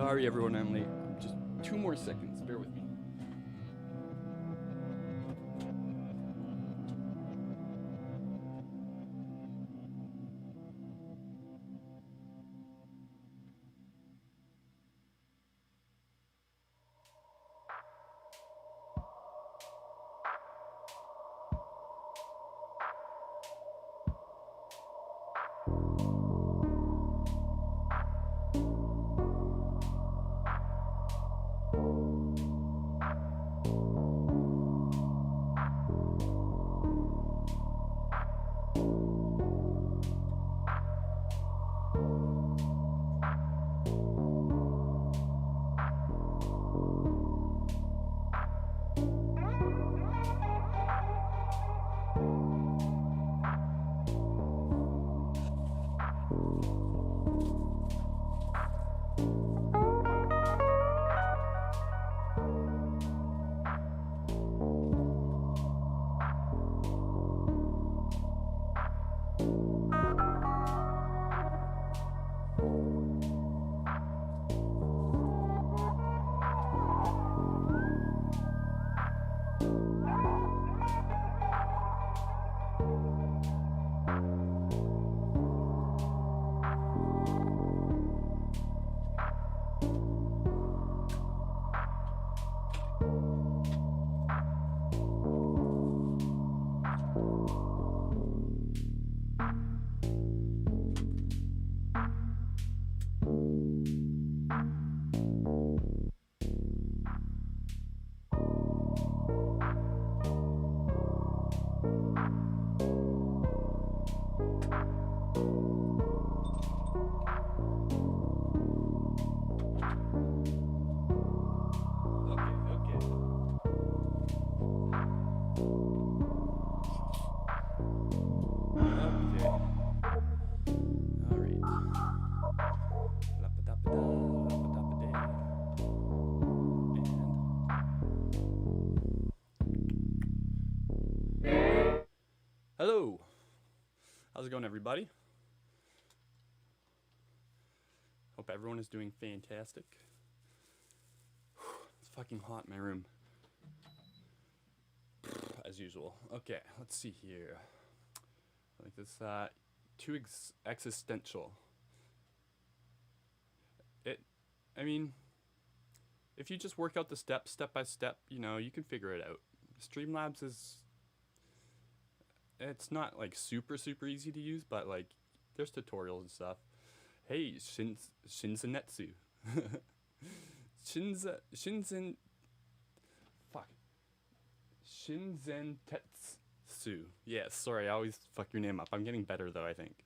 Sorry everyone, I'm late. Just 2 more seconds, bear with me. Hello! How's it going, everybody? Hope everyone is doing fantastic. It's fucking hot in my room. As usual. Okay, let's see here. I like this, too existential. I mean, if you just work out the steps, step by step, you know, you can figure it out. Streamlabs is... It's not like super easy to use, but like there's tutorials and stuff. Hey, Shinzenetsu. Shinzentetsu. Yes, sorry, I always fuck your name up. I'm getting better though, I think.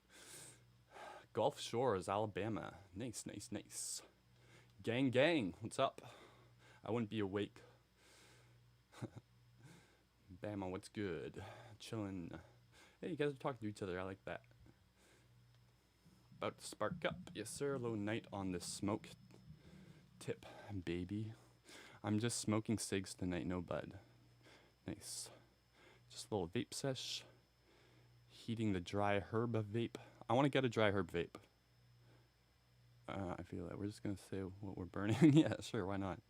Gulf Shores, Alabama. Nice. Gang, what's up? I wouldn't be awake. Bama, what's good? Chillin'. Hey, you guys are talking to each other. I like that. About to spark up. Yes, sir. Low night on this smoke tip, baby. I'm just smoking cigs tonight, no bud. Nice. Just a little vape sesh. Heating the dry herb vape. I want to get a dry herb vape. I feel like we're just going to say what we're burning. Yeah, sure, why not?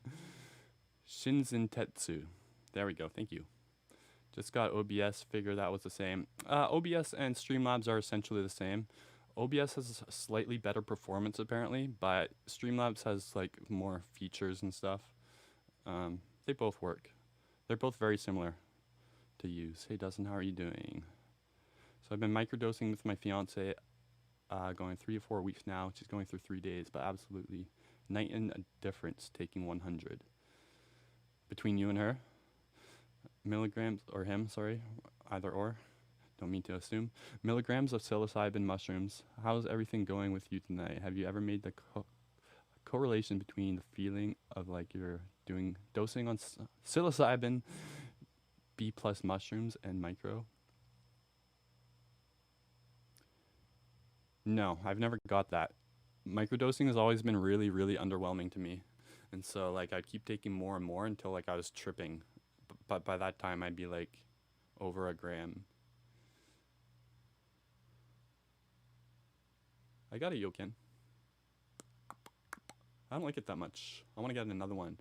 Shinzentetsu. There we go. Thank you. Just got OBS, figured that was the same. OBS and Streamlabs are essentially the same. OBS has slightly better performance apparently, but Streamlabs has like more features and stuff. They both work. They're both very similar to use. Hey Dustin, how are you doing? So I've been microdosing with my fiance, going 3 to 4 weeks now. She's going through 3 days, but absolutely night and difference taking 100. Between you and her? Milligrams, or him, sorry, either or, don't mean to assume. Milligrams of psilocybin mushrooms. How's everything going with you tonight? Have you ever made the correlation between the feeling of like you're doing dosing on psilocybin, B+ mushrooms, and micro? No, I've never got that. Microdosing has always been really underwhelming to me. And so like I'd keep taking more and more until like I was tripping. But by that time, I'd be like over a gram. I got a Yokin. I don't like it that much. I want to get another one.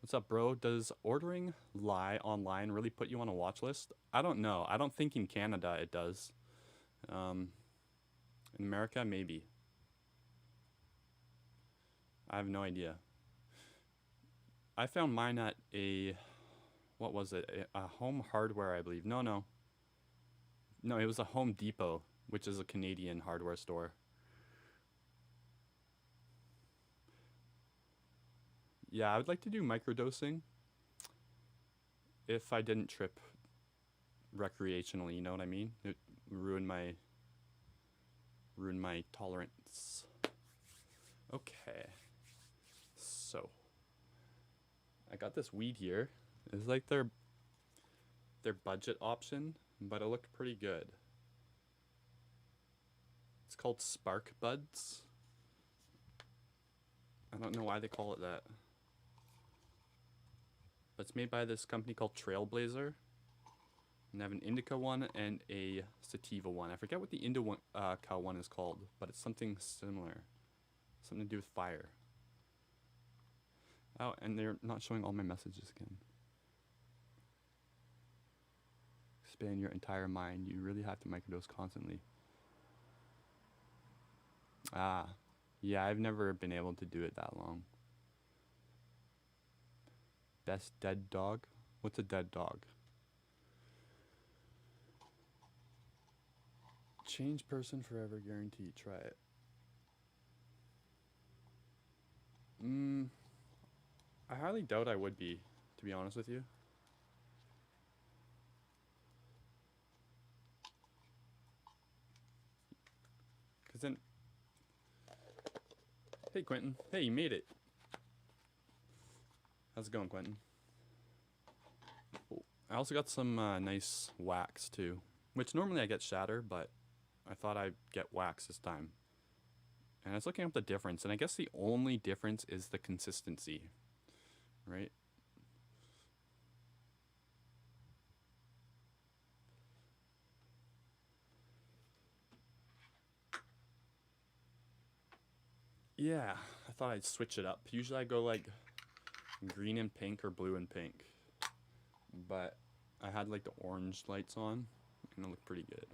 What's up, bro? Does ordering lie online really put you on a watch list? I don't know. I don't think in Canada it does. Um, in America, maybe. I have no idea. I found mine at what was it? A Home Hardware, I believe. No. No, it was a Home Depot, which is a Canadian hardware store. Yeah, I would like to do microdosing if I didn't trip recreationally, you know what I mean? It ruined my tolerance. Okay. So, I got this weed here. It's like their budget option, but it looked pretty good. It's called Spark Buds. I don't know why they call it that. But it's made by this company called Trailblazer. And they have an indica one and a sativa one. I forget what the indica one is called, but it's something similar. Something to do with fire. Oh, and they're not showing all my messages again. Expand your entire mind. You really have to microdose constantly. Ah, yeah, I've never been able to do it that long. Best dead dog? What's a dead dog? Change person forever guarantee. Try it. I highly doubt I would be, to be honest with you. Cause then, hey Quentin, hey, you made it. How's it going, Quentin? Oh, I also got some nice wax too, which normally I get shatter, but I thought I'd get wax this time. And I was looking up the difference, and I guess the only difference is the consistency, right? Yeah, I thought I'd switch it up. Usually I go like green and pink or blue and pink, but I had like the orange lights on, and it looked pretty good.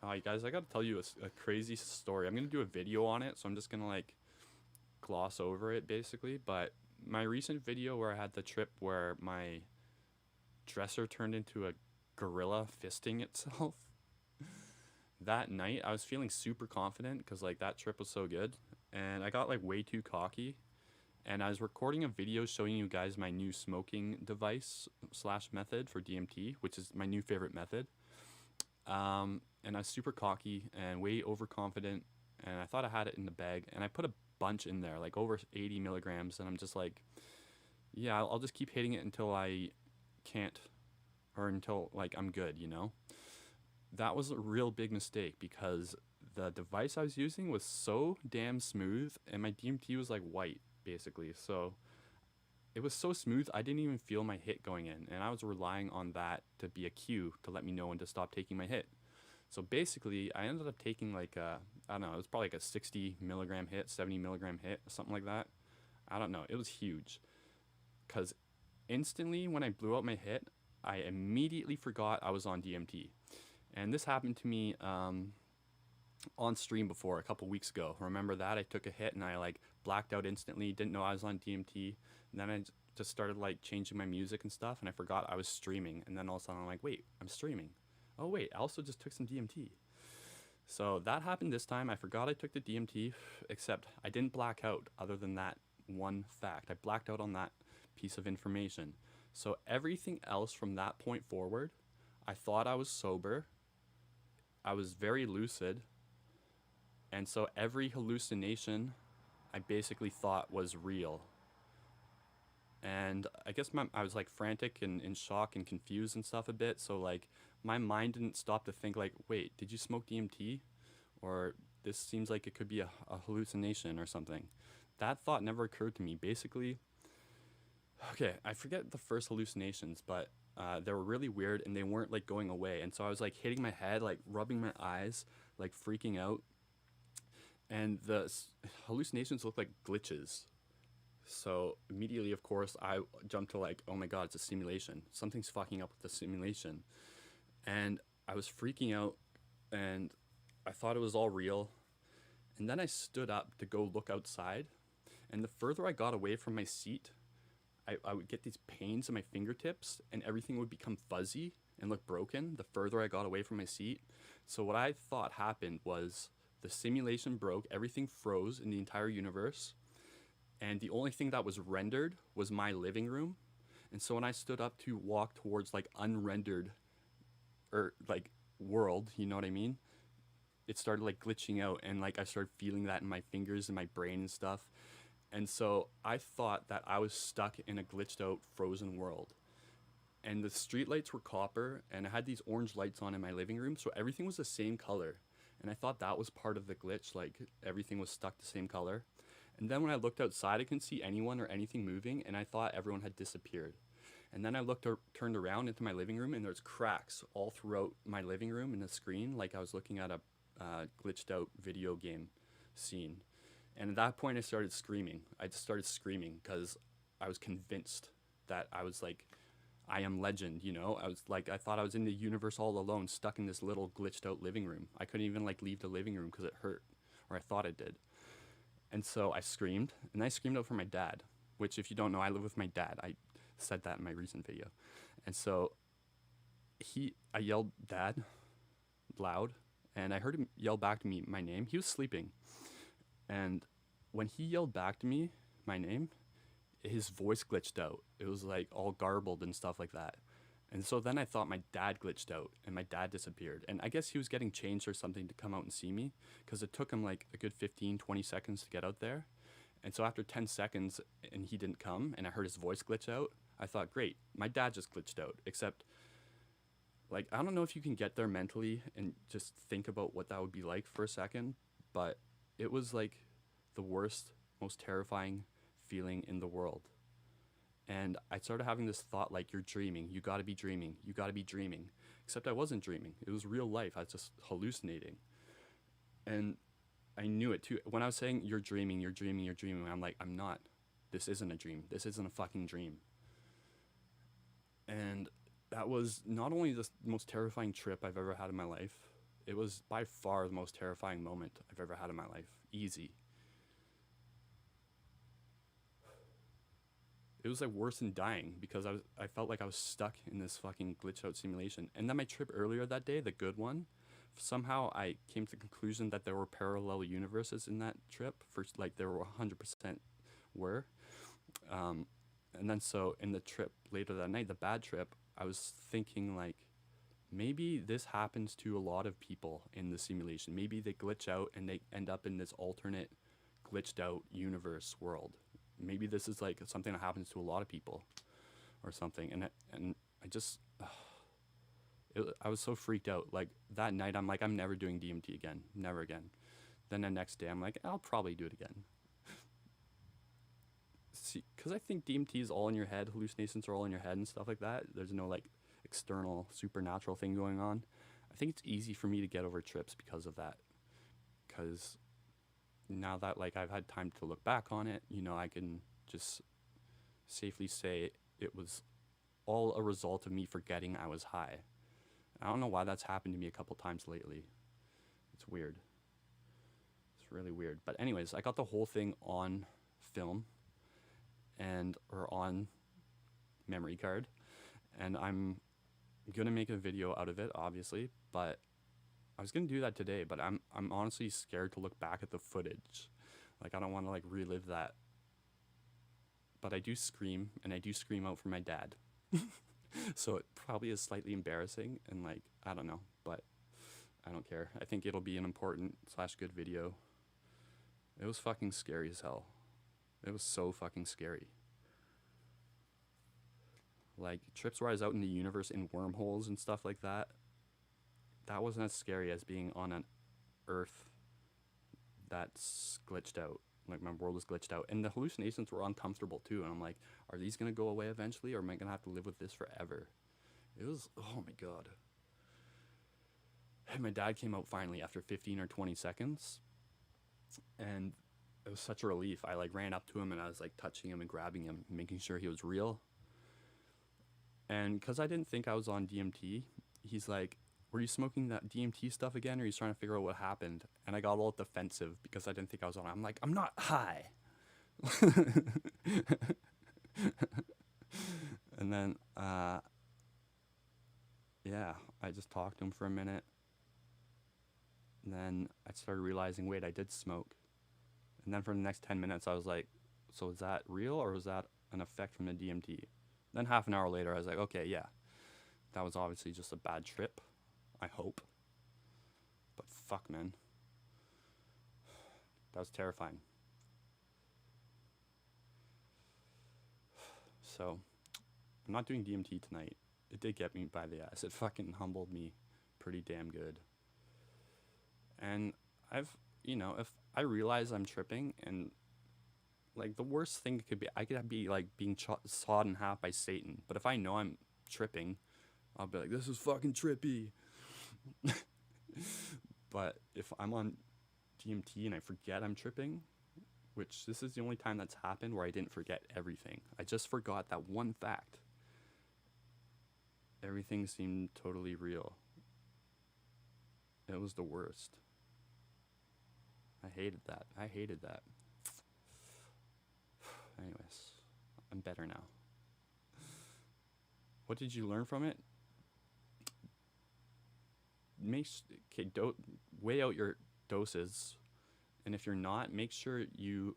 Alright guys, I gotta tell you a crazy story. I'm gonna do a video on it, so I'm just gonna like gloss over it basically, but my recent video where I had the trip where my dresser turned into a gorilla fisting itself, that night I was feeling super confident because like that trip was so good, and I got like way too cocky, and I was recording a video showing you guys my new smoking device slash method for DMT, which is my new favorite method. And I was super cocky and way overconfident, and I thought I had it in the bag, and I put a bunch in there, like over 80 milligrams, and I'm just like, yeah, I'll just keep hitting it until I can't, or until like I'm good, you know? That was a real big mistake because the device I was using was so damn smooth, and my DMT was like white, basically, so it was so smooth I didn't even feel my hit going in, and I was relying on that to be a cue to let me know when to stop taking my hit. So basically, I ended up taking like I don't know, it was probably like a 60 milligram hit, 70 milligram hit, something like that. I don't know, it was huge. Because instantly when I blew out my hit, I immediately forgot I was on DMT. And this happened to me on stream before a couple weeks ago. Remember that? I took a hit and I like blacked out instantly, didn't know I was on DMT. And then I just started like changing my music and stuff, and I forgot I was streaming. And then all of a sudden I'm like, wait, I'm streaming. Oh wait, I also just took some DMT. So that happened this time. I forgot I took the DMT, except I didn't black out other than that one fact. I blacked out on that piece of information. So everything else from that point forward, I thought I was sober. I was very lucid. And so every hallucination I basically thought was real. And I guess I was like frantic and in shock and confused and stuff a bit. So like my mind didn't stop to think like, wait, did you smoke DMT? Or this seems like it could be a hallucination or something. That thought never occurred to me. Basically, okay, I forget the first hallucinations, but they were really weird and they weren't like going away. And so I was like hitting my head, like rubbing my eyes, like freaking out. and hallucinations look like glitches. So immediately, of course, I jumped to like, oh my god, it's a simulation. Something's fucking up with the simulation. And I was freaking out, and I thought it was all real. And then I stood up to go look outside. And the further I got away from my seat, I would get these pains in my fingertips, and everything would become fuzzy and look broken the further I got away from my seat. So what I thought happened was the simulation broke, everything froze in the entire universe, and the only thing that was rendered was my living room. And so when I stood up to walk towards like unrendered or like world, you know what I mean? It started like glitching out, and like I started feeling that in my fingers and my brain and stuff. And so I thought that I was stuck in a glitched out frozen world. And the street lights were copper, and I had these orange lights on in my living room, so everything was the same color. And I thought that was part of the glitch, like everything was stuck the same color. And then when I looked outside, I couldn't see anyone or anything moving, and I thought everyone had disappeared. And then I turned around into my living room, and there's cracks all throughout my living room in the screen, like I was looking at a glitched out video game scene. And at that point, I started screaming. I just started screaming because I was convinced that I was like, I am legend, you know? I was like, I thought I was in the universe all alone, stuck in this little glitched out living room. I couldn't even like leave the living room because it hurt, or I thought it did. And so I screamed, and I screamed out for my dad, which if you don't know, I live with my dad. I said that in my recent video. And so I yelled dad loud, and I heard him yell back to me my name. He was sleeping. And when he yelled back to me my name, his voice glitched out. It was like all garbled and stuff like that. And so then I thought my dad glitched out and my dad disappeared. And I guess he was getting changed or something to come out and see me, because it took him like a good 15, 20 seconds to get out there. And so after 10 seconds and he didn't come and I heard his voice glitch out, I thought, great, my dad just glitched out. Except, like, I don't know if you can get there mentally and just think about what that would be like for a second, but it was like the worst, most terrifying feeling in the world. And I started having this thought like, you're dreaming, you gotta be dreaming, you gotta be dreaming. Except I wasn't dreaming, it was real life, I was just hallucinating. And I knew it too. When I was saying, you're dreaming, you're dreaming, you're dreaming, I'm like, I'm not. This isn't a dream, this isn't a fucking dream. And that was not only the most terrifying trip I've ever had in my life, it was by far the most terrifying moment I've ever had in my life. Easy. It was like worse than dying, because I felt like I was stuck in this fucking glitched out simulation. And then my trip earlier that day, the good one, somehow I came to the conclusion that there were parallel universes in that trip. First, like there were 100% were. And then so in the trip later that night, the bad trip, I was thinking like, maybe this happens to a lot of people in the simulation. Maybe they glitch out and they end up in this alternate glitched out universe world. Maybe this is like something that happens to a lot of people or something. And I just, I was so freaked out. Like that night, I'm like, I'm never doing DMT again, never again. Then the next day, I'm like, I'll probably do it again. See, because I think DMT is all in your head, hallucinations are all in your head and stuff like that. There's no like external supernatural thing going on. I think it's easy for me to get over trips because of that. Because now that like I've had time to look back on it, you know, I can just safely say it was all a result of me forgetting I was high. I don't know why that's happened to me a couple times lately. It's weird. It's really weird. But anyways, I got the whole thing on film or on memory card, and I'm gonna make a video out of it, obviously, but I was gonna do that today, but I'm honestly scared to look back at the footage. Like I don't want to like relive that. But I do scream, and I do scream out for my dad. So it probably is slightly embarrassing, and like I don't know, but I don't care. I think it'll be an important / good video. It was fucking scary as hell. It was so fucking scary. Like trips where I was out in the universe in wormholes and stuff like that, that wasn't as scary as being on an Earth that's glitched out. Like my world was glitched out, and the hallucinations were uncomfortable too. And I'm like, are these gonna go away eventually, or am I gonna have to live with this forever? It was, oh my god. And my dad came out finally after 15 or 20 seconds, And it was such a relief. I like ran up to him and I was like touching him and grabbing him, making sure he was real. And because I didn't think I was on DMT, he's like, "Were you smoking that DMT stuff again, or are you trying to figure out what happened?" And I got all defensive because I didn't think I was on it. I'm like, "I'm not high." And then, yeah, I just talked to him for a minute. And then I started realizing, wait, I did smoke. And then for the next 10 minutes, I was like, so is that real or was that an effect from the DMT? Then half an hour later, I was like, okay, yeah, that was obviously just a bad trip. I hope. But fuck, man. That was terrifying. So, I'm not doing DMT tonight. It did get me by the ass. It fucking humbled me pretty damn good. And if I realize I'm tripping and like the worst thing could be, I could be like being sawed in half by Satan. But if I know I'm tripping, I'll be like, this is fucking trippy. But if I'm on DMT and I forget I'm tripping, which this is the only time that's happened where I didn't forget everything. I just forgot that one fact. Everything seemed totally real. It was the worst. I hated that. Anyways, I'm better now. What did you learn from it? Weigh out your doses, and if you're not, make sure you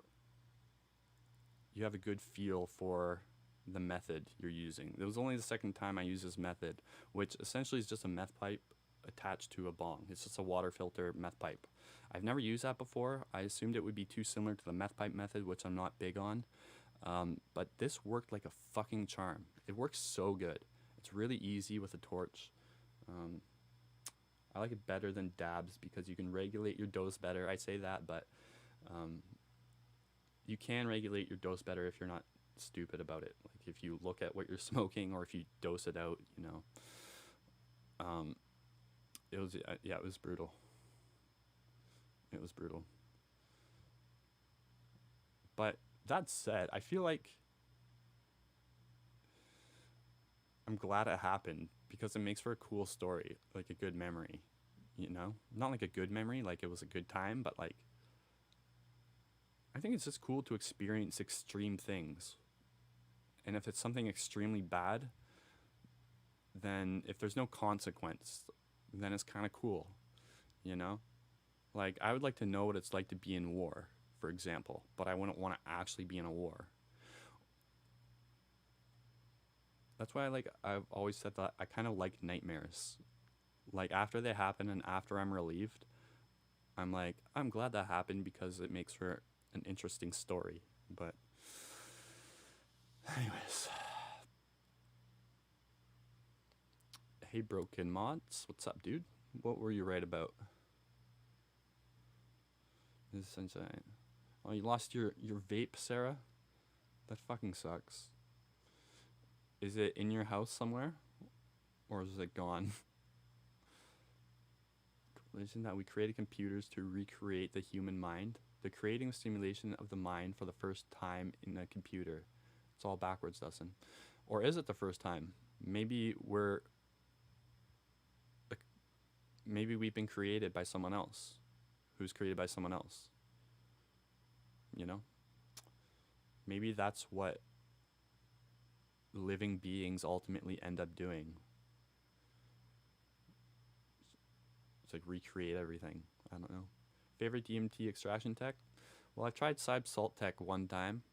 have a good feel for the method you're using. It was only the second time I used this method, which essentially is just a meth pipe attached to a bong. It's just a water filter meth pipe. I've never used that before. I assumed it would be too similar to the meth pipe method, which I'm not big on. But this worked like a fucking charm. It works so good. It's really easy with a torch. I like it better than dabs because you can regulate your dose better. I say that, but you can regulate your dose better if you're not stupid about it. Like if you look at what you're smoking or if you dose it out, it was brutal. It was brutal. But that said, I feel like I'm glad it happened because it makes for a cool story, like a good memory, Not like a good memory, like it was a good time, but like I think it's just cool to experience extreme things. And if it's something extremely bad, then if there's no consequence, then it's kind of cool, Like I would like to know what it's like to be in war, for example, but I wouldn't want to actually be in a war. That's why I've always said that I kind of like nightmares. Like after they happen and after I'm relieved, I'm like, I'm glad that happened because it makes for an interesting story. But anyways. Hey Broken Mods, what's up, dude? What were you right about? This is sunshine. Oh, you lost your vape, Sarah? That fucking sucks. Is it in your house somewhere? Or is it gone? Isn't that we created computers to recreate the human mind? The creating stimulation of the mind for the first time in a computer. It's all backwards, Dustin. Or is it the first time? Maybe we've been created by someone else. Who's created by someone else? Maybe that's what living beings ultimately end up doing. It's like recreate everything. I don't know. Favorite DMT extraction tech? Well, I've tried Cyb Salt Tech one time,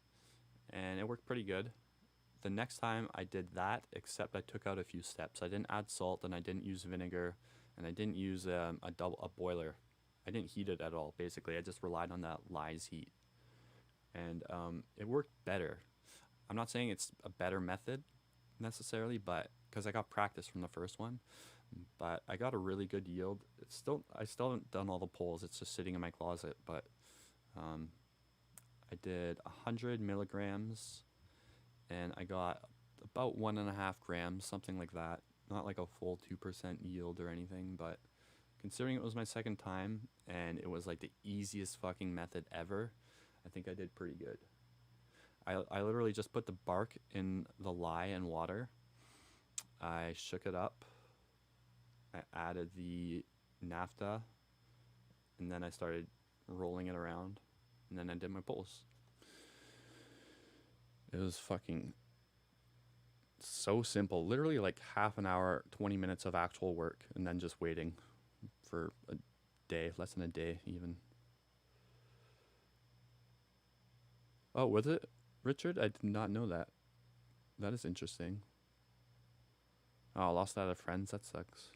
and it worked pretty good. The next time I did that, except I took out a few steps. I didn't add salt, and I didn't use vinegar, and I didn't use a boiler. I didn't heat it at all, basically. I just relied on that Lyse heat. And it worked better. I'm not saying it's a better method, necessarily, but because I got practice from the first one. But I got a really good yield. I still haven't done all the pulls. It's just sitting in my closet. But I did 100 milligrams, and I got about 1.5 grams, something like that. Not like a full 2% yield or anything, but Considering it was my second time and it was like the easiest fucking method ever, I think I did pretty good. I literally just put the bark in the lye and water. I shook it up. I added the naphtha, and then I started rolling it around, and then I did my pulls. It was fucking so simple. Literally like half an hour, 20 minutes of actual work, and then just waiting for a day, less than a day even. Oh, was it, Richard? I did not know that. That is interesting. Oh, I lost out of friends. That sucks.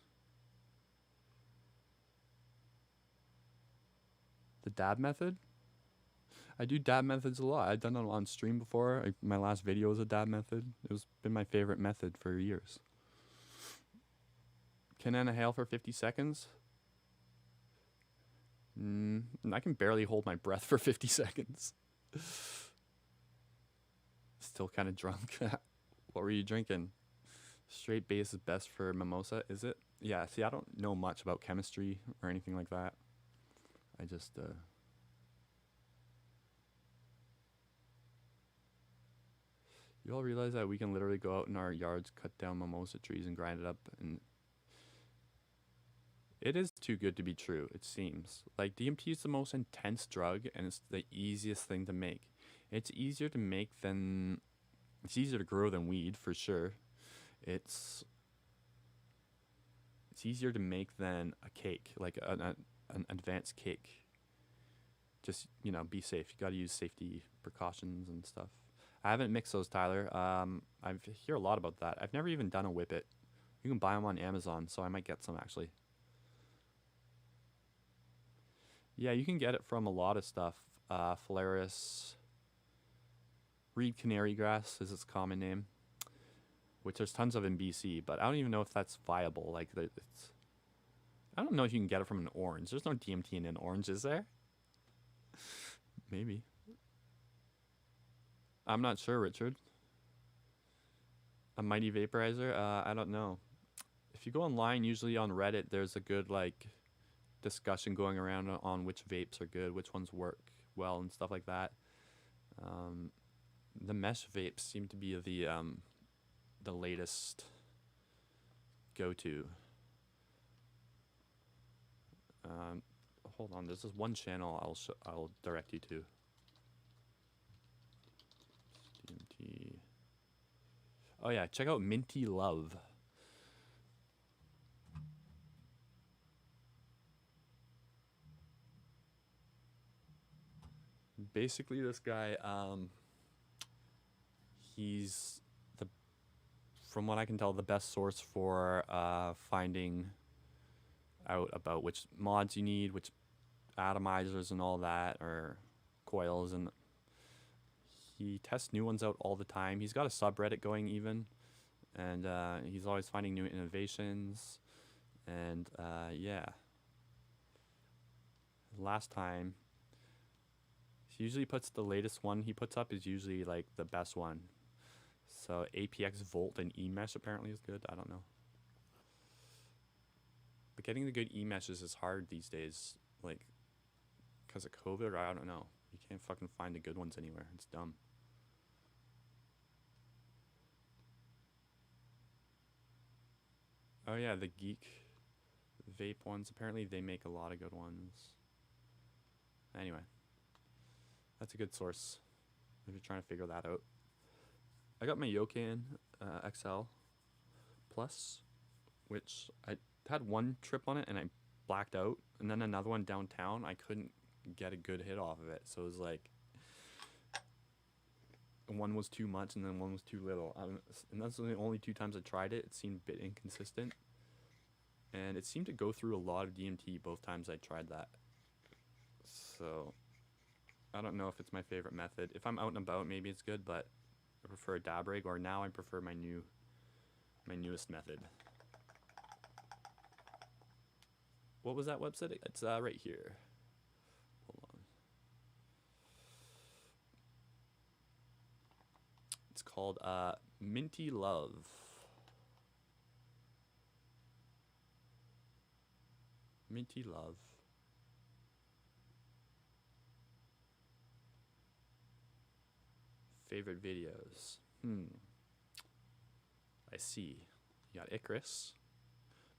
The dab method? I do dab methods a lot. I've done it on stream before. My last video was a dab method. It was been my favorite method for years. Can I inhale for 50 seconds? I can barely hold my breath for 50 seconds. Still kind of drunk. What were you drinking? Straight base is best for mimosa, is it? Yeah, see, I don't know much about chemistry or anything like that. I just, You all realize that we can literally go out in our yards, cut down mimosa trees, and grind it up, and it is too good to be true, it seems. Like, DMT is the most intense drug, and it's the easiest thing to make. It's easier to make than... It's easier to grow than weed, for sure. It's easier to make than a cake, like an advanced cake. Just, you know, be safe. You gotta use safety precautions and stuff. I haven't mixed those, Tyler. I hear a lot about that. I've never even done a whippet. You can buy them on Amazon, so I might get some, actually. Yeah, you can get it from a lot of stuff. Phalaris, reed canary grass is its common name, which there's tons of in BC, but I don't even know if that's viable. Like, it's... I don't know if you can get it from an orange. There's no DMT in an orange, is there? Maybe. I'm not sure, Richard. A mighty vaporizer? I don't know. If you go online, usually on Reddit, there's a good, like, discussion going around on which vapes are good, which ones work well, and stuff like that. The mesh vapes seem to be the latest go-to. Hold on, there's this one channel I'll direct you to. DMT. Oh yeah, check out Minty Love. Basically, this guy, he's from what I can tell, the best source for finding out about which mods you need, which atomizers and all that, or coils, and he tests new ones out all the time. He's got a subreddit going even, and he's always finding new innovations, and yeah. Last time, he usually puts the latest one he puts up is usually like the best one. So APX Volt and eMesh apparently is good. I don't know. But getting the good eMeshes is hard these days, like, because of COVID, or I don't know. You can't fucking find the good ones anywhere. It's dumb. Oh yeah, the Geek vape ones. Apparently they make a lot of good ones. Anyway, that's a good source if you're trying to figure that out. I got my Yokan XL Plus, which I had one trip on it and I blacked out, and then another one downtown. I couldn't get a good hit off of it, so it was like one was too much and then one was too little. And that's the only two times I tried it. It seemed a bit inconsistent, and it seemed to go through a lot of DMT both times I tried that. So I don't know if it's my favorite method. If I'm out and about, maybe it's good, but I prefer a dab rig, or now I prefer my newest method. What was that website? It's right here. Hold on. It's called Minty Love. Minty love. Favorite videos. I see. You got Icarus,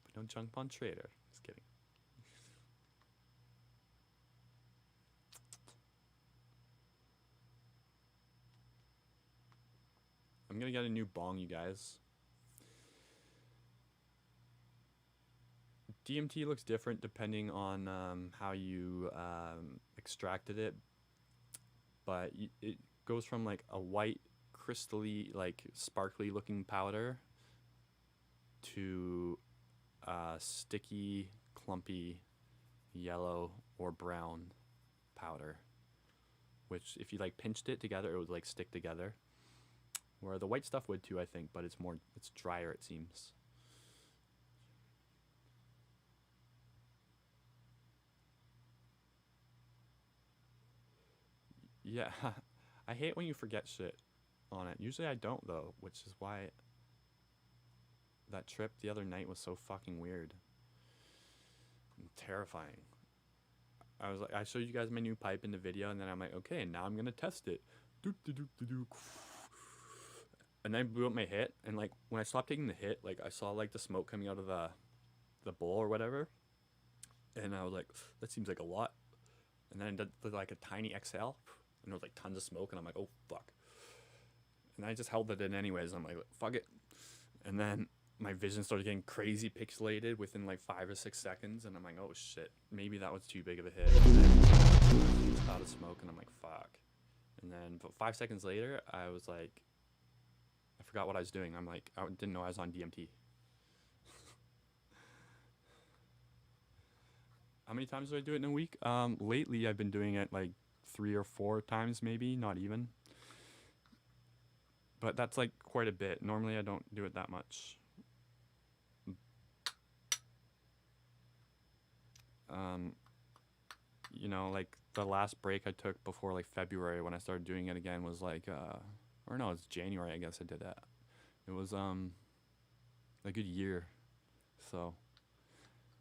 but no junk bond trader. Just kidding. I'm gonna get a new bong, you guys. DMT looks different depending on how you extracted it, but it goes from like a white, crystally, like sparkly looking powder to sticky, clumpy, yellow or brown powder, which if you like pinched it together, it would like stick together. Where the white stuff would too, I think, but it's drier, it seems. Yeah, I hate when you forget shit on it. Usually I don't though, which is why that trip the other night was so fucking weird and terrifying. I was like, I showed you guys my new pipe in the video, and then I'm like, okay, now I'm gonna test it. And then I blew up my hit, and like when I stopped taking the hit, like I saw like the smoke coming out of the bowl or whatever, and I was like, that seems like a lot. And then I did like a tiny exhale, and there was like tons of smoke, and I'm like, oh fuck. And I just held it in anyways. I'm like, fuck it. And then my vision started getting crazy pixelated within like 5 or 6 seconds, and I'm like, oh shit, maybe that was too big of a hit. And then huge cloud of smoke, and I'm like, fuck. And then but 5 seconds later, I was like, I forgot what I was doing. I'm like, I didn't know I was on DMT. How many times do I do it in a week? Lately I've been doing it like 3 or 4 times maybe, not even. But that's like quite a bit. Normally I don't do it that much. You know, like the last break I took before like February when I started doing it again was like, or no, it's January I guess I did that. It was a good year. So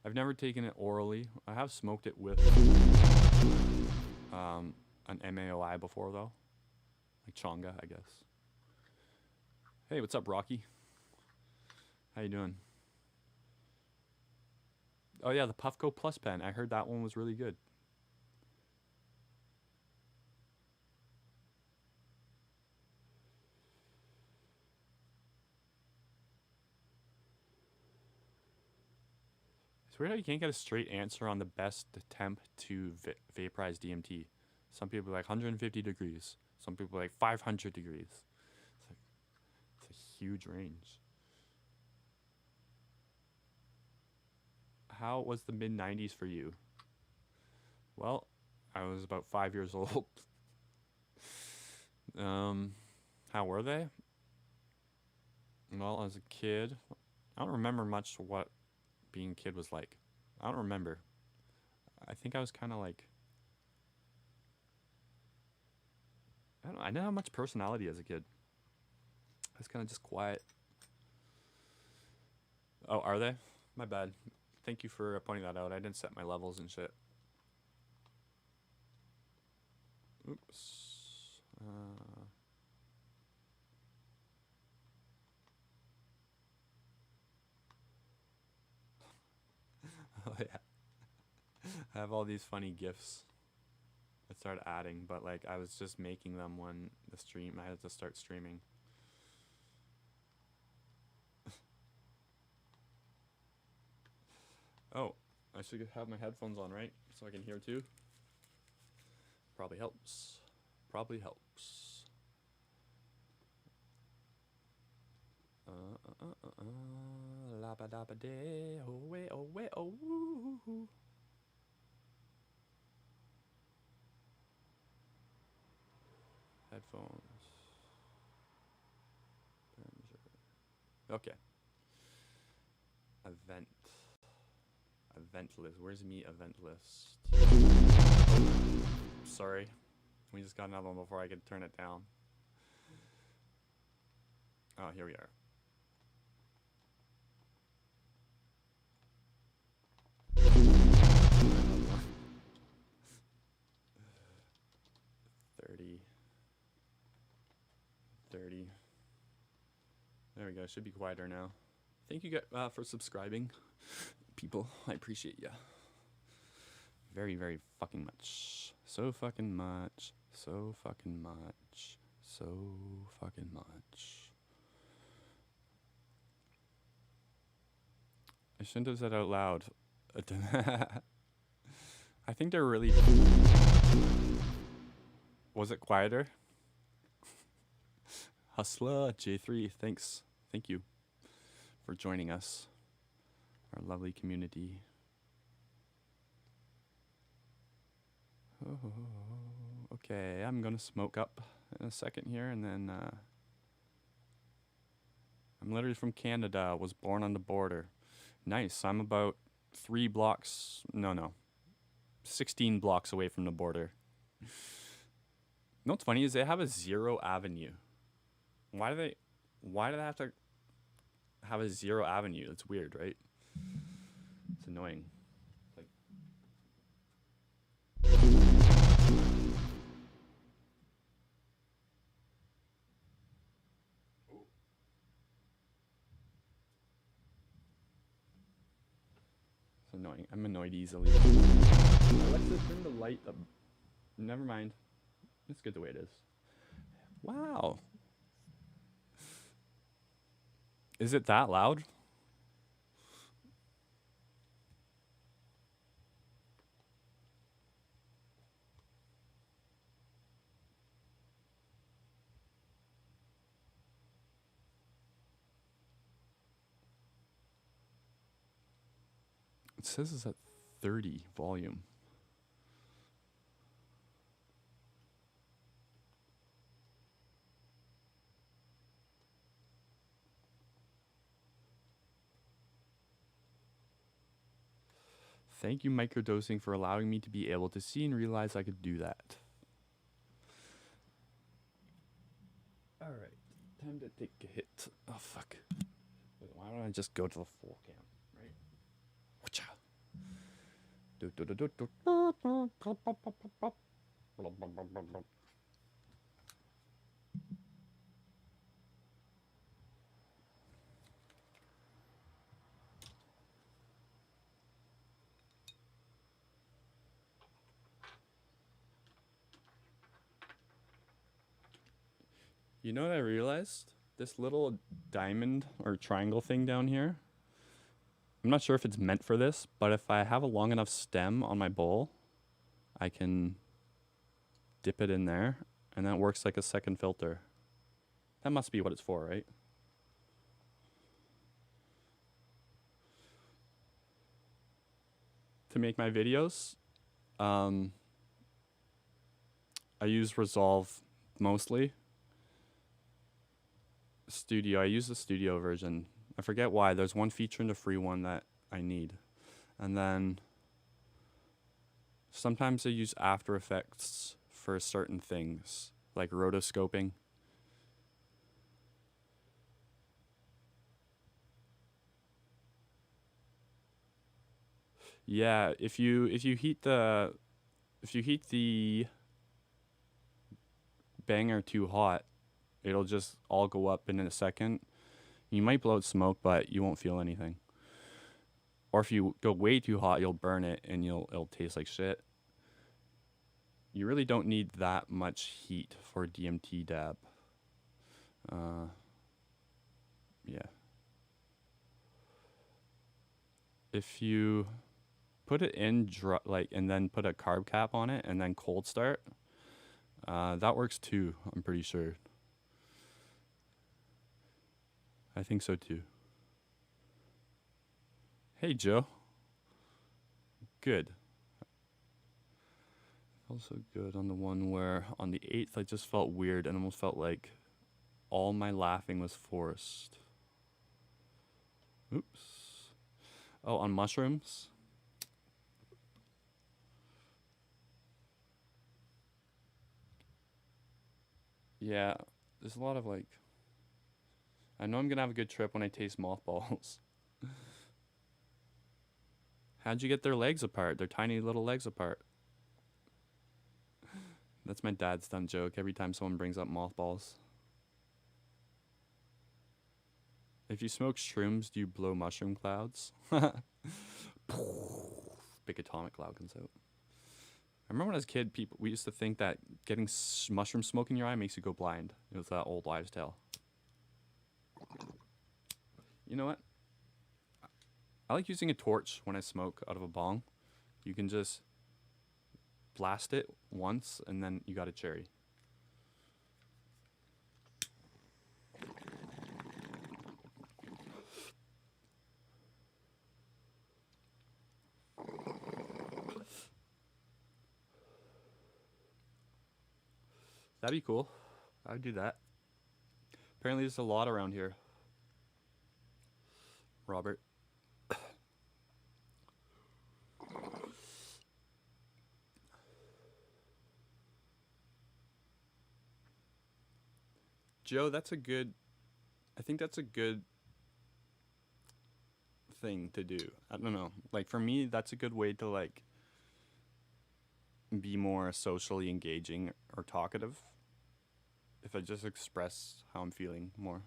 I've never taken it orally. I have smoked it with an MAOI before though. Like Chonga, I guess. Hey, what's up, Rocky? How you doing? Oh yeah, the Puffco Plus pen. I heard that one was really good. It's weird how you can't get a straight answer on the best attempt to vaporize DMT. Some people are like 150 degrees. Some people are like 500 degrees. It's a huge range. How was the mid-90s for you? Well, I was about 5 years old. How were they? Well, as a kid, I don't remember much what being a kid was like. I don't remember. I think I was kind of like, I didn't have much personality as a kid. I was kind of just quiet. Oh, are they? My bad. Thank you for pointing that out. I didn't set my levels and shit. Oops. Oh yeah. I have all these funny GIFs I started adding, but like I was just making them when the stream, I had to start streaming. Oh, I should have my headphones on, right? So I can hear too. Probably helps. Probably helps. La ba da ba day, oh way, oh way, oh woo. Headphones. Okay. Event. Event list. Where's me event list? Oh, sorry. We just got another one before I could turn it down. Oh, here we are. 30. There we go. Should be quieter now. Thank you guys for subscribing, people. I appreciate ya very, very fucking much. So fucking much. So fucking much. So fucking much. I shouldn't have said out loud. I think they're really... Was it quieter? Hustler J3, thanks. Thank you for joining us. Our lovely community. Oh, okay, I'm gonna smoke up in a second here, and then I'm literally from Canada. Was born on the border. Nice. I'm about 16 blocks away from the border. You know what's funny is they have a 0 avenue. Why do they have to have a 0 avenue? It's weird, right? It's annoying. Like, it's annoying. I'm annoyed easily. Alexa, turn the light up. Never mind. It's good the way it is. Wow. Is it that loud? It says it's at 30 volume. Thank you, microdosing, for allowing me to be able to see and realize I could do that. Alright, time to take a hit. Oh, fuck. Wait, why don't I just go to the full cam, right? Whatcha? You know what I realized? This little diamond or triangle thing down here, I'm not sure if it's meant for this, but if I have a long enough stem on my bowl, I can dip it in there, and that works like a second filter. That must be what it's for, right? To make my videos, I use Resolve mostly. Studio, I use the studio version. I forget why. There's one feature in the free one that I need. And then sometimes I use After Effects for certain things, like rotoscoping. Yeah, if you heat the banger too hot, it'll just all go up in a second. You might blow out smoke, but you won't feel anything. Or if you go way too hot, you'll burn it and it'll taste like shit. You really don't need that much heat for DMT dab. Yeah. If you put it in and then put a carb cap on it and then cold start, that works too, I'm pretty sure. I think so too. Hey, Joe. Good. Also good on the one where on the 8th I just felt weird and almost felt like all my laughing was forced. Oops. Oh, on mushrooms? Yeah, there's a lot of like... I know I'm gonna have a good trip when I taste mothballs. How'd you get their legs apart? Their tiny little legs apart. That's my dad's dumb joke every time someone brings up mothballs. If you smoke shrooms, do you blow mushroom clouds? Big atomic cloud comes out. I remember when I was a kid, we used to think that getting mushroom smoke in your eye makes you go blind. It was that old wives' tale. You know what? I like using a torch when I smoke out of a bong. You can just blast it once, and then you got a cherry. That'd be cool. I would do that. Apparently there's a lot around here. Robert. Joe, I think that's a good thing to do. I don't know. Like, for me, that's a good way to, like, be more socially engaging or talkative. If I just express how I'm feeling more.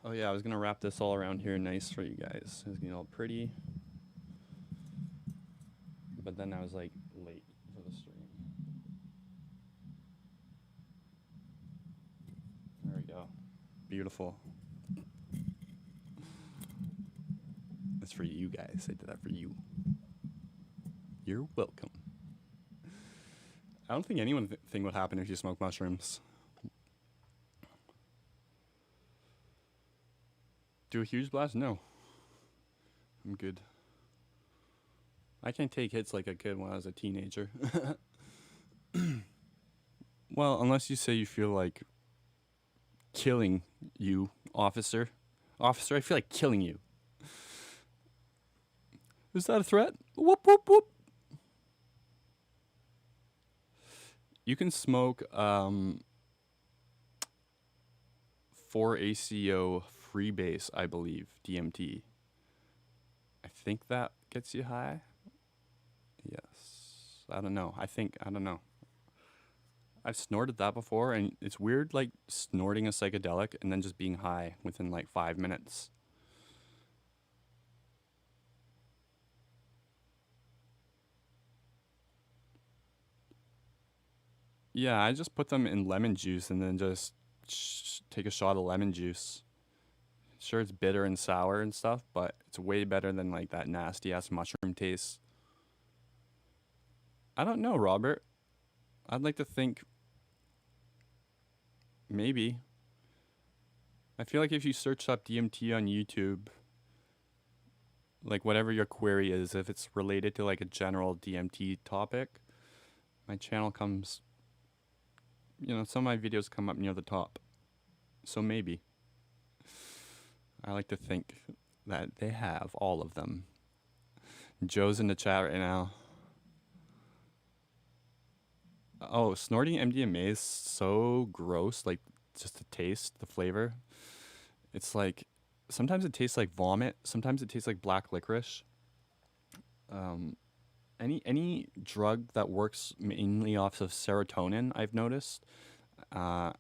Oh yeah, I was gonna wrap this all around here nice for you guys. It was getting all pretty. But then I was like late for the stream. There we go. Beautiful. It's for you guys. I did that for you. You're welcome. I don't think anyone thing would happen if you smoke mushrooms. Do a huge blast? No. I'm good. I can't take hits like I could when I was a teenager. Well, unless you say you feel like killing you, officer. Officer, I feel like killing you. Is that a threat? Whoop, whoop, whoop. You can smoke 4-ACO freebase, I believe, DMT. I think that gets you high. Yes. I don't know. I don't know. I've snorted that before, and it's weird, like, snorting a psychedelic and then just being high within, like, 5 minutes. Yeah, I just put them in lemon juice and then just take a shot of lemon juice. Sure, it's bitter and sour and stuff, but it's way better than, like, that nasty-ass mushroom taste. I don't know, Robert. I'd like to think maybe. I feel like if you search up DMT on YouTube, like whatever your query is, if it's related to like a general DMT topic, my channel comes, some of my videos come up near the top. So maybe. I like to think that they have all of them. Joe's in the chat right now. Oh, Snorting Mdma is so gross, like just the taste, the flavor. It's like, sometimes it tastes like vomit, sometimes it tastes like black licorice. Any drug that works mainly off of serotonin, I've noticed, I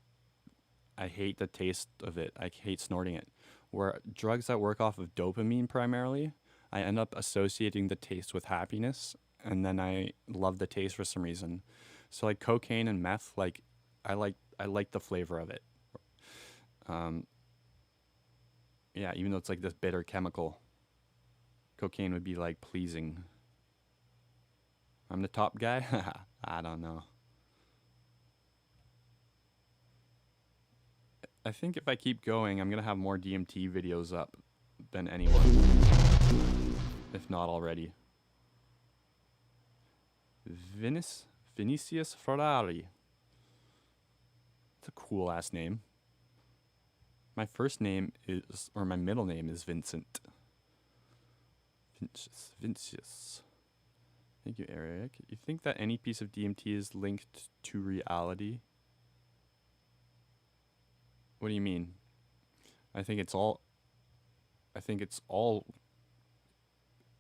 hate the taste of it. I hate snorting it. Where drugs that work off of dopamine primarily, I end up associating the taste with happiness, and then I love the taste for some reason. So like cocaine and meth, like I like the flavor of it. Yeah, even though it's like this bitter chemical, cocaine would be like pleasing. I'm the top guy? I don't know. I think if I keep going, I'm gonna have more DMT videos up than anyone, if not already. Vinicius Ferrari. It's a cool ass name. My first name is, or my middle name is Vincent. Vincius. Thank you, Eric. You think that any piece of DMT is linked to reality? What do you mean? I think it's all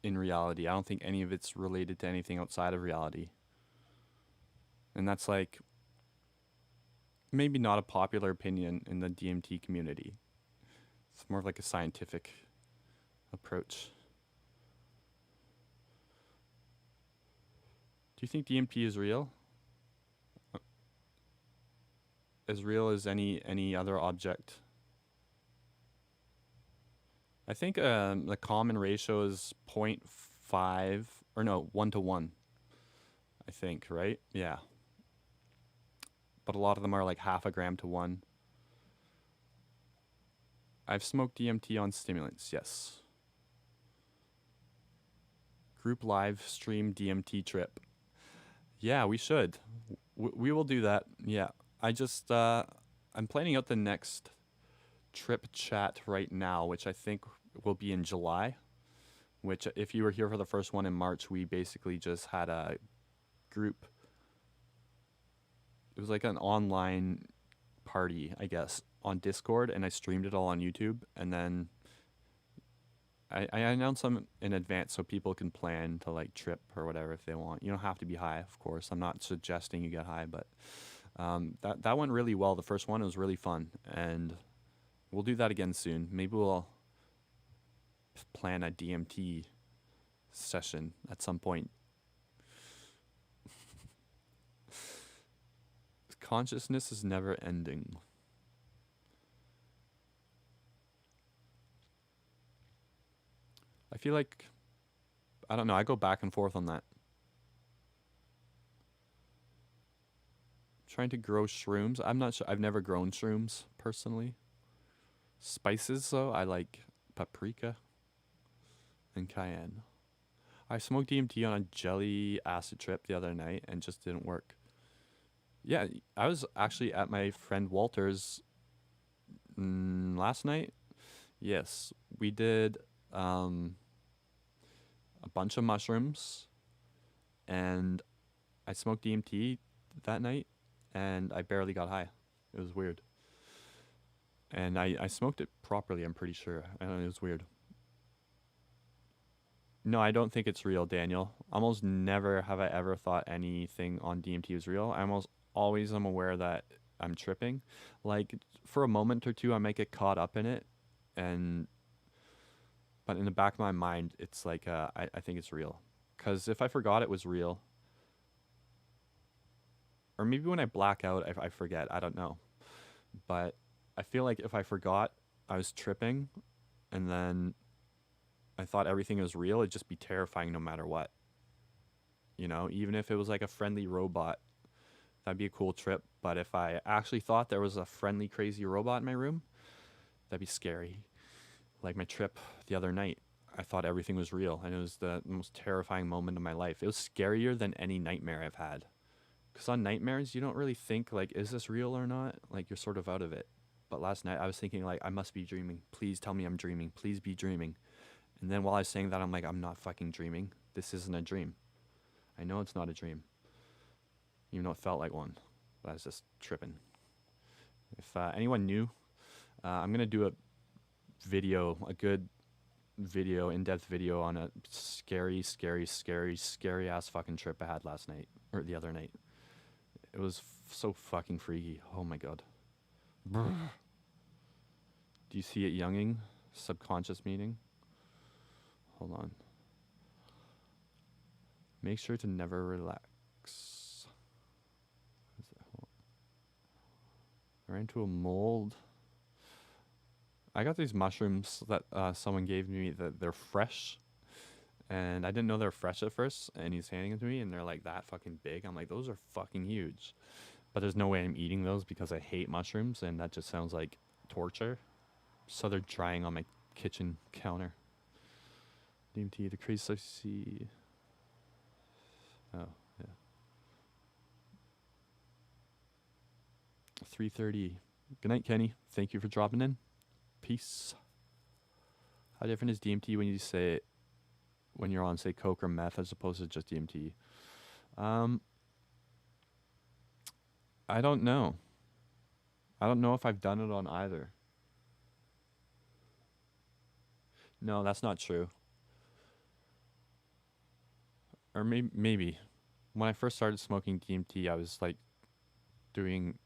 in reality. I don't think any of it's related to anything outside of reality. And that's like maybe not a popular opinion in the DMT community. It's more of like a scientific approach. Do you think DMT is real? As real as any other object? I think the common ratio is 0.5 or no 1 to 1. I think, right? Yeah, but a lot of them are like half a gram to 1. I've smoked DMT on stimulants. Yes. Group live stream DMT trip. Yeah, we should. We will do that. Yeah. I just I'm planning out the next trip chat right now, which I think will be in July. Which, if you were here for the first one in March, we basically just had a group. It was like an online party, I guess, on Discord, and I streamed it all on YouTube, and then I announced them in advance so people can plan to like trip or whatever if they want. You don't have to be high, of course. I'm not suggesting you get high, but that went really well. The first one was really fun, and we'll do that again soon. Maybe we'll plan a DMT session at some point. Consciousness is never ending. I feel like, I don't know, I go back and forth on that. Trying to grow shrooms. I'm not sure. I've never grown shrooms personally. Spices, though, I like paprika and cayenne. I smoked DMT on a jelly acid trip the other night and just didn't work. Yeah, I was actually at my friend Walter's last night. Yes, we did a bunch of mushrooms, and I smoked DMT that night, and I barely got high. It was weird. And I smoked it properly, I'm pretty sure. And it was weird. No, I don't think it's real, Daniel. Almost never have I ever thought anything on DMT was real. I almost always am aware that I'm tripping. Like, for a moment or two, I might get caught up in it, but in the back of my mind, it's like I think it's real. Because if I forgot it was real, or maybe when I black out, I forget. I don't know. But I feel like if I forgot I was tripping, and then I thought everything was real, it'd just be terrifying no matter what. You know, even if it was like a friendly robot, that'd be a cool trip. But if I actually thought there was a friendly, crazy robot in my room, that'd be scary. Like my trip the other night, I thought everything was real, and it was the most terrifying moment of my life. It was scarier than any nightmare I've had. Because on nightmares, you don't really think, like, is this real or not? Like, you're sort of out of it. But last night, I was thinking, like, I must be dreaming. Please tell me I'm dreaming. Please be dreaming. And then while I was saying that, I'm like, I'm not fucking dreaming. This isn't a dream. I know it's not a dream. Even though it felt like one. But I was just tripping. If anyone knew, I'm going to do a good video, in-depth video on a scary ass fucking trip I had last night. Or the other night. It was so fucking freaky. Oh my god. Do you see it, younging? Subconscious meaning? Hold on. Make sure to never relax. I ran into a mold. I got these mushrooms that someone gave me that they're fresh. And I didn't know they were fresh at first. And he's handing them to me and they're like that fucking big. I'm like, those are fucking huge. But there's no way I'm eating those because I hate mushrooms. And that just sounds like torture. So they're drying on my kitchen counter. DMT, the crazy. Oh, yeah. 3:30. Good night, Kenny. Thank you for dropping in. Peace. How different is DMT when you say it, when you're on, say, coke or meth as opposed to just DMT? I don't know. I don't know if I've done it on either. No, that's not true. Or maybe. When I first started smoking DMT, I was like doing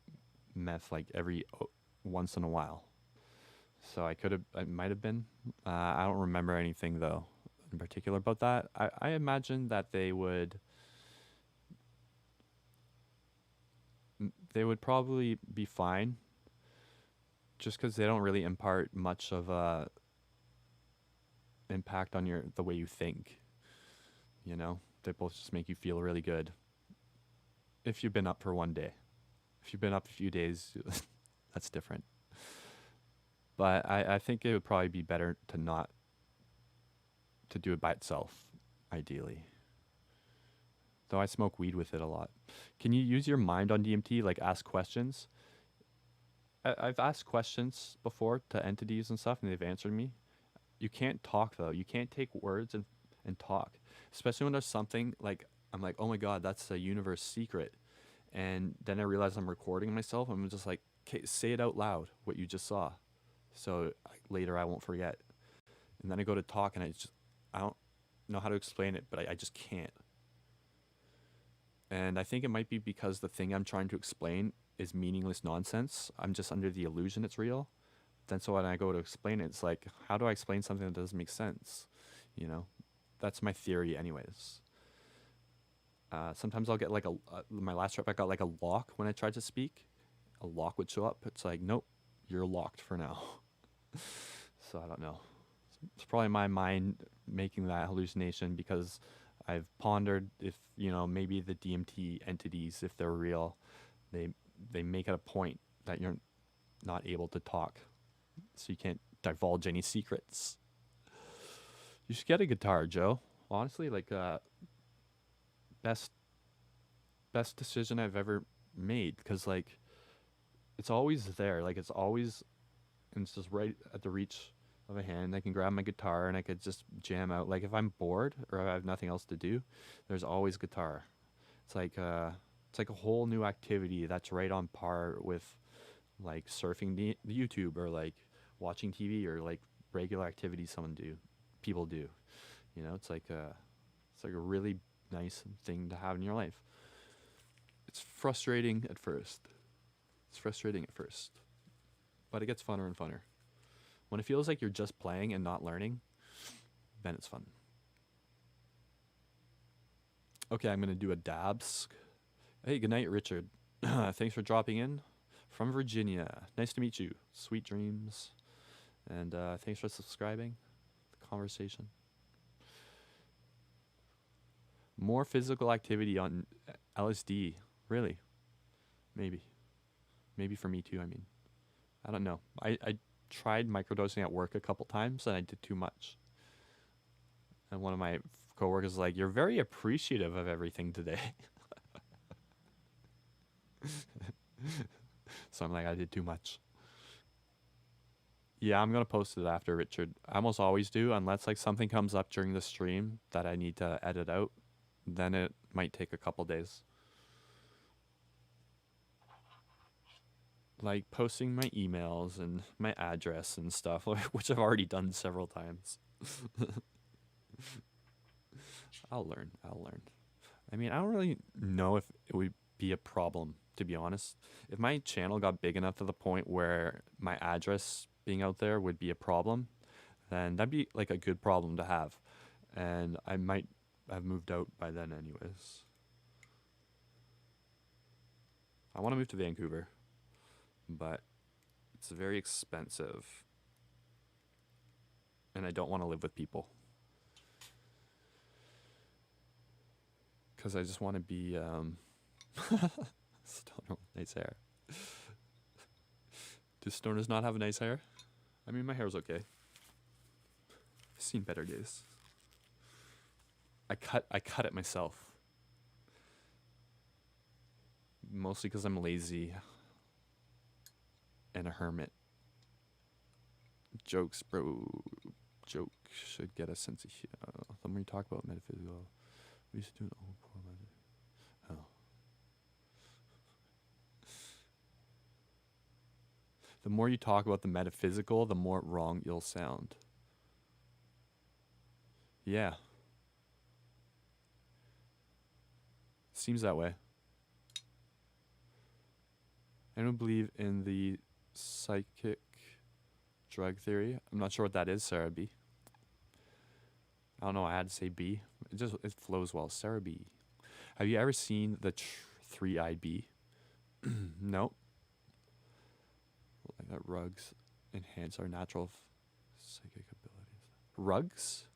meth like every once in a while. So I might have been. I don't remember anything though in particular about that. I imagine that they would probably be fine, just because they don't really impart much of a impact on the way you think. You know, they both just make you feel really good. If you've been up for one day, if you've been up a few days, that's different. But I think it would probably be better to do it by itself, ideally. Though I smoke weed with it a lot. Can you use your mind on DMT, like ask questions? I've asked questions before to entities and stuff, and they've answered me. You can't talk though. You can't take words and talk, especially when there's something like I'm like, oh my god, that's a universe secret, and then I realize I'm recording myself. I'm just like, okay, say it out loud what you just saw, so later I won't forget. And then I go to talk, and I don't know how to explain it, but I just can't. And I think it might be because the thing I'm trying to explain is meaningless nonsense. I'm just under the illusion it's real. Then so when I go to explain it, it's like, how do I explain something that doesn't make sense? You know, that's my theory anyways. Sometimes I'll get like my last trip I got like a lock when I tried to speak. A lock would show up. It's like, nope, you're locked for now. So I don't know. It's probably my mind making that hallucination because I've pondered if, maybe the DMT entities, if they're real, they make it a point that you're not able to talk. So you can't divulge any secrets. You should get a guitar, Joe. Honestly, like best decision I've ever made, because like it's always there. Like it's just right at the reach of a hand. I can grab my guitar and I could just jam out. Like if I'm bored or I have nothing else to do, there's always guitar. It's like a whole new activity that's right on par with like surfing the YouTube or like watching TV or like regular activities people do. It's like a really nice thing to have in your life. It's frustrating at first. But it gets funner and funner. When it feels like you're just playing and not learning, then it's fun. Okay, I'm going to do a dabs. Hey, good night, Richard. Thanks for dropping in from Virginia. Nice to meet you. Sweet dreams. And thanks for subscribing. The conversation. More physical activity on LSD. Really? Maybe. Maybe for me too, I mean. I don't know. I tried microdosing at work a couple times and I did too much. And one of my coworkers was like, "You're very appreciative of everything today." So I'm like, I did too much. Yeah, I'm going to post it after, Richard. I almost always do, unless like something comes up during the stream that I need to edit out. Then it might take a couple days. Like posting my emails and my address and stuff, which I've already done several times. I'll learn. I mean, I don't really know if it would be a problem, to be honest. If my channel got big enough to the point where my address being out there would be a problem, then that'd be like a good problem to have. And I might have moved out by then anyways. I want to move to Vancouver, but it's very expensive. And I don't want to live with people. Because I just want to be stoner with nice hair. Do stoners not have nice hair? I mean, my hair's okay. I've seen better days. I cut it myself. Mostly because I'm lazy and a hermit. Jokes, bro. Joke should get a sense of humor. The more you talk about metaphysical, we used to do it all before. Oh. The more you talk about the metaphysical, the more wrong you'll sound. Yeah. Seems that way. I don't believe in the psychic drug theory. I'm not sure what that is, Sarah B. I don't know. I had to say B. It flows well. Sarah B. Have you ever seen the three-eyed bee? Nope. Like that rugs enhance our natural psychic abilities. Rugs?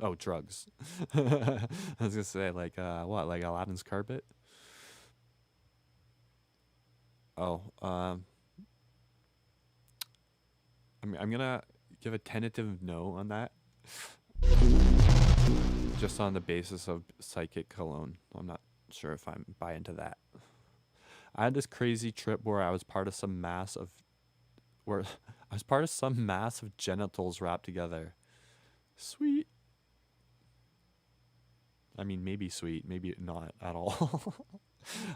Oh, drugs. I was gonna say like what? Like Aladdin's carpet? Oh, I'm gonna give a tentative no on that, just on the basis of psychic cologne. I'm not sure if I'm buy into that. I had this crazy trip where I was part of some mass of genitals wrapped together. Sweet. I mean, maybe sweet, maybe not at all.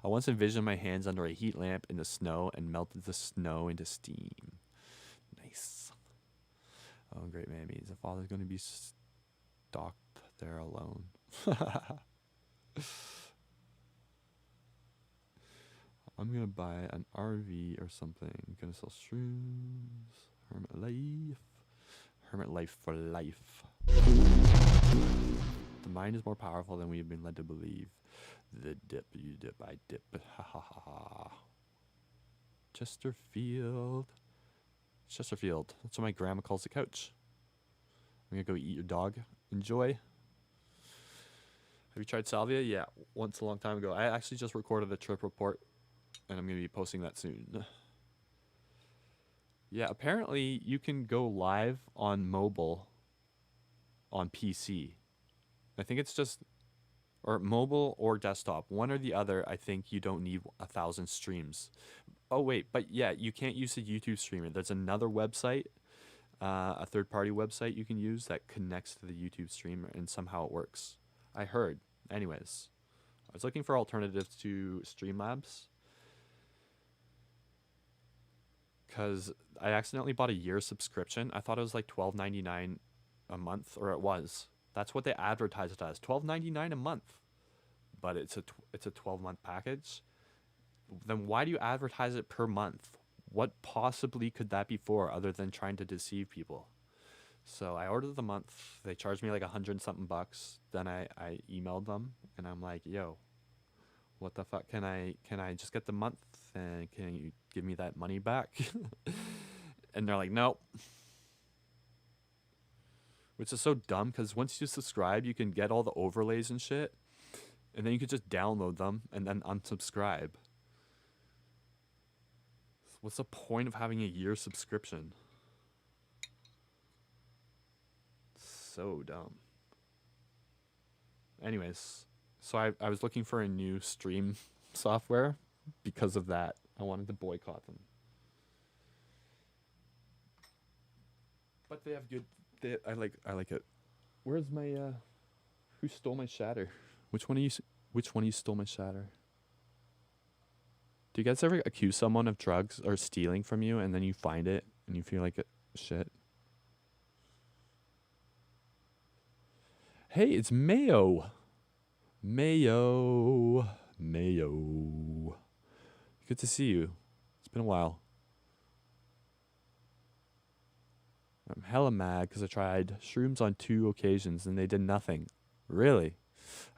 I once envisioned my hands under a heat lamp in the snow and melted the snow into steam. Nice. Oh, great man means the father's going to be stalked there alone. I'm going to buy an RV or something. I'm going to sell shrooms. Hermit life. Hermit life for life. The mind is more powerful than we have been led to believe. The dip, you dip, I dip. Ha ha ha ha. Chesterfield. Chesterfield. That's what my grandma calls the couch. I'm gonna go eat your dog. Enjoy. Have you tried salvia? Yeah, once a long time ago. I actually just recorded a trip report, and I'm gonna be posting that soon. Yeah, apparently you can go live on mobile on PC. I think it's just, or mobile or desktop, one or the other. I think you don't need 1,000 streams. Oh wait, but yeah, you can't use a YouTube streamer. There's another website, a third-party website you can use that connects to the YouTube streamer, and somehow it works. I heard. Anyways, I was looking for alternatives to Streamlabs because I accidentally bought a year subscription. I thought it was like $12.99 a month, or it was. That's what they advertise it as, $12.99 a month. But it's a 12-month package. Then why do you advertise it per month? What possibly could that be for other than trying to deceive people? So I ordered the month. They charged me like $100-something bucks. Then I emailed them and I'm like, yo, what the fuck? Can I just get the month and can you give me that money back? And they're like, nope. Which is so dumb because once you subscribe, you can get all the overlays and shit. And then you could just download them and then unsubscribe. What's the point of having a year subscription? So dumb. Anyways, so I was looking for a new stream software because of that. I wanted to boycott them. But they have good. I like it. Where's my who stole my shatter? Which one of you stole my shatter? Do you guys ever accuse someone of drugs or stealing from you and then you find it and you feel like shit? Hey, it's Mayo. Mayo. Good to see you. It's been a while. I'm hella mad because I tried shrooms on 2 occasions and they did nothing. Really?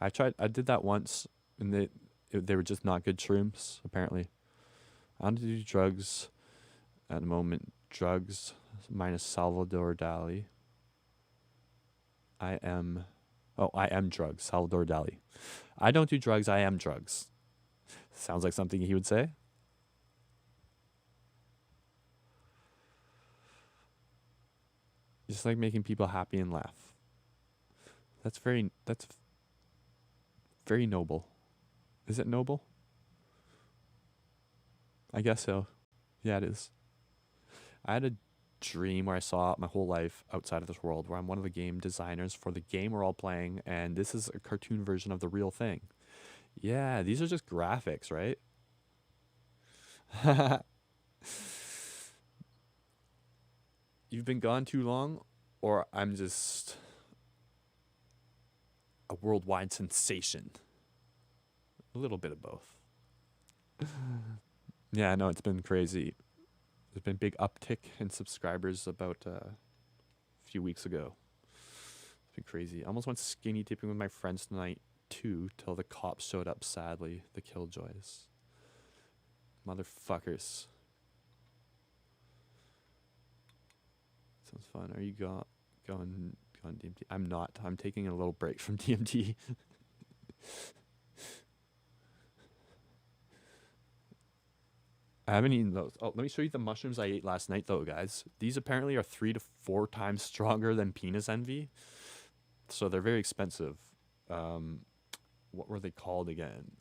I did that once and they were just not good shrooms, apparently. I don't do drugs at the moment. Drugs minus Salvador Dali. I am drugs. Salvador Dali. I don't do drugs. I am drugs. Sounds like something he would say. Just like making people happy and laugh. That's very noble. Is it noble? I guess so. Yeah, it is. I had a dream where I saw my whole life outside of this world, where I'm one of the game designers for the game we're all playing, and this is a cartoon version of the real thing. Yeah, these are just graphics, right? You've been gone too long, or I'm just a worldwide sensation. A little bit of both. Yeah, I know it's been crazy. There's been a big uptick in subscribers about a few weeks ago. It's been crazy. I almost went skinny dipping with my friends tonight too, till the cops showed up. Sadly, the killjoys, motherfuckers. Sounds fun. Are you going DMT? I'm not. I'm taking a little break from DMT. I haven't eaten those. Oh, let me show you the mushrooms I ate last night, though, guys. These apparently are 3 to 4 times stronger than penis envy, so they're very expensive. Um, what were they called again?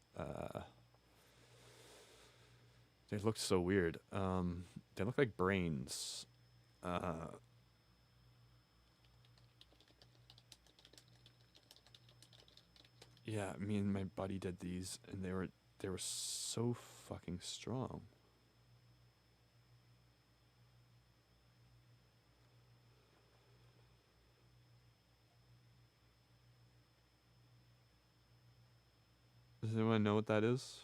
They looked so weird. They look like brains. Yeah, me and my buddy did these, and they were so fucking strong. Does anyone know what that is?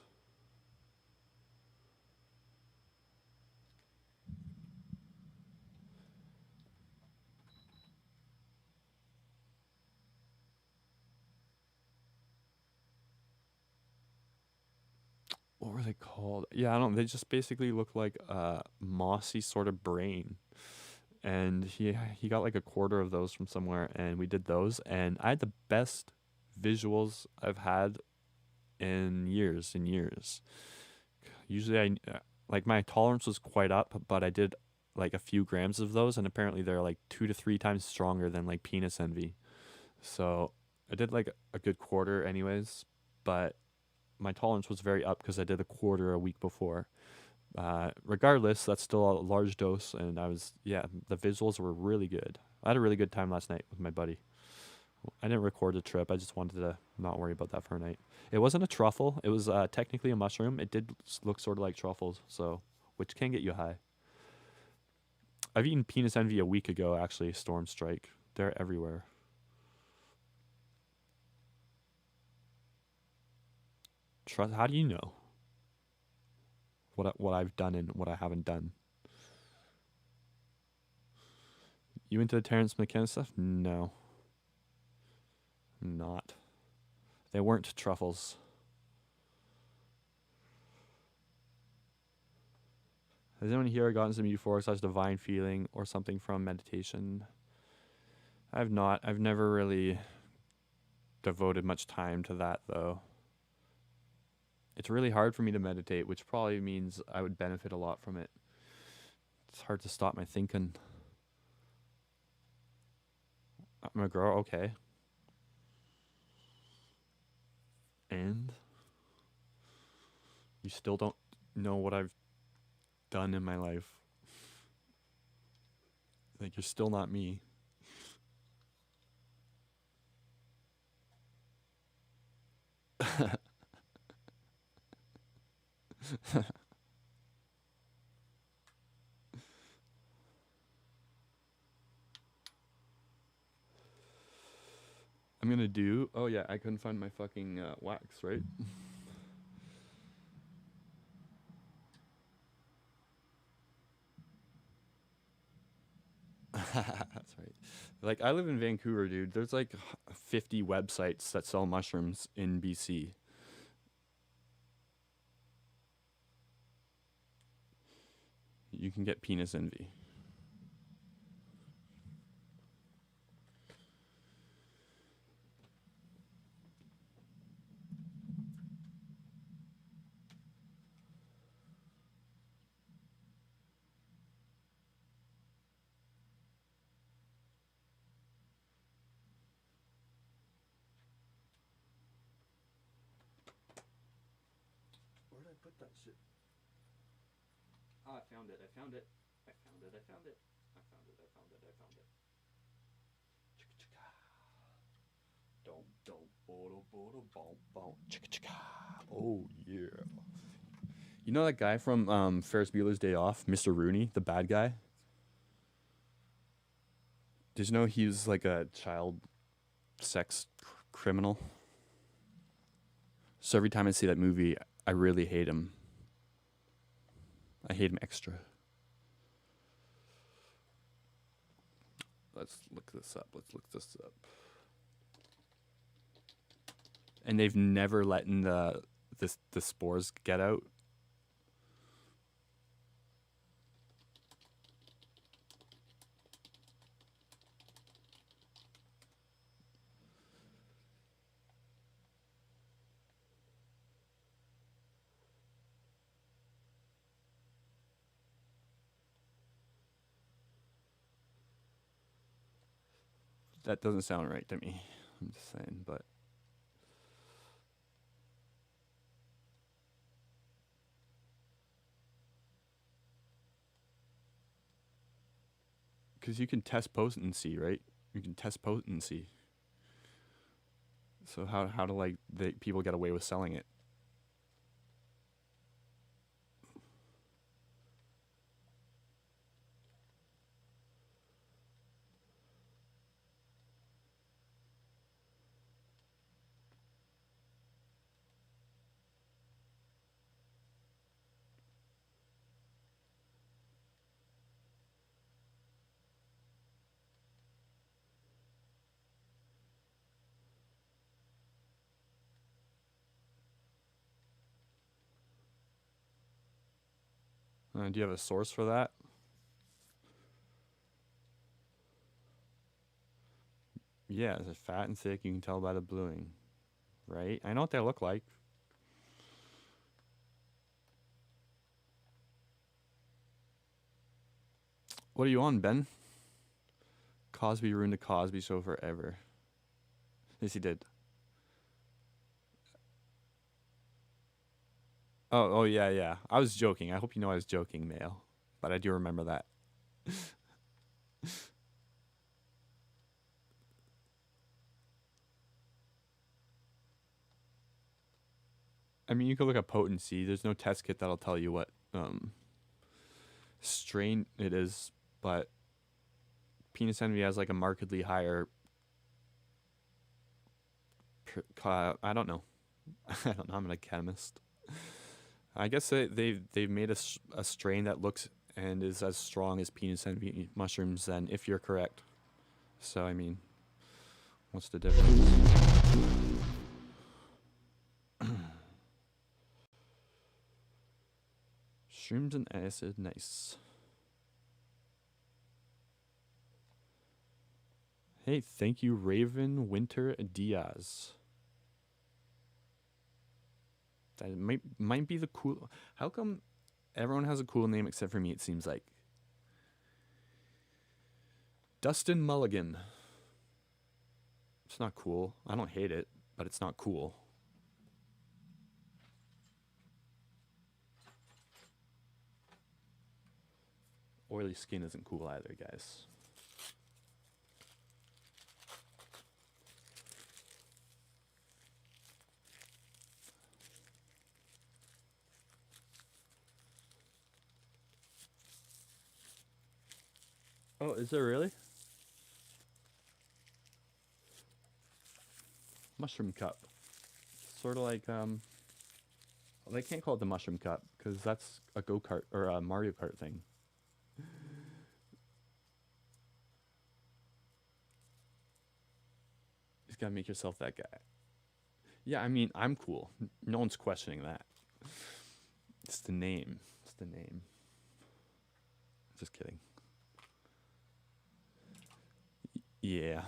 What were they called? Yeah, I don't. They just basically look like a mossy sort of brain. And he got like a quarter of those from somewhere, and we did those, and I had the best visuals I've had in years and years. Usually, like my tolerance was quite up, but I did like a few grams of those, and apparently they're like 2 to 3 times stronger than like penis envy. So I did like a good quarter, anyways, but my tolerance was very up because I did a quarter a week before. Regardless, that's still a large dose, and the visuals were really good. I had a really good time last night with my buddy. I didn't record the trip. I just wanted to not worry about that for a night. It wasn't a truffle. It was technically a mushroom. It did look sort of like truffles, so which can get you high. I've eaten penis envy a week ago, actually. Storm Strike. They're everywhere. How do you know what I've done and what I haven't done? You into the Terrence McKenna stuff? No, I'm not. They weren't truffles. Has anyone here gotten some euphoric / divine feeling or something from meditation? I've not. I've never really devoted much time to that, though. It's really hard for me to meditate, which probably means I would benefit a lot from it. It's hard to stop my thinking. I'm a girl, okay. And you still don't know what I've done in my life. Like, you're still not me. I'm gonna do. Oh yeah, I couldn't find my fucking wax, right? That's right. Like, I live in Vancouver, dude. There's like 50 websites that sell mushrooms in BC. You can get penis envy. Where did I put that shit? Oh, I found it. I found it. I found it. I found it. I found it. I found it. I found it. Oh yeah. You know that guy from Ferris Bueller's Day Off, Mr. Rooney, the bad guy? Did you know he was like a child sex criminal? So every time I see that movie, I really hate him. I hate him extra. Let's look this up. And they've never let in the spores get out. That doesn't sound right to me. I'm just saying, but because you can test potency, right? You can test potency. So how do like the people get away with selling it? Do you have a source for that? Yeah, it's fat and thick. You can tell by the bluing, right? I know what they look like. What are you on, Ben? Cosby ruined the Cosby Show forever. Yes, he did. Oh, yeah. I was joking. I hope you know I was joking, Mayo. But I do remember that. I mean, you can look at potency. There's no test kit that'll tell you what strain it is, but penis envy has like a markedly higher. I don't know. I don't know. I'm not a chemist. I guess they've made a strain that looks and is as strong as penis envy mushrooms. Then, if you're correct. So I mean, what's the difference? Shrooms and acid, nice. Hey, thank you, Raven Winter Diaz. That might be the cool. How come everyone has a cool name except for me? It seems like Dustin Mulligan. It's not cool. I don't hate it, but it's not cool. Oily skin isn't cool either, guys. Oh, is there really? Mushroom cup. Sort of like, they can't call it the mushroom cup because that's a go-kart or a Mario Kart thing. You just gotta make yourself that guy. Yeah, I mean, I'm cool. No one's questioning that. It's the name. It's the name. Just kidding. Yeah.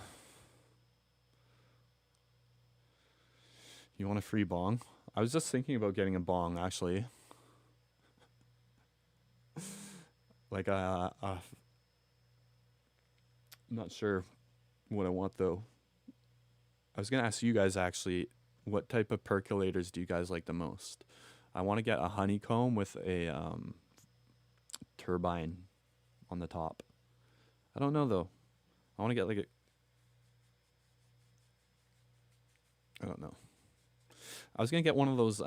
You want a free bong? I was just thinking about getting a bong, actually. Like, I'm not sure what I want, though. I was going to ask you guys, actually, what type of percolators do you guys like the most? I want to get a honeycomb with a turbine on the top. I don't know, though. I want to get, like, I don't know. I was going to get one of those,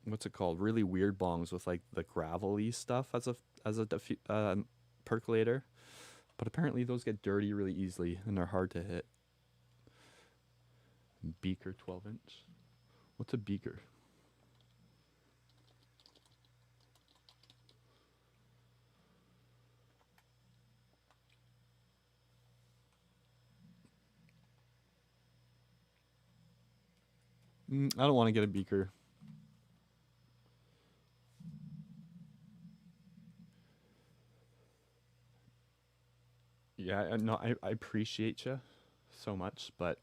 what's it called? Really weird bongs with, like, the gravelly stuff as a percolator. But apparently those get dirty really easily, and they're hard to hit. Beaker 12-inch. What's a beaker? I don't want to get a beaker. Yeah, no, I appreciate you so much, but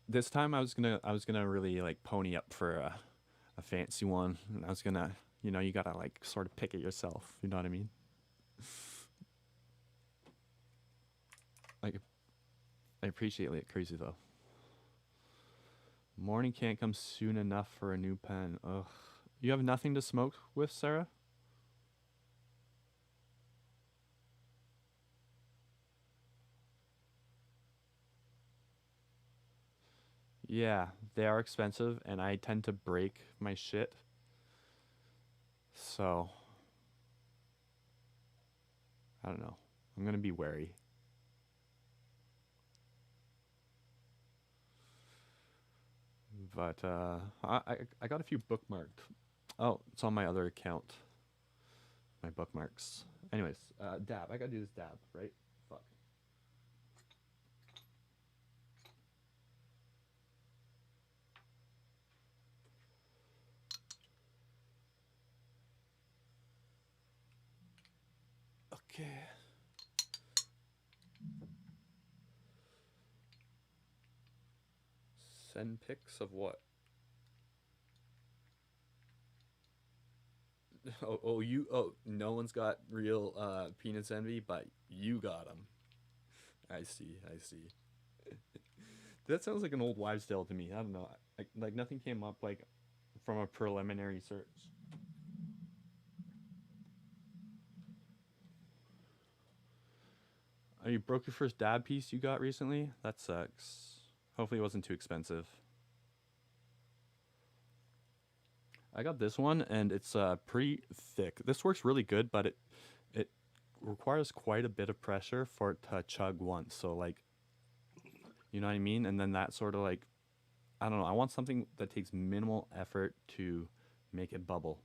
this time I was gonna really like pony up for a fancy one, and I was gonna, you know, you gotta like sort of pick it yourself. You know what I mean? Like, I appreciate it crazy though. Morning can't come soon enough for a new pen. Ugh. You have nothing to smoke with, Sarah? Yeah, they are expensive, and I tend to break my shit. So, I don't know. I'm gonna be wary. But I got a few bookmarked. Oh, it's on my other account. My bookmarks. Anyways, dab. I gotta do this dab, right? Fuck. Okay. Send pics of what? Oh, no one's got real penis envy, but you got them. I see, I see. That sounds like an old wives' tale to me. I don't know. Like nothing came up like from a preliminary search. Oh, you broke your first dab piece you got recently? That sucks. Hopefully it wasn't too expensive. I got this one and it's pretty thick. This works really good, but it requires quite a bit of pressure for it to chug once. So like, you know what I mean? And then that sort of like, I don't know. I want something that takes minimal effort to make it bubble.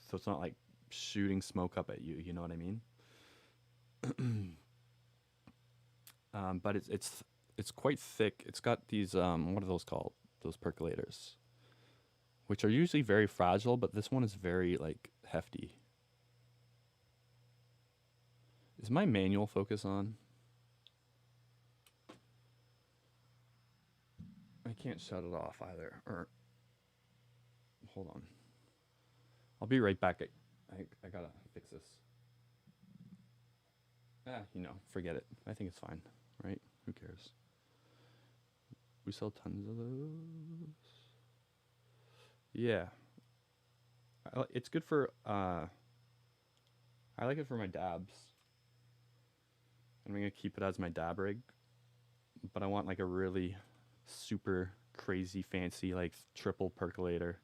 So it's not like shooting smoke up at you. You know what I mean? But it's quite thick. It's got these what are those called? Those percolators, which are usually very fragile, but this one is very like hefty. Is my manual focus on? I can't shut it off either. Or hold on. I'll be right back. I gotta fix this. Forget it. I think it's fine, right? Who cares? We sell tons of those. Yeah, it's good for. I like it for my dabs. I'm gonna keep it as my dab rig, but I want like a really super crazy fancy like triple percolator.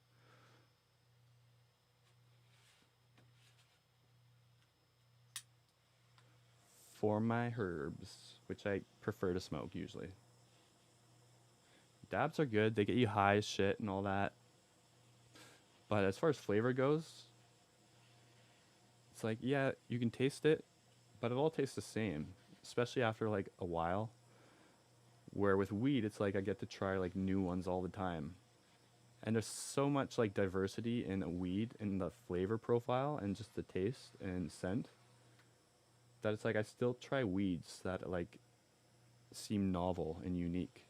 For my herbs, which I prefer to smoke usually. Dabs are good. They get you high as shit and all that. But as far as flavor goes, it's like, yeah, you can taste it, but it all tastes the same, especially after like a while. Where with weed, it's like I get to try like new ones all the time. And there's so much like diversity in a weed in the flavor profile and just the taste and scent that it's like I still try weeds that like seem novel and unique.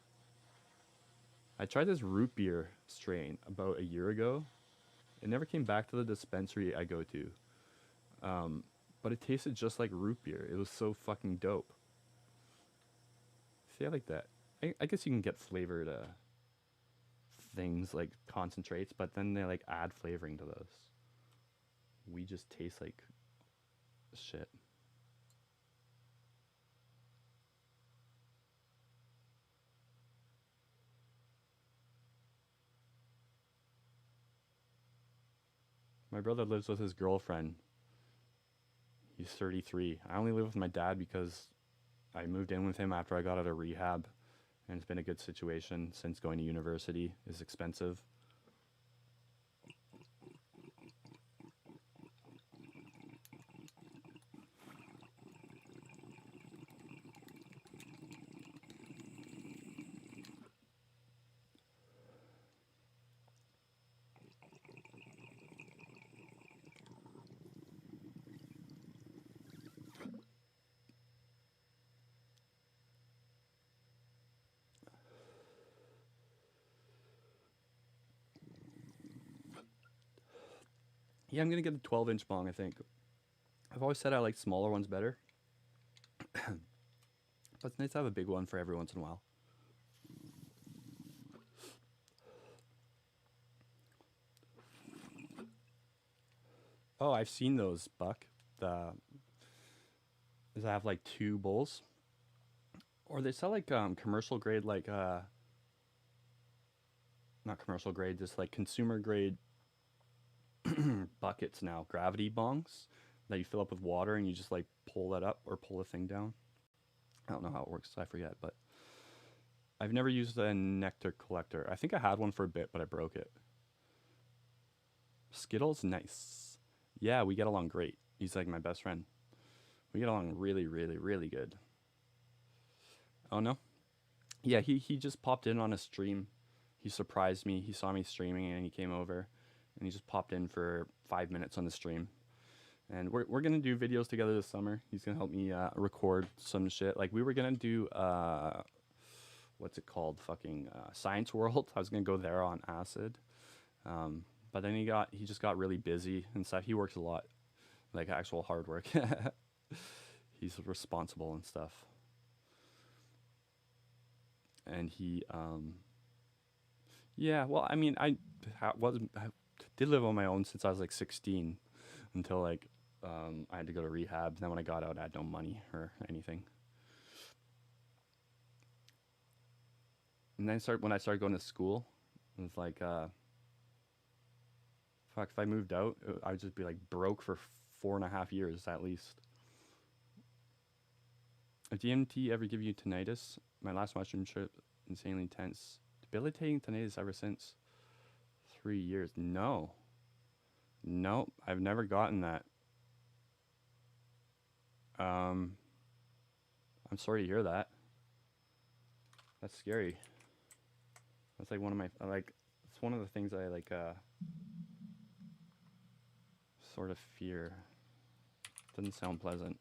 I tried this root beer strain about a year ago. It never came back to the dispensary I go to. But it tasted just like root beer. It was so fucking dope. See, I like that. I guess you can get flavored things like concentrates, but then they like add flavoring to those. We just taste like shit. My brother lives with his girlfriend. He's 33. I only live with my dad because I moved in with him after I got out of rehab, and it's been a good situation since going to university is expensive. Yeah, I'm gonna get the 12-inch bong, I think. I've always said I like smaller ones better, but it's nice to have a big one for every once in a while. Oh, I've seen those, Buck. The Does that have like two bowls? Or they sell like commercial grade, like not commercial grade, just like consumer grade buckets now, gravity bongs that you fill up with water and you just like pull that up or pull the thing down. I don't know how it works, I forget, but I've never used a nectar collector. I think I had one for a bit, but I broke it. Skittles, nice. Yeah, we get along great. He's like my best friend. We get along really, really, really good. Oh no? Yeah, he just popped in on a stream. He surprised me. He saw me streaming and he came over and he just popped in for 5 minutes on the stream. And we're gonna do videos together this summer. He's gonna help me record some shit. Like we were gonna do what's it called? Fucking Science World. I was gonna go there on acid, but then he just got really busy and stuff. He works a lot, like actual hard work. He's responsible and stuff, and he yeah. Well, I mean, I did live on my own since I was like 16 until like I had to go to rehab. Then when I got out, I had no money or anything. And then when I started going to school, it was like, fuck, if I moved out, I would just be like broke for 4.5 years at least. If DMT ever give you tinnitus, my last mushroom trip, insanely intense. Debilitating tinnitus ever since. 3 years. No. Nope, I've never gotten that. Um, I'm sorry to hear that. That's scary. That's like one of my like. It's one of the things I like. Sort of fear. Doesn't sound pleasant.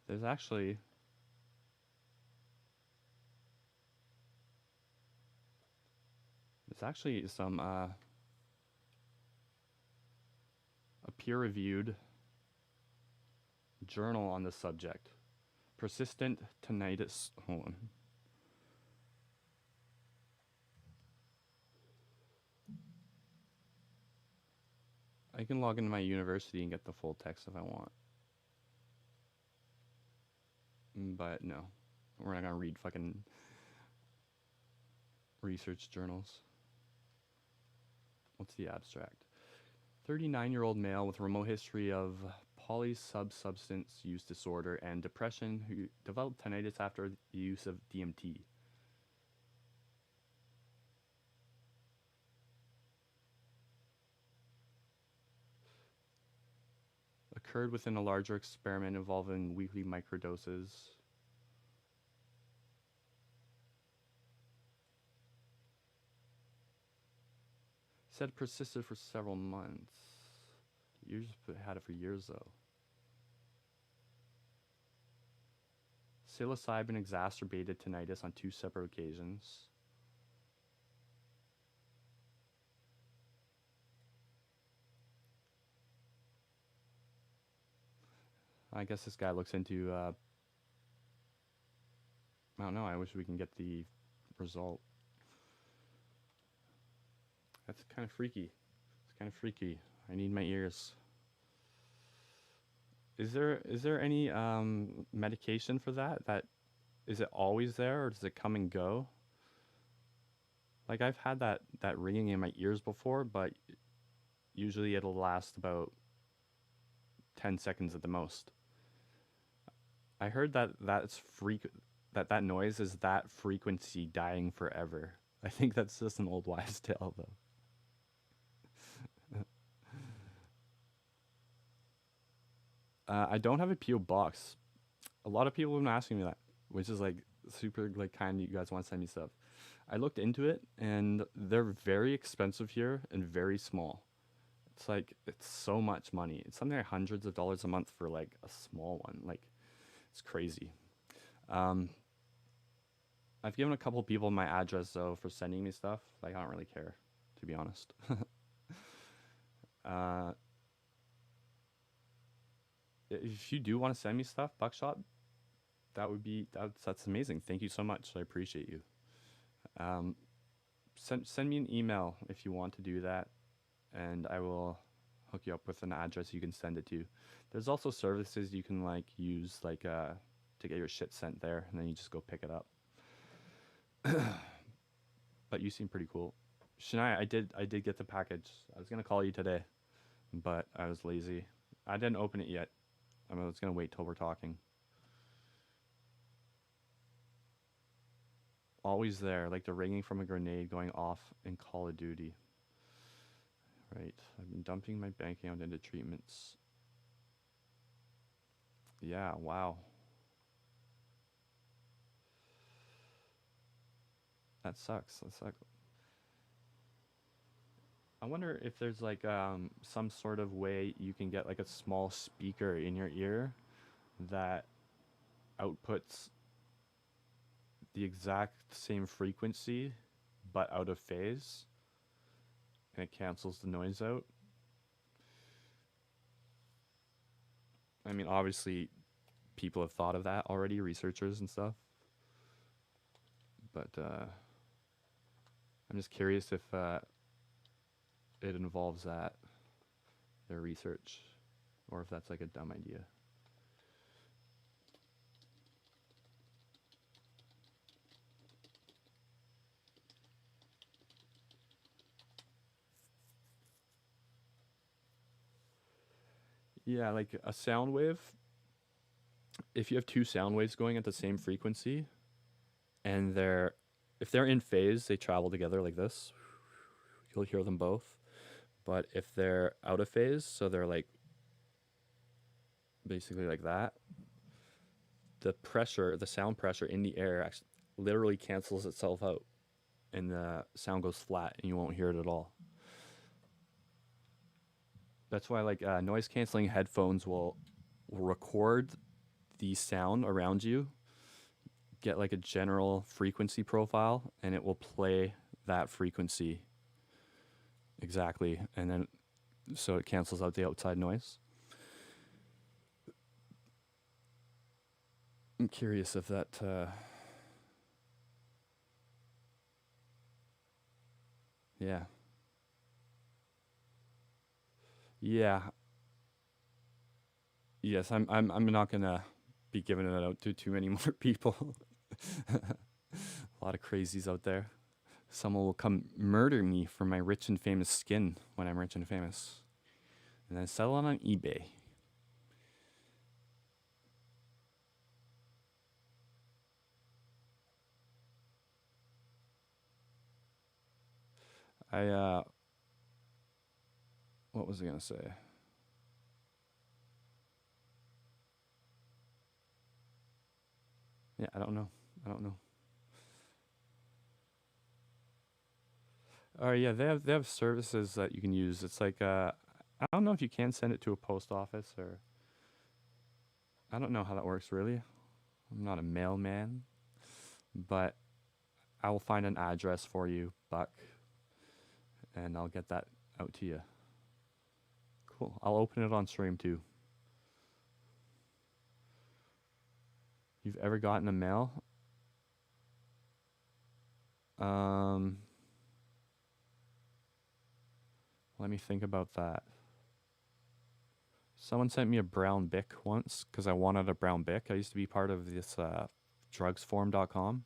There's actually some a peer-reviewed journal on the subject. Persistent tinnitus. Hold on. I can log into my university and get the full text if I want. But no, we're not gonna read fucking research journals. What's the abstract? 39-year-old male with a remote history of polysubstance use disorder and depression who developed tinnitus after the use of DMT. Occurred within a larger experiment involving weekly microdoses. Said persisted for several months. You just had it for years though. Psilocybin exacerbated tinnitus on 2 separate occasions. I guess this guy looks into, I don't know, I wish we can get the result. That's kind of freaky. It's kind of freaky. I need my ears. Is there any medication for that? Is it always there or does it come and go? Like I've had that ringing in my ears before, but usually it'll last about 10 seconds at the most. I heard that noise is that frequency dying forever. I think that's just an old wives' tale though. I don't have a PO box. A lot of people have been asking me that, which is like super like kind. You guys want to send me stuff. I looked into it, and they're very expensive here and very small. It's like it's so much money. It's something like hundreds of dollars a month for like a small one. Like it's crazy. Um, I've given a couple people my address though for sending me stuff. Like I don't really care, to be honest. uh, if you do want to send me stuff, Buckshot, that's amazing. Thank you so much. I appreciate you. Um, send me an email if you want to do that, and I will hook you up with an address you can send it to. There's also services you can like use like to get your shit sent there, and then you just go pick it up. But you seem pretty cool. Shania, I did get the package. I was gonna call you today, but I was lazy. I didn't open it yet. I was gonna wait till we're talking. Always there, like the ringing from a grenade going off in Call of Duty. Right. I've been dumping my bank account into treatments. Yeah, wow. That sucks. That sucks. I wonder if there's like some sort of way you can get like a small speaker in your ear that outputs the exact same frequency but out of phase, and it cancels the noise out. I mean, obviously people have thought of that already, researchers and stuff. But I'm just curious if it involves that, their research, or if that's like a dumb idea. Yeah, like a sound wave. If you have two sound waves going at the same frequency, and if they're in phase, they travel together like this. You'll hear them both. But if they're out of phase, so they're like basically like that, the sound pressure in the air actually literally cancels itself out, and the sound goes flat, and you won't hear it at all. That's why like noise canceling headphones will record the sound around you, get like a general frequency profile, and it will play that frequency exactly, and then so it cancels out the outside noise. I'm curious if that yeah. Yeah. Yes, I'm not gonna be giving it out to too many more people. A lot of crazies out there. Someone will come murder me for my rich and famous skin when I'm rich and famous, and then sell it on eBay. I what was I gonna say? Yeah, I don't know. I don't know. Oh yeah, they have services that you can use. It's like I don't know if you can send it to a post office, or I don't know how that works really. I'm not a mailman, but I will find an address for you, Buck, and I'll get that out to you. Cool. I'll open it on stream too. You've ever gotten a mail? Um, Let me think about that. Someone sent me a brown Bic once because I wanted a brown Bic. I used to be part of this drugsforum.com,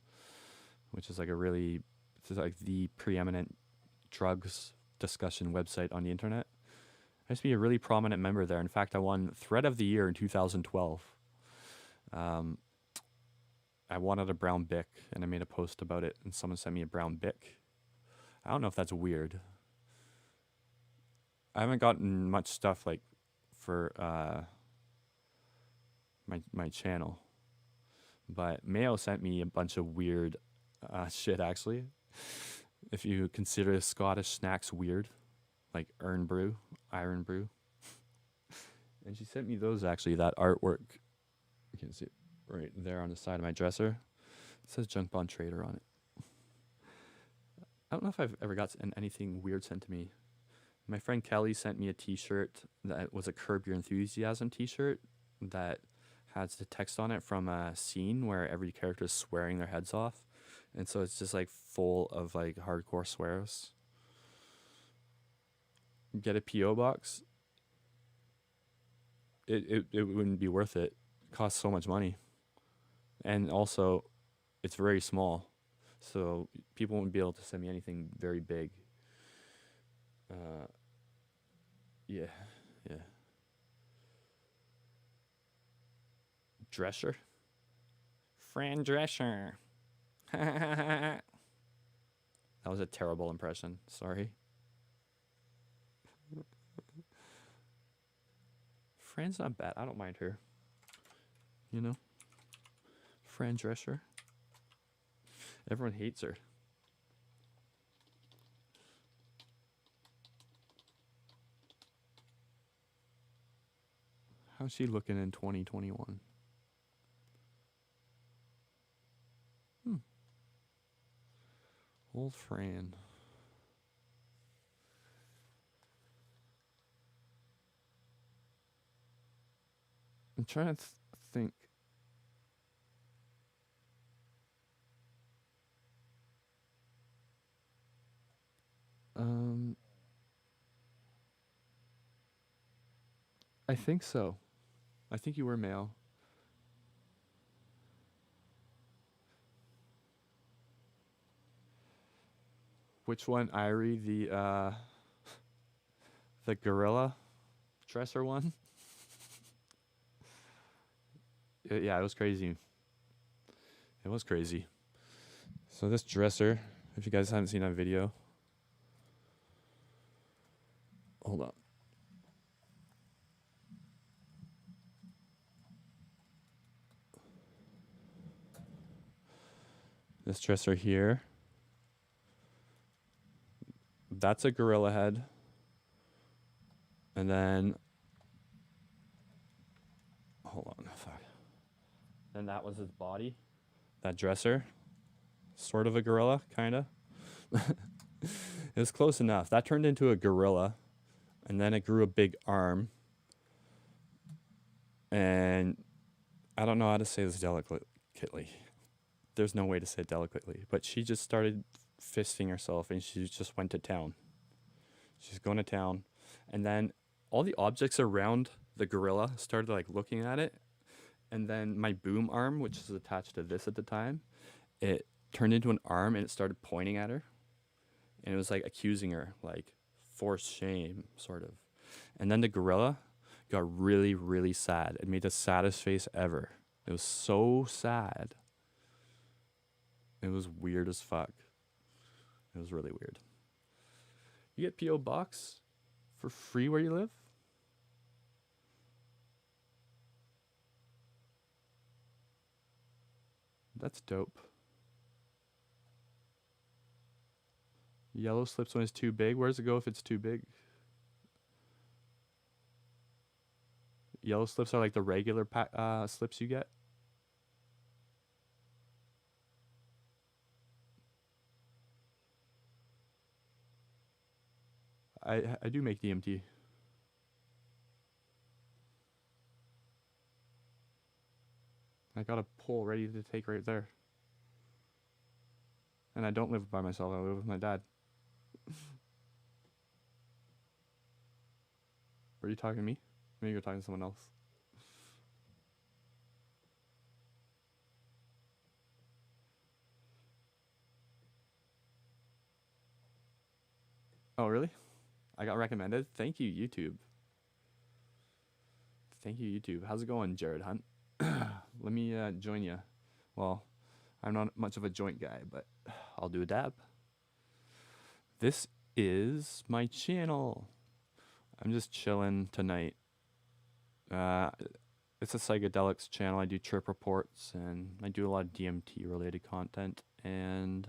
which is like it's like the preeminent drugs discussion website on the internet. I used to be a really prominent member there. In fact, I won Thread of the Year in 2012. Um, I wanted a brown Bic, and I made a post about it, and someone sent me a brown Bic. I don't know if that's weird. I haven't gotten much stuff like for my channel, but Mayo sent me a bunch of weird shit actually. If you consider Scottish snacks weird, like iron brew. And she sent me those actually, that artwork. You can see it right there on the side of my dresser. It says Junk Bond Trader on it. I don't know if I've ever got anything weird sent to me. My friend Kelly sent me a t-shirt that was a Curb Your Enthusiasm t-shirt that has the text on it from a scene where every character is swearing their heads off. And so it's just like full of like hardcore swears. Get a P.O. box. It wouldn't be worth it. It costs so much money. And also, it's very small. So people won't be able to send me anything very big. Yeah. Drescher? Fran Drescher. That was a terrible impression. Sorry. Fran's not bad. I don't mind her. You know? Fran Drescher. Everyone hates her. How's she looking in 2021? Old Fran. I'm trying to think. I think so. I think you were male. Which one, Irie? The gorilla dresser one? Yeah, it was crazy. It was crazy. So this dresser, if you guys haven't seen that video, hold on. This dresser here, that's a gorilla head. And then, hold on, fuck. Then that was his body, that dresser. Sort of a gorilla, kinda. It was close enough. That turned into a gorilla, and then it grew a big arm. And I don't know how to say this delicately. There's no way to say it delicately. But she just started fisting herself, and she just went to town. She's going to town. And then all the objects around the gorilla started like looking at it. And then my boom arm, which is attached to this at the time, it turned into an arm and it started pointing at her. And it was like accusing her, like forced shame, sort of. And then the gorilla got really, really sad. It made the saddest face ever. It was so sad. It was weird as fuck. It was really weird. You get P.O. Box for free where you live? That's dope. Yellow slips when it's too big. Where does it go if it's too big? Yellow slips are like the regular slips you get. I do make DMT. I got a pull ready to take right there. And I don't live by myself. I live with my dad. Were you talking to me? Maybe you're talking to someone else. Oh, really? I got recommended? Thank you, YouTube. Thank you, YouTube. How's it going, Jared Hunt? Let me join you. Well, I'm not much of a joint guy, but I'll do a dab. This is my channel. I'm just chilling tonight. It's a psychedelics channel. I do trip reports and I do a lot of DMT related content. And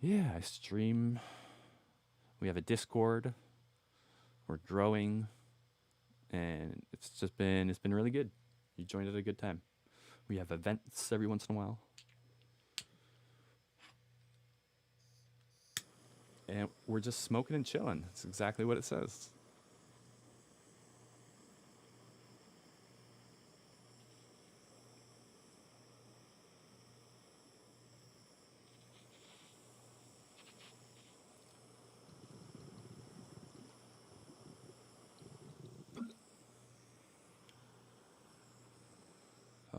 Yeah, I stream. We have a Discord. We're growing, and it's been really good. You joined at a good time. We have events every once in a while, and we're just smoking and chilling. That's exactly what it says.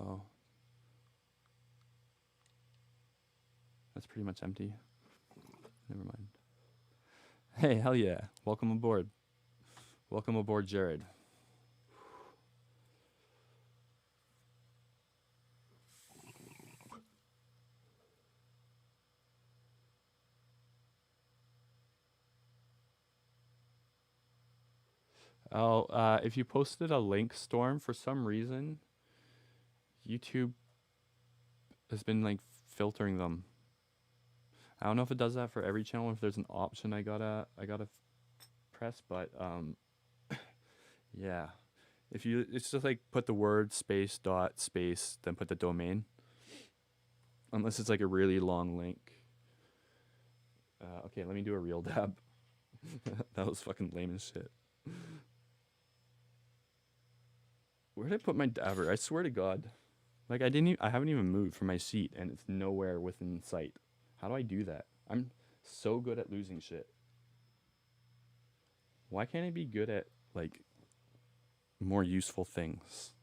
Oh, that's pretty much empty. Never mind. Hey, hell yeah. Welcome aboard. Welcome aboard, Jared. Oh, if you posted a link, Storm, for some reason, YouTube has been like filtering them. I don't know if it does that for every channel, if there's an option I gotta press, but yeah. If you, it's just like put the word space dot space, then put the domain. Unless it's like a really long link. Okay, let me do a real dab. That was fucking lame as shit. Where did I put my dabber? I swear to God. Like I haven't even moved from my seat and it's nowhere within sight. How do I do that? I'm so good at losing shit. Why can't I be good at like more useful things?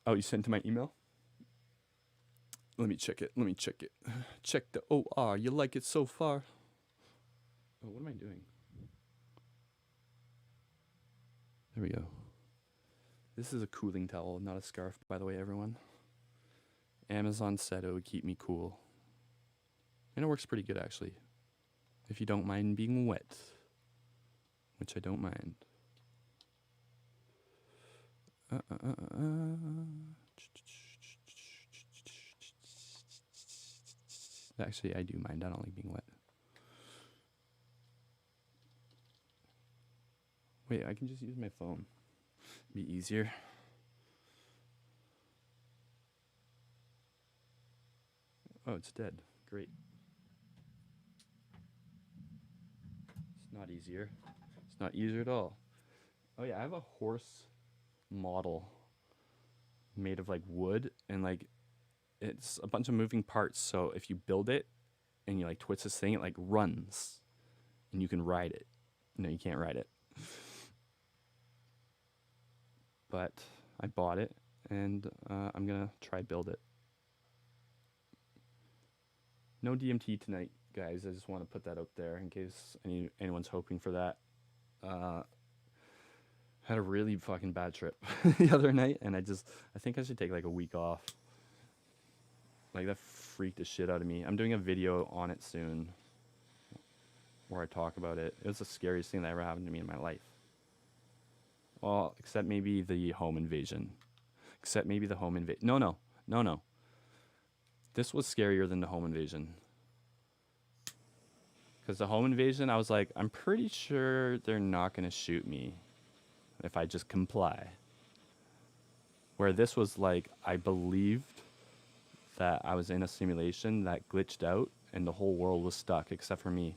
Oh, you sent to my email? Let me check it. Check the OR. You like it so far? Oh, what am I doing? There we go. This is a cooling towel, not a scarf, by the way, everyone. Amazon said it would keep me cool. And it works pretty good, actually. If you don't mind being wet. Which I don't mind. Actually, I do mind. I don't like being wet. Wait, I can just use my phone. Be easier. Oh, it's dead. Great. It's not easier. It's not easier at all. Oh yeah, I have a horse model made of like wood and like it's a bunch of moving parts. So if you build it and you like twist this thing, it like runs and you can ride it. No, you can't ride it. But I bought it and I'm gonna try build it. No DMT tonight, guys. I just want to put that out there in case anyone's hoping for that. Had a really fucking bad trip the other night, and I think I should take like a week off. Like that freaked the shit out of me. I'm doing a video on it soon where I talk about it. It was the scariest thing that ever happened to me in my life. Well, except maybe the home invasion. No. This was scarier than the home invasion. Because the home invasion, I was like, I'm pretty sure they're not going to shoot me if I just comply. Where this was like, I believed that I was in a simulation that glitched out and the whole world was stuck except for me.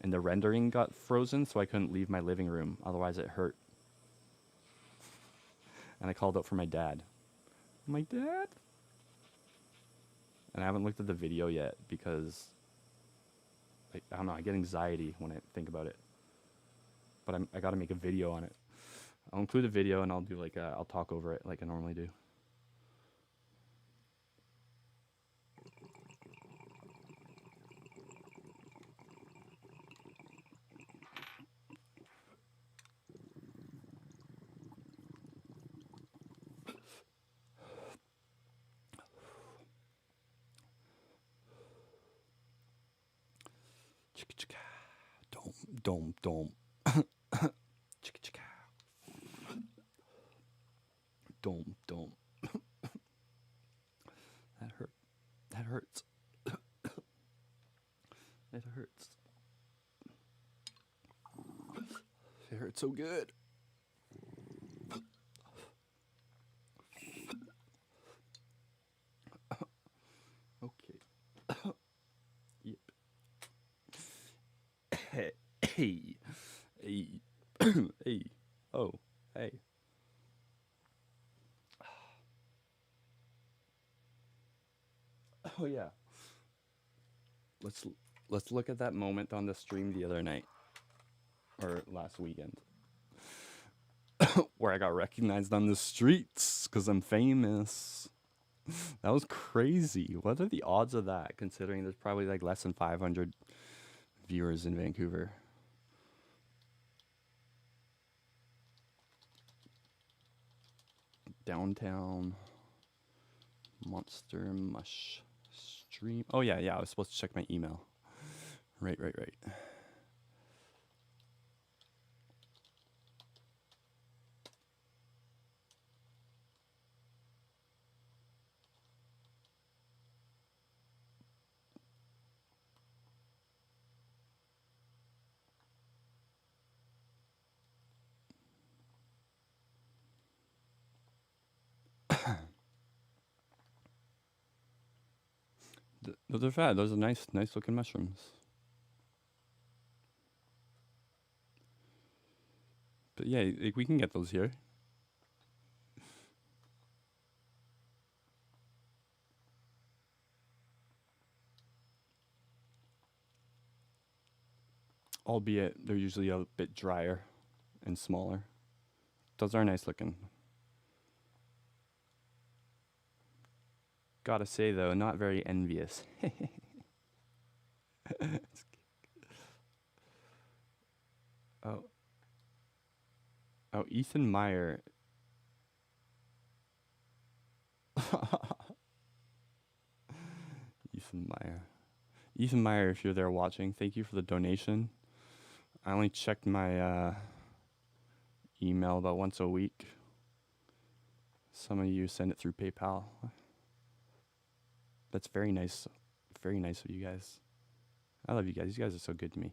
And the rendering got frozen, so I couldn't leave my living room. Otherwise, it hurt. And I called out for my dad. I'm like, Dad? And I haven't looked at the video yet because, like, I don't know, I get anxiety when I think about it. But I got to make a video on it. I'll include a video and I'll do like I'll talk over it like I normally do. Chicka chicka. Dom. Chicka chicka. Dom. That hurts. It hurts. It hurts so good. Okay. Yep. Hey. Hey. Hey. Hey. Oh. Hey. Oh yeah. Let's look at that moment on the stream the other night or last weekend where I got recognized on the streets because I'm famous. That was crazy. What are the odds of that, considering there's probably like less than 500 viewers in Vancouver? Downtown Monster Mush stream. Oh yeah, I was supposed to check my email. Right. Those are fat. Those are nice looking mushrooms. But yeah, like, we can get those here. Albeit they're usually a bit drier and smaller. Those are nice looking. Gotta say though, not very envious. Oh, Ethan Meyer. Ethan Meyer, if you're there watching, thank you for the donation. I only checked my email about once a week. Some of you send it through PayPal. That's very nice. Very nice of you guys. I love you guys. You guys are so good to me.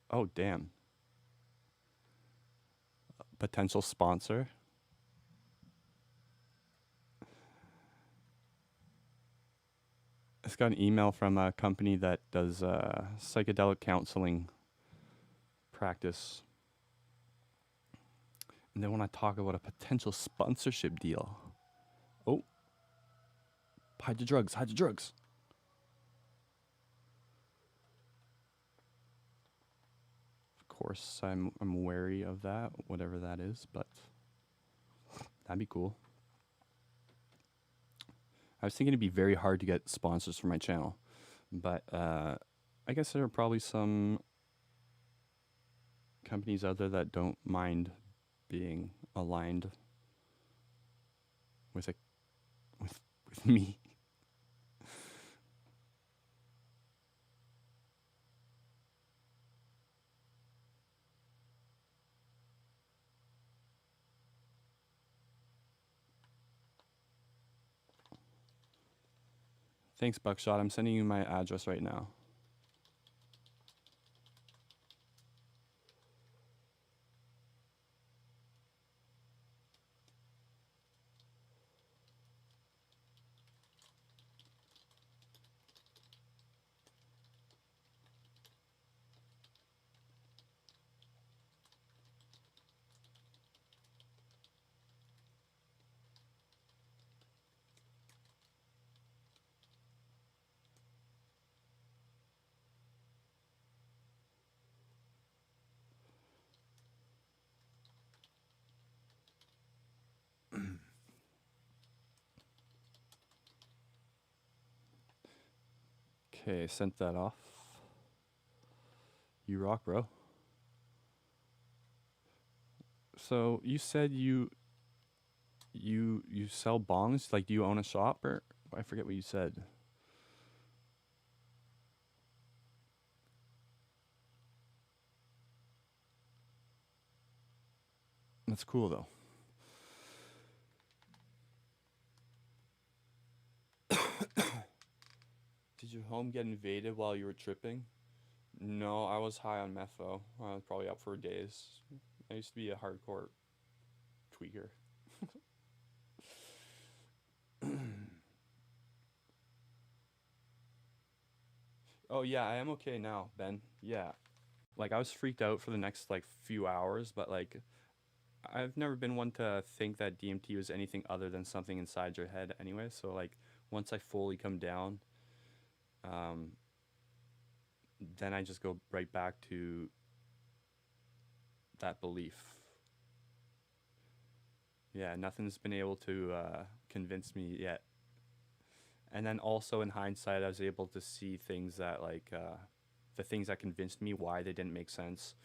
Oh, damn. Potential sponsor. I just got an email from a company that does psychedelic counseling practice. And they want to talk about a potential sponsorship deal. Oh. Hide the drugs. Of course, I'm wary of that, whatever that is, but that'd be cool. I was thinking it'd be very hard to get sponsors for my channel, but I guess there are probably some companies out there that don't mind being aligned with me. Thanks, Buckshot. I'm sending you my address right now. Okay, sent that off. You rock, bro. So you said you You sell bongs? Like, do you own a shop, or I forget what you said. That's cool though. Did your home get invaded while you were tripping? No, I was high on meth though. I was probably up for days. I used to be a hardcore tweaker. Oh yeah, I am okay now, Ben. Yeah. Like I was freaked out for the next like few hours, but like I've never been one to think that DMT was anything other than something inside your head anyway. So like once I fully come down, um, then I just go right back to that belief. Yeah, nothing's been able to convince me yet. And then also in hindsight, I was able to see things that like the things that convinced me why they didn't make sense,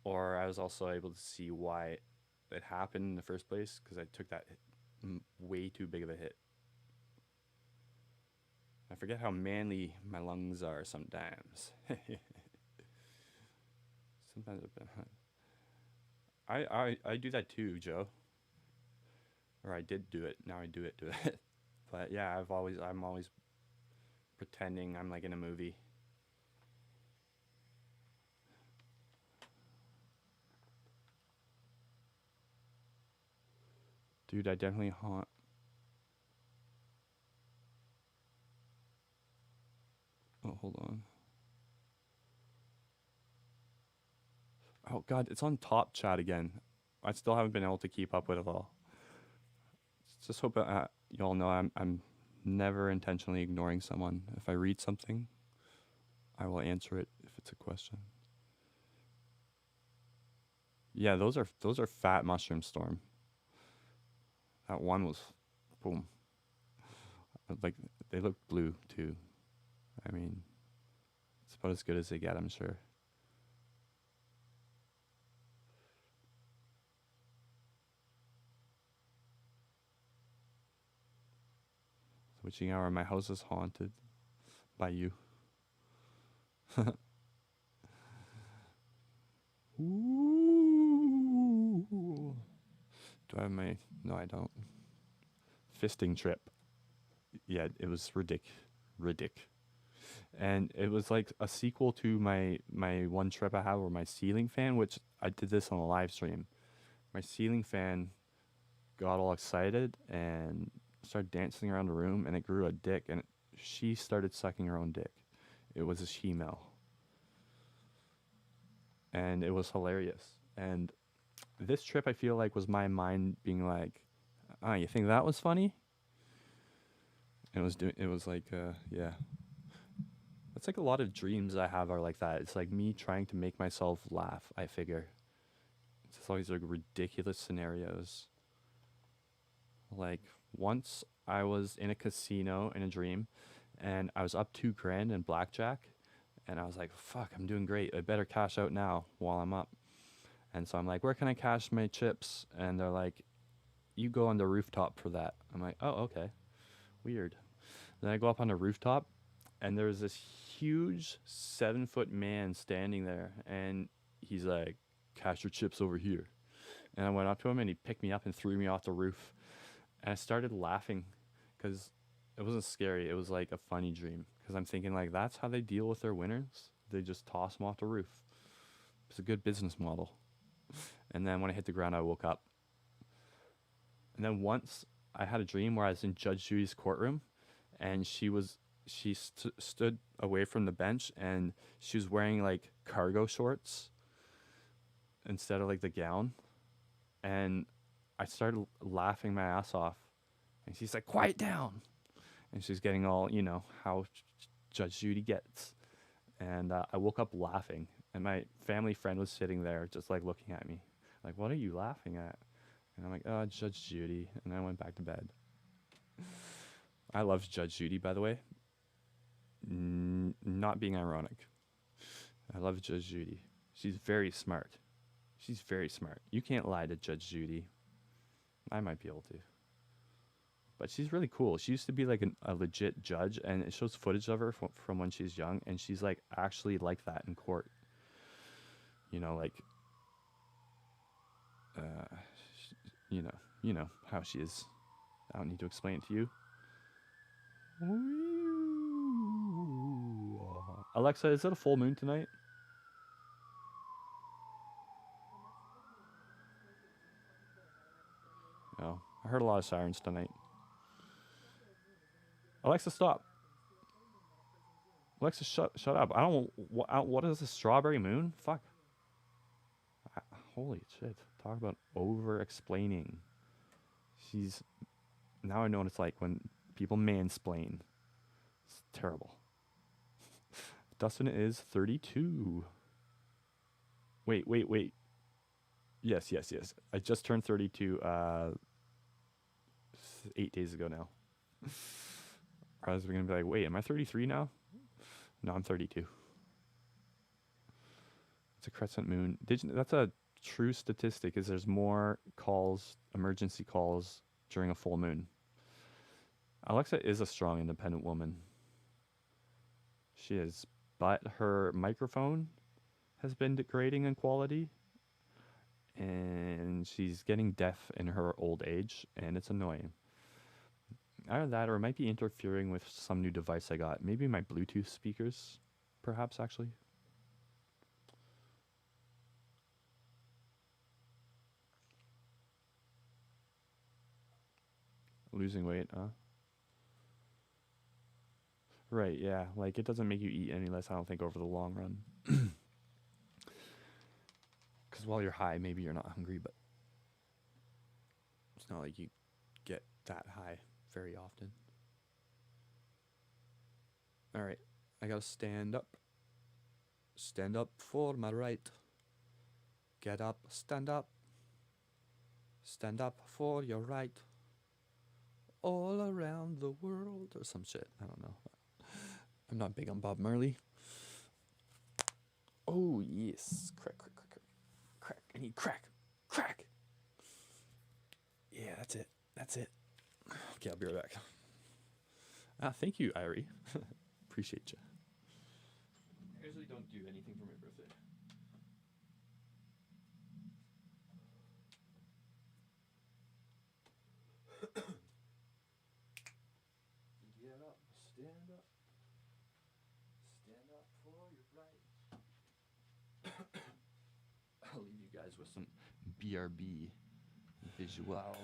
or I was also able to see why it happened in the first place because I took that way too big of a hit. I forget how manly my lungs are sometimes. Sometimes I do that too, Joe. Or I did do it. Now I do it. But yeah, I'm always pretending I'm like in a movie. Dude, I definitely haunt. Oh, hold on. Oh God, it's on top chat again. I still haven't been able to keep up with it all. Just hope y'all know I'm never intentionally ignoring someone. If I read something, I will answer it if it's a question. Yeah, those are fat mushroom storm. That one was, boom. Like they look blue too. I mean, it's about as good as they get, I'm sure. Switching hour, my house is haunted by you. Ooh. Do I have my? No, I don't. Fisting trip. Yeah, it was ridic. And it was like a sequel to my one trip I had where my ceiling fan, which I did this on a live stream. My ceiling fan got all excited and started dancing around the room, and it grew a dick, and she started sucking her own dick. It was a shemale, and it was hilarious. And this trip, I feel like, was my mind being like, "Ah, you think that was funny?" It was doing. It was like, yeah. It's like a lot of dreams I have are like that. It's like me trying to make myself laugh. I figure it's just always like ridiculous scenarios. Like once I was in a casino in a dream, and I was up 2 grand in blackjack, and I was like, "Fuck, I'm doing great. I better cash out now while I'm up." And so I'm like, "Where can I cash my chips?" And they're like, "You go on the rooftop for that." I'm like, "Oh, okay, weird." Then I go up on the rooftop, and there's this huge 7-foot man standing there, and he's like, "Cash your chips over here." And I went up to him, and he picked me up and threw me off the roof. And I started laughing because it wasn't scary. It was like a funny dream because I'm thinking like that's how they deal with their winners. They just toss them off the roof. It's a good business model. And then when I hit the ground, I woke up. And then once I had a dream where I was in Judge Judy's courtroom, and she stood away from the bench, and she was wearing like cargo shorts instead of like the gown, and I started laughing my ass off, and she's like, "Quiet down," and she's getting all, how Judge Judy gets. And I woke up laughing, and my family friend was sitting there just like looking at me like, "What are you laughing at?" And I'm like, "Oh, Judge Judy." And I went back to bed. I love Judge Judy, by the way. Not being ironic. I love Judge Judy. She's very smart. She's very smart. You can't lie to Judge Judy. I might be able to. But she's really cool. She used to be like a legit judge, and it shows footage of her from when she's young, and she's like actually like that in court. You know, like, you know how she is. I don't need to explain it to you. Alexa, is it a full moon tonight? No, I heard a lot of sirens tonight. Alexa, stop. Alexa, shut up. I don't. What is a strawberry moon? Fuck. Holy shit! Talk about over-explaining. Now I know what it's like when people mansplain. It's terrible. Dustin is 32. Wait. Yes. I just turned 32 8 days ago now. I was going to be like, wait, am I 33 now? No, I'm 32. It's a crescent moon. That's a true statistic, is there's more calls, emergency calls, during a full moon. Alexa is a strong, independent woman. She is. But her microphone has been degrading in quality. And she's getting deaf in her old age, and it's annoying. Either that, or it might be interfering with some new device I got. Maybe my Bluetooth speakers, perhaps, actually. Losing weight, huh? Right, yeah. Like, it doesn't make you eat any less, I don't think, over the long run. Because while you're high, maybe you're not hungry, but it's not like you get that high very often. All right, I gotta stand up. Stand up for my right. Get up, stand up. Stand up for your right. All around the world, or some shit. I don't know. I'm not big on Bob Marley. Oh, yes. Crack. I need crack. Yeah, that's it. Okay, I'll be right back. Thank you, Irie. Appreciate you. I usually don't do anything for my birthday. Get up, stand up. Stand up for your right. I'll leave you guys with some BRB visuals.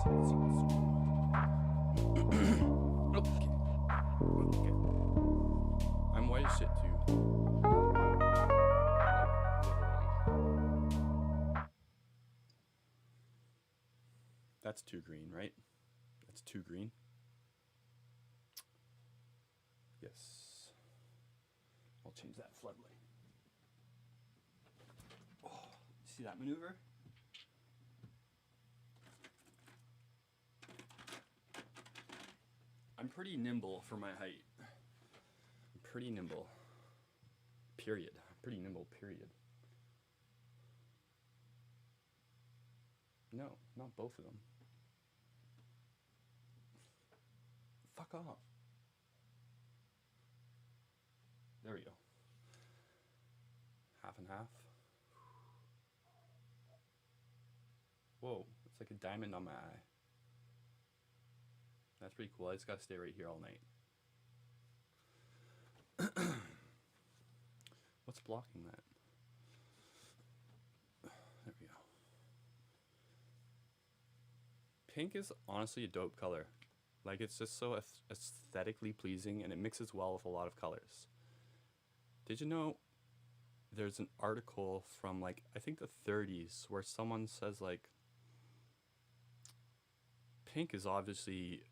Okay. Okay. I'm white as shit too. Literally. That's too green, right? That's too green. Yes. I'll change that floodlight. Oh, see that maneuver? I'm pretty nimble for my height. I'm pretty nimble. Period. Pretty nimble, period. No, not both of them. Fuck off. There we go. Half and half. Whoa, it's like a diamond on my eye. That's pretty cool. I just gotta stay right here all night. What's blocking that? There we go. Pink is honestly a dope color. Like, it's just so aesthetically pleasing, and it mixes well with a lot of colors. Did you know there's an article from, like, I think the 30s where someone says, like, pink is obviously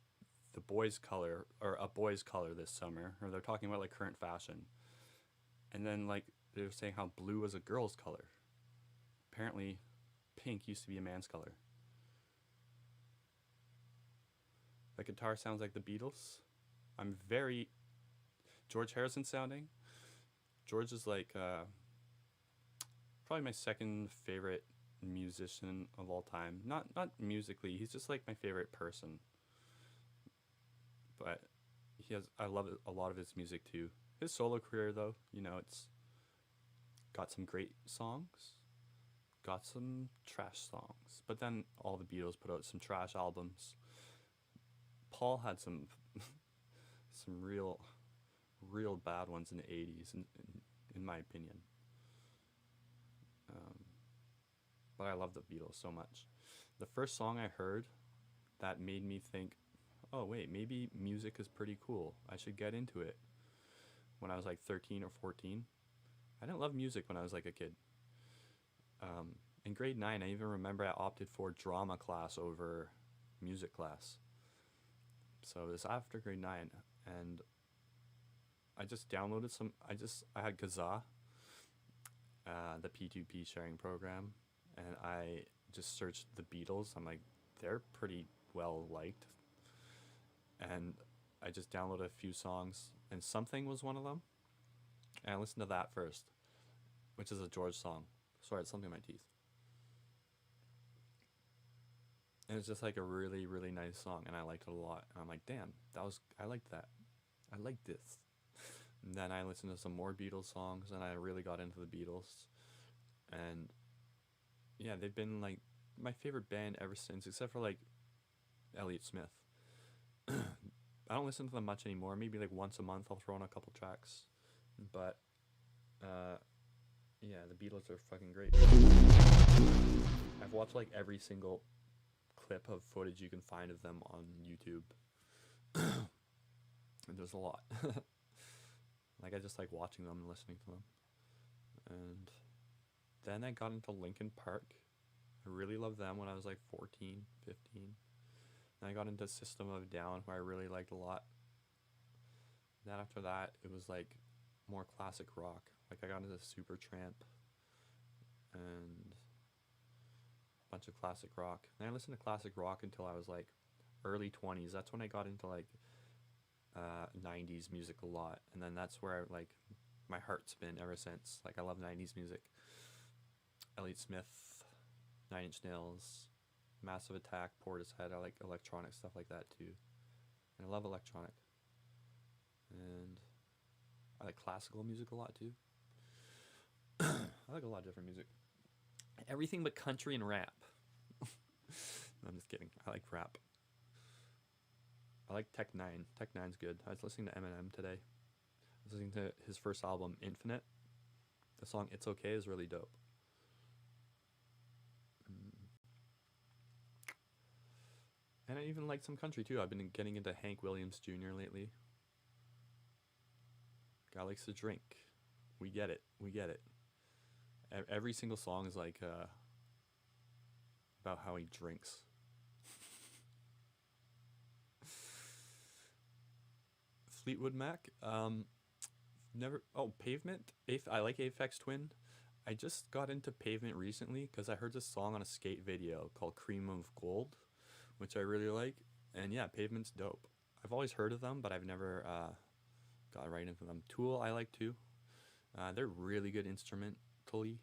the boys' color, or a boy's color this summer, or they're talking about, like, current fashion. And then, like, they're saying how blue is a girl's color. Apparently, pink used to be a man's color. The guitar sounds like the Beatles. I'm very George Harrison sounding. George is like probably my second favorite musician of all time. Not musically, he's just like my favorite person. But I love a lot of his music too. His solo career though, you know, it's got some great songs, got some trash songs. But then all the Beatles put out some trash albums. Paul had some some real bad ones in the 80s, in my opinion. But I love the Beatles so much. The first song I heard that made me think, oh wait, maybe music is pretty cool. I should get into it. When I was like 13 or 14. I didn't love music when I was like a kid. In grade 9, I even remember I opted for drama class over music class. So it was after grade 9, and I just downloaded some, I had Kazaa, the P2P sharing program, and I just searched the Beatles. I'm like, they're pretty well liked. And I just downloaded a few songs, and Something was one of them. And I listened to that first, which is a George song. Sorry, it's something in my teeth. And it's just like a really, really nice song, and I liked it a lot. And I'm like, damn, I liked that. I liked this. And then I listened to some more Beatles songs, and I really got into the Beatles. And yeah, they've been like my favorite band ever since, except for like Eliot Smith. I don't listen to them much anymore. Maybe like once a month I'll throw on a couple tracks. But yeah, the Beatles are fucking great. I've watched like every single clip of footage you can find of them on YouTube. And there's a lot. Like, I just like watching them and listening to them. And then I got into Linkin Park. I really loved them when I was like 14, 15. And I got into System of a Down, who I really liked a lot. Then after that, it was like more classic rock. Like, I got into Supertramp and a bunch of classic rock. And I listened to classic rock until I was like early 20s. That's when I got into like 90s music a lot. And then that's where like my heart's been ever since. Like, I love 90s music. Eliot Smith, 9 Inch Nails, Massive Attack, Portishead. I like electronic stuff like that too. And I love electronic. And I like classical music a lot too. I like a lot of different music. Everything but country and rap. No, I'm just kidding. I like rap. I like Tech Nine. Tech Nine's good. I was listening to Eminem today. I was listening to his first album, Infinite. The song It's Okay is really dope. And I even like some country too. I've been getting into Hank Williams Jr. lately. Guy likes to drink. We get it. We get it. Every single song is like about how he drinks. Fleetwood Mac. Never. Oh, Pavement. I like Aphex Twin. I just got into Pavement recently because I heard this song on a skate video called Cream of Gold, which I really like. And yeah, Pavement's dope. I've always heard of them, but I've never got right into them. Tool I like too. They're really good instrumentally.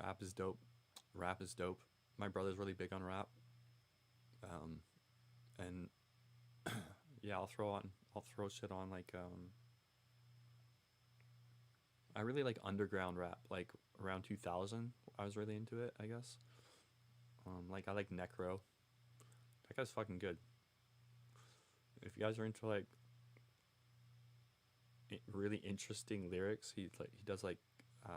Rap is dope. Rap is dope. My brother's really big on rap. And yeah, I'll throw shit on like I really like underground rap, like around 2000. I was really into it, I guess. Like I like Necro. That guy's fucking good. If you guys are into like really interesting lyrics, he does like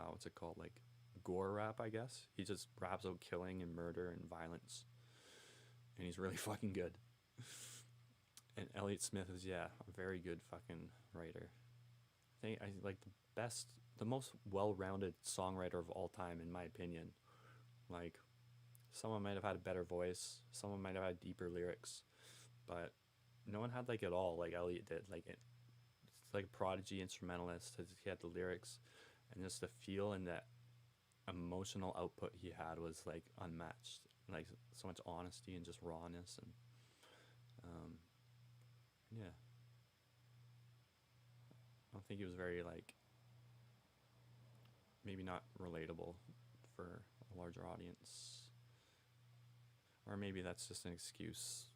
what's it called, like gore rap, I guess. He just raps about killing and murder and violence, and he's really fucking good. And Eliot Smith is a very good fucking writer. I like the most well-rounded songwriter of all time, in my opinion. Like, someone might have had a better voice, someone might have had deeper lyrics, but no one had like it all like Eliot did. Like it's like a prodigy instrumentalist. He had the lyrics, and just the feel and that emotional output he had was like unmatched. Like so much honesty and just rawness and yeah. I don't think he was very like maybe not relatable for a larger audience, or maybe that's just an excuse.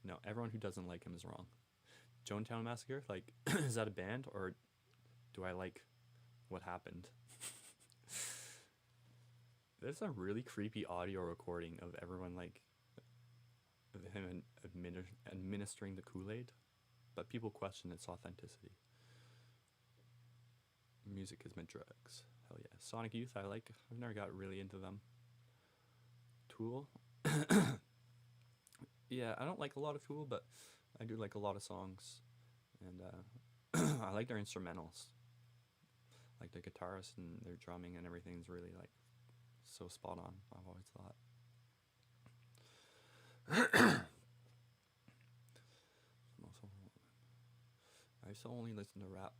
No, everyone who doesn't like him is wrong. Jonetown Massacre, like, is that a band, or do I like what happened? There's a really creepy audio recording of everyone like of him administering the Kool-Aid, but people question its authenticity. Music is my drugs. Hell yeah. Sonic Youth, I like. I've never got really into them. Tool. Yeah, I don't like a lot of Tool, but I do like a lot of songs, and I like their instrumentals. Like the guitarist and their drumming and everything's really like so spot on. I've always thought. I used to only listen to rap.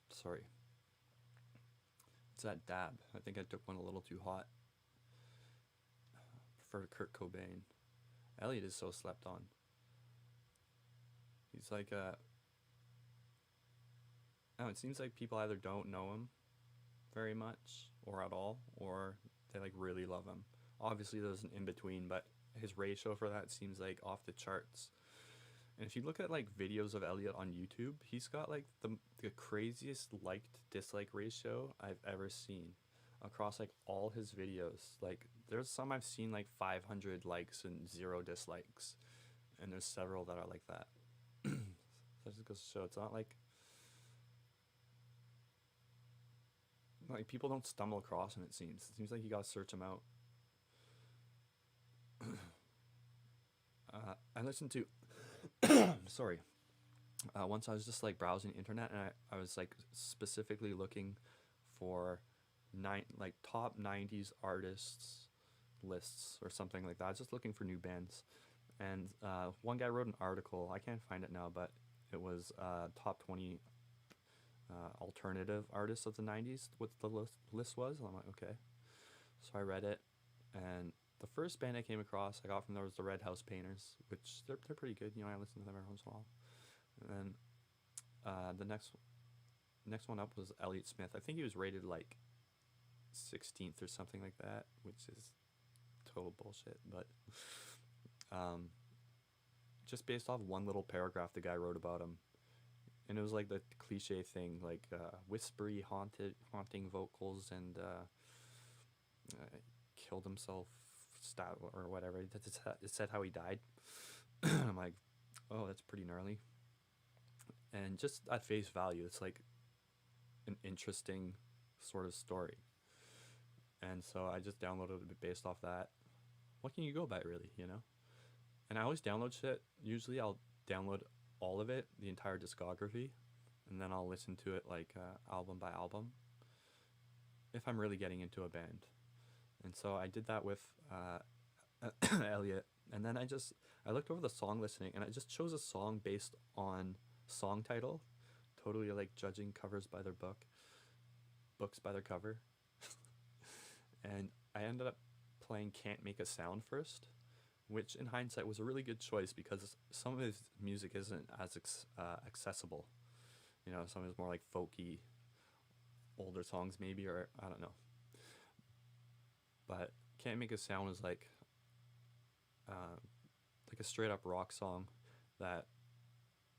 Sorry. It's that dab. I think I took one a little too hot. Prefer Kurt Cobain. Eliot is so slept on. He's like oh, it seems like people either don't know him very much or at all, or they like really love him. Obviously there's an in-between, but his ratio for that seems like off the charts. And if you look at like videos of Eliot on YouTube, he's got like the craziest liked dislike ratio I've ever seen across like all his videos. Like there's some I've seen like 500 likes and 0 dislikes, and there's several that are like that. So it just goes to show it's not like people don't stumble across him. It seems like you gotta search him out. I listened to sorry, once I was just like browsing the internet, and I was like specifically looking for top 90s artists lists or something like that. I was just looking for new bands, and one guy wrote an article. I can't find it now, but it was top 20 alternative artists of the 90s, what the list was, and I'm like, okay. So I read it, and the first band I came across I got from there was the Red House Painters, which they're pretty good. You know, I listen to them every once in a while. And then the next one up was Eliot Smith. I think he was rated like 16th or something like that, which is total bullshit. But just based off one little paragraph the guy wrote about him, and it was like the cliche thing, like whispery, haunting vocals, and killed himself style or whatever. It said how he died. I'm like, oh, that's pretty gnarly. And just at face value, it's like an interesting sort of story. And so I just downloaded it based off that. What can you go by, really, you know? And I always download shit. Usually I'll download all of it, the entire discography, and then I'll listen to it like album by album if I'm really getting into a band. And so I did that with Eliot. And then I looked over the song listening, and I just chose a song based on song title, totally like judging covers by their books by their cover. And I ended up playing Can't Make a Sound first, which in hindsight was a really good choice because some of his music isn't as accessible. You know, some of his more like folky, older songs maybe, or I don't know. But Can't Make a Sound was like a straight up rock song that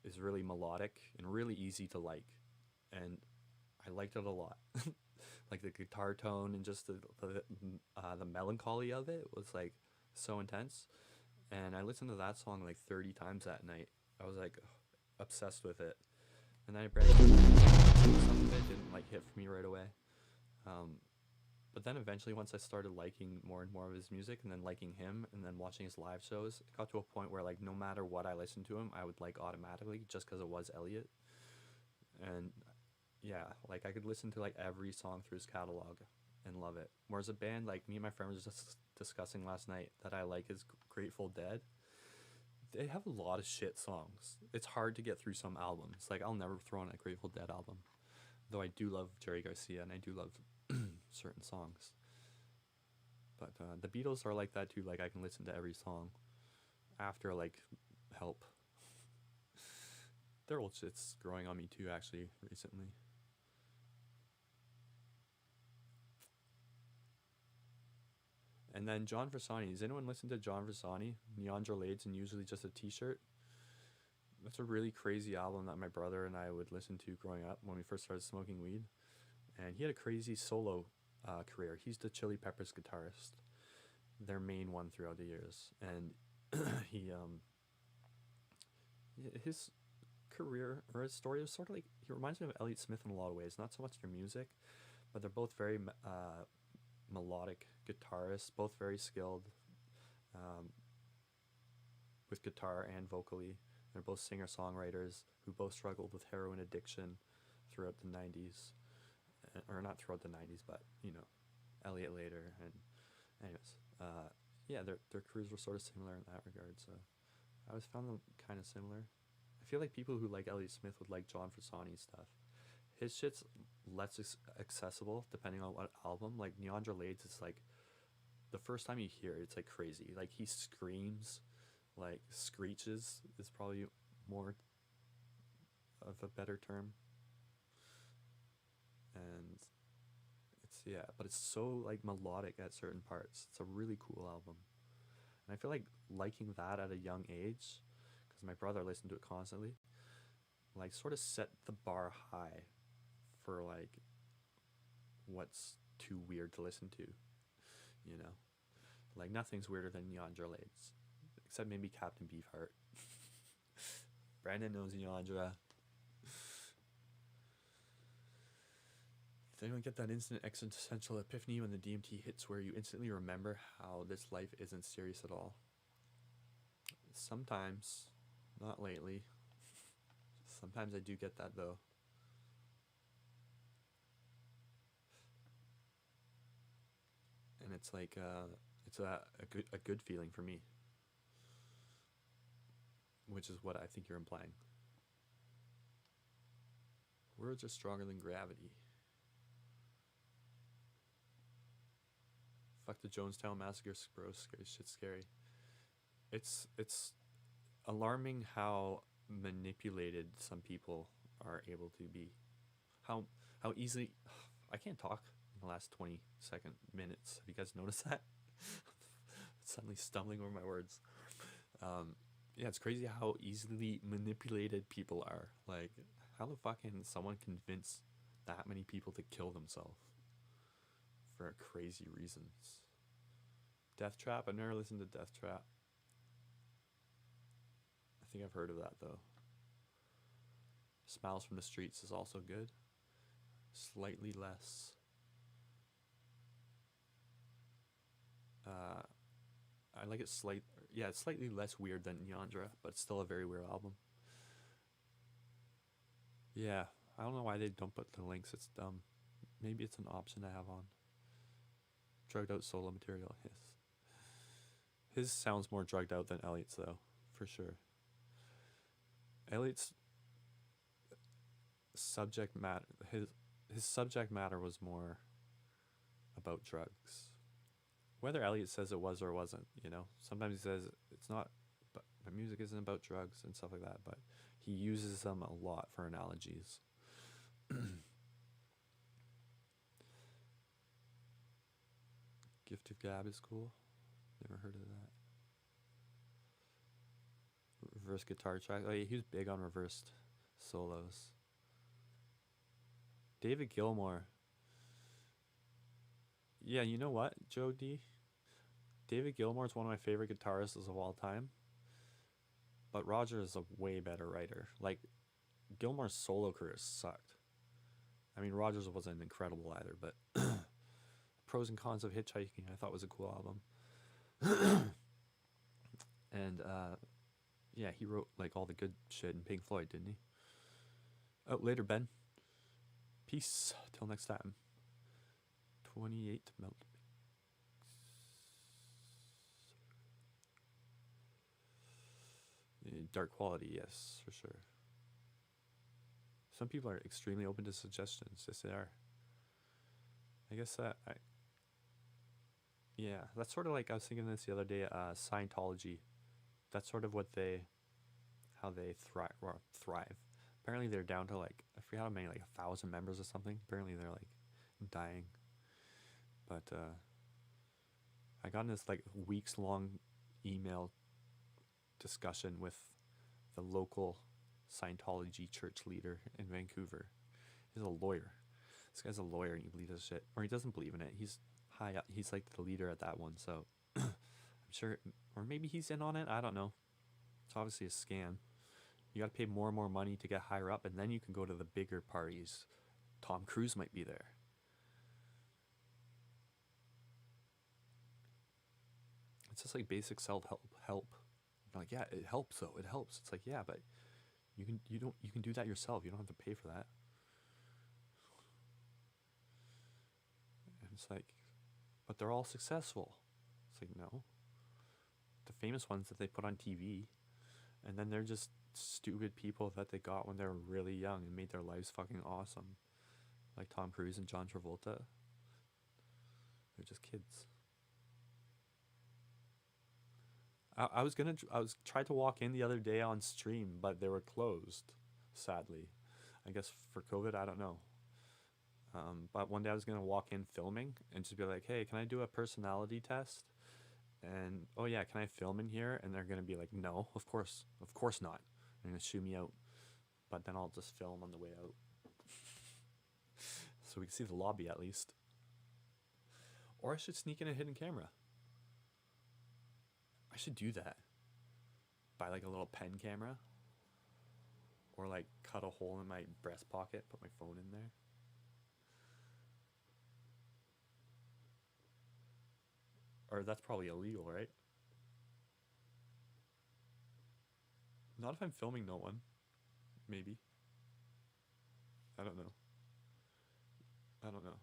is really melodic and really easy to like, and I liked it a lot. Like the guitar tone and just the melancholy of it was like so intense. And I listened to that song like 30 times that night. I was like obsessed with it. And then I branched out. Some of it didn't like hit for me right away. But then eventually, once I started liking more and more of his music, and then liking him, and then watching his live shows, it got to a point where like no matter what I listened to him, I would like automatically just because it was Eliot. And yeah, like I could listen to like every song through his catalog and love it. Whereas a band like me and my friend was just discussing last night that I like is Grateful Dead. They have a lot of shit songs. It's hard to get through some albums. Like I'll never throw on a Grateful Dead album, though I do love Jerry Garcia and I do love certain songs. But the Beatles are like that too. Like I can listen to every song after like Help. Their old shit's growing on me too, actually, recently. And then John Frusciante. Does anyone listen to John Frusciante? Neandra Lades and Usually Just a T-Shirt. That's a really crazy album that my brother and I would listen to growing up when we first started smoking weed. And he had a crazy solo career. He's the Chili Peppers guitarist, their main one throughout the years. And his career or his story is sort of like, he reminds me of Eliot Smith in a lot of ways. Not so much their music, but they're both very melodic guitarists, both very skilled with guitar and vocally. They're both singer-songwriters who both struggled with heroin addiction throughout the 90s. Or not throughout the 90s, but, you know, Eliot later. And anyways, yeah, their careers were sort of similar in that regard, so I always found them kind of similar. I feel like people who like Eliot Smith would like John Frusciante's stuff. His shit's less accessible depending on what album. Like Neandra Lades is like, the first time you hear it, it's like crazy. Like he screams, like screeches is probably more of a better term. And it's, yeah, but it's so like melodic at certain parts. It's a really cool album. And I feel like liking that at a young age, because my brother listened to it constantly, like sort of set the bar high for like what's too weird to listen to, you know? Like nothing's weirder than Neandra Lades, except maybe Captain Beefheart. Brandon knows Neandra. Does anyone get that instant existential epiphany when the DMT hits where you instantly remember how this life isn't serious at all? Sometimes, not lately. Sometimes I do get that though. And it's like it's a good feeling for me, which is what I think you're implying. Words are stronger than gravity. Fuck the Jonestown Massacre, bro. Shit's scary. It's alarming how manipulated some people are able to be. How easily I can't talk in the last 20-second minutes. Have you guys noticed that? Suddenly stumbling over my words. Yeah, it's crazy how easily manipulated people are. Like, how the fuck can someone convince that many people to kill themselves for crazy reasons? Death Trap? I've never listened to Death Trap. I think I've heard of that though. Smiles from the Streets is also good. Slightly less I like it it's slightly less weird than Yandra, but it's still a very weird album. Yeah, I don't know why they don't put the links. It's dumb. Maybe it's an option to have on. Drugged out solo material. Yes. His sounds more drugged out than Eliot's though, for sure. Eliot's subject matter, his subject matter was more about drugs. Whether Eliot says it was or wasn't, you know, sometimes he says it's not, but my music isn't about drugs and stuff like that. But he uses them a lot for analogies. Gift of Gab is cool. Never heard of that. Reverse guitar track. Oh yeah, he was big on reversed solos. David Gilmour. Yeah, you know what, Joe D? David Gilmour is one of my favorite guitarists of all time. But Roger is a way better writer. Like, Gilmour's solo career sucked. I mean, Rogers wasn't incredible either, but Pros and Cons of Hitchhiking I thought was a cool album. And yeah, he wrote like all the good shit in Pink Floyd, didn't he? Oh, later, Ben. Peace. Till next time. 28 melt. Dark quality, yes, for sure. Some people are extremely open to suggestions. Yes, they are. I guess yeah, that's sort of like, I was thinking this the other day. Scientology. That's sort of how they thrive. Apparently, they're down to like, I forget how many, like 1,000 members or something. Apparently, they're like dying. But I got in this like weeks long email discussion with the local Scientology church leader in Vancouver. He's a lawyer. This guy's a lawyer and he believes this shit. Or he doesn't believe in it. He's high up. He's like the leader at that one. So I'm sure, or maybe he's in on it. I don't know. It's obviously a scam. You got to pay more and more money to get higher up, and then you can go to the bigger parties. Tom Cruise might be there. It's just like basic self-help. You're like, yeah, it helps though. It helps. It's like, yeah, but you can do that yourself. You don't have to pay for that. And it's like, but they're all successful. It's like, no. The famous ones that they put on TV, and then they're just stupid people that they got when they were really young and made their lives fucking awesome. Like Tom Cruise and John Travolta. They're just kids. I was tried to walk in the other day on stream, but they were closed, sadly. I guess for COVID, I don't know. But one day I was gonna walk in filming and just be like, "Hey, can I do a personality test?" And oh yeah, can I film in here? And they're gonna be like, "No, of course not." They're gonna shoo me out. But then I'll just film on the way out, so we can see the lobby at least. Or I should sneak in a hidden camera. I should do that. Buy like a little pen camera. Or like cut a hole in my breast pocket, put my phone in there. Or that's probably illegal, right? Not if I'm filming no one. Maybe. I don't know. I don't know.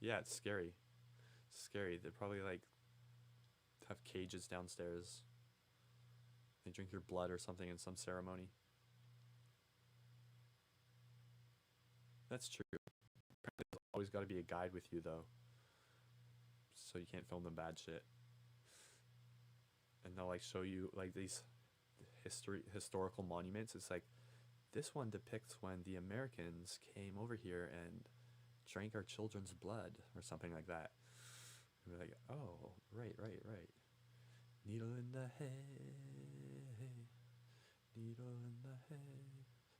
Yeah, it's scary. It's scary. They probably like have cages downstairs. They drink your blood or something in some ceremony. That's true. There's always got to be a guide with you though, so you can't film the bad shit. And they'll like show you like these historical monuments. It's like, this one depicts when the Americans came over here and drank our children's blood or something like that. And we're like, oh, right. Needle in the hay, needle in the hay.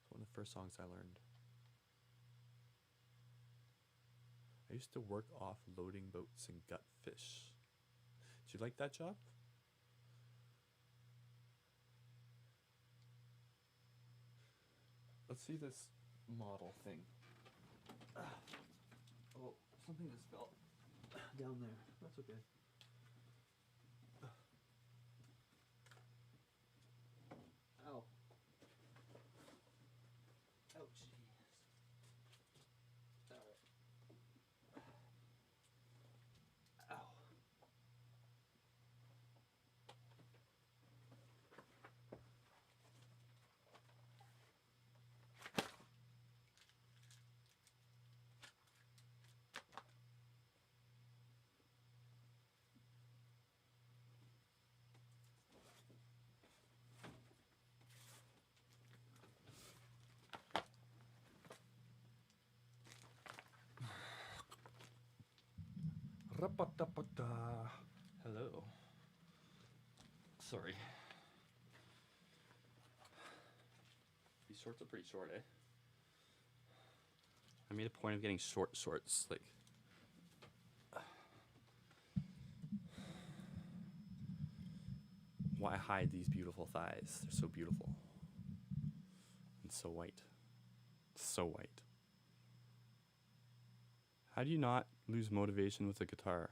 It's one of the first songs I learned. I used to work offloading boats and gut fish. Did you like that job? Let's see this model thing. Oh, something just fell down there. That's okay. Hello. Sorry. These shorts are pretty short, eh? I made a point of getting short shorts, like. Why hide these beautiful thighs? They're so beautiful. And so white. So white. How do you not lose motivation with a guitar?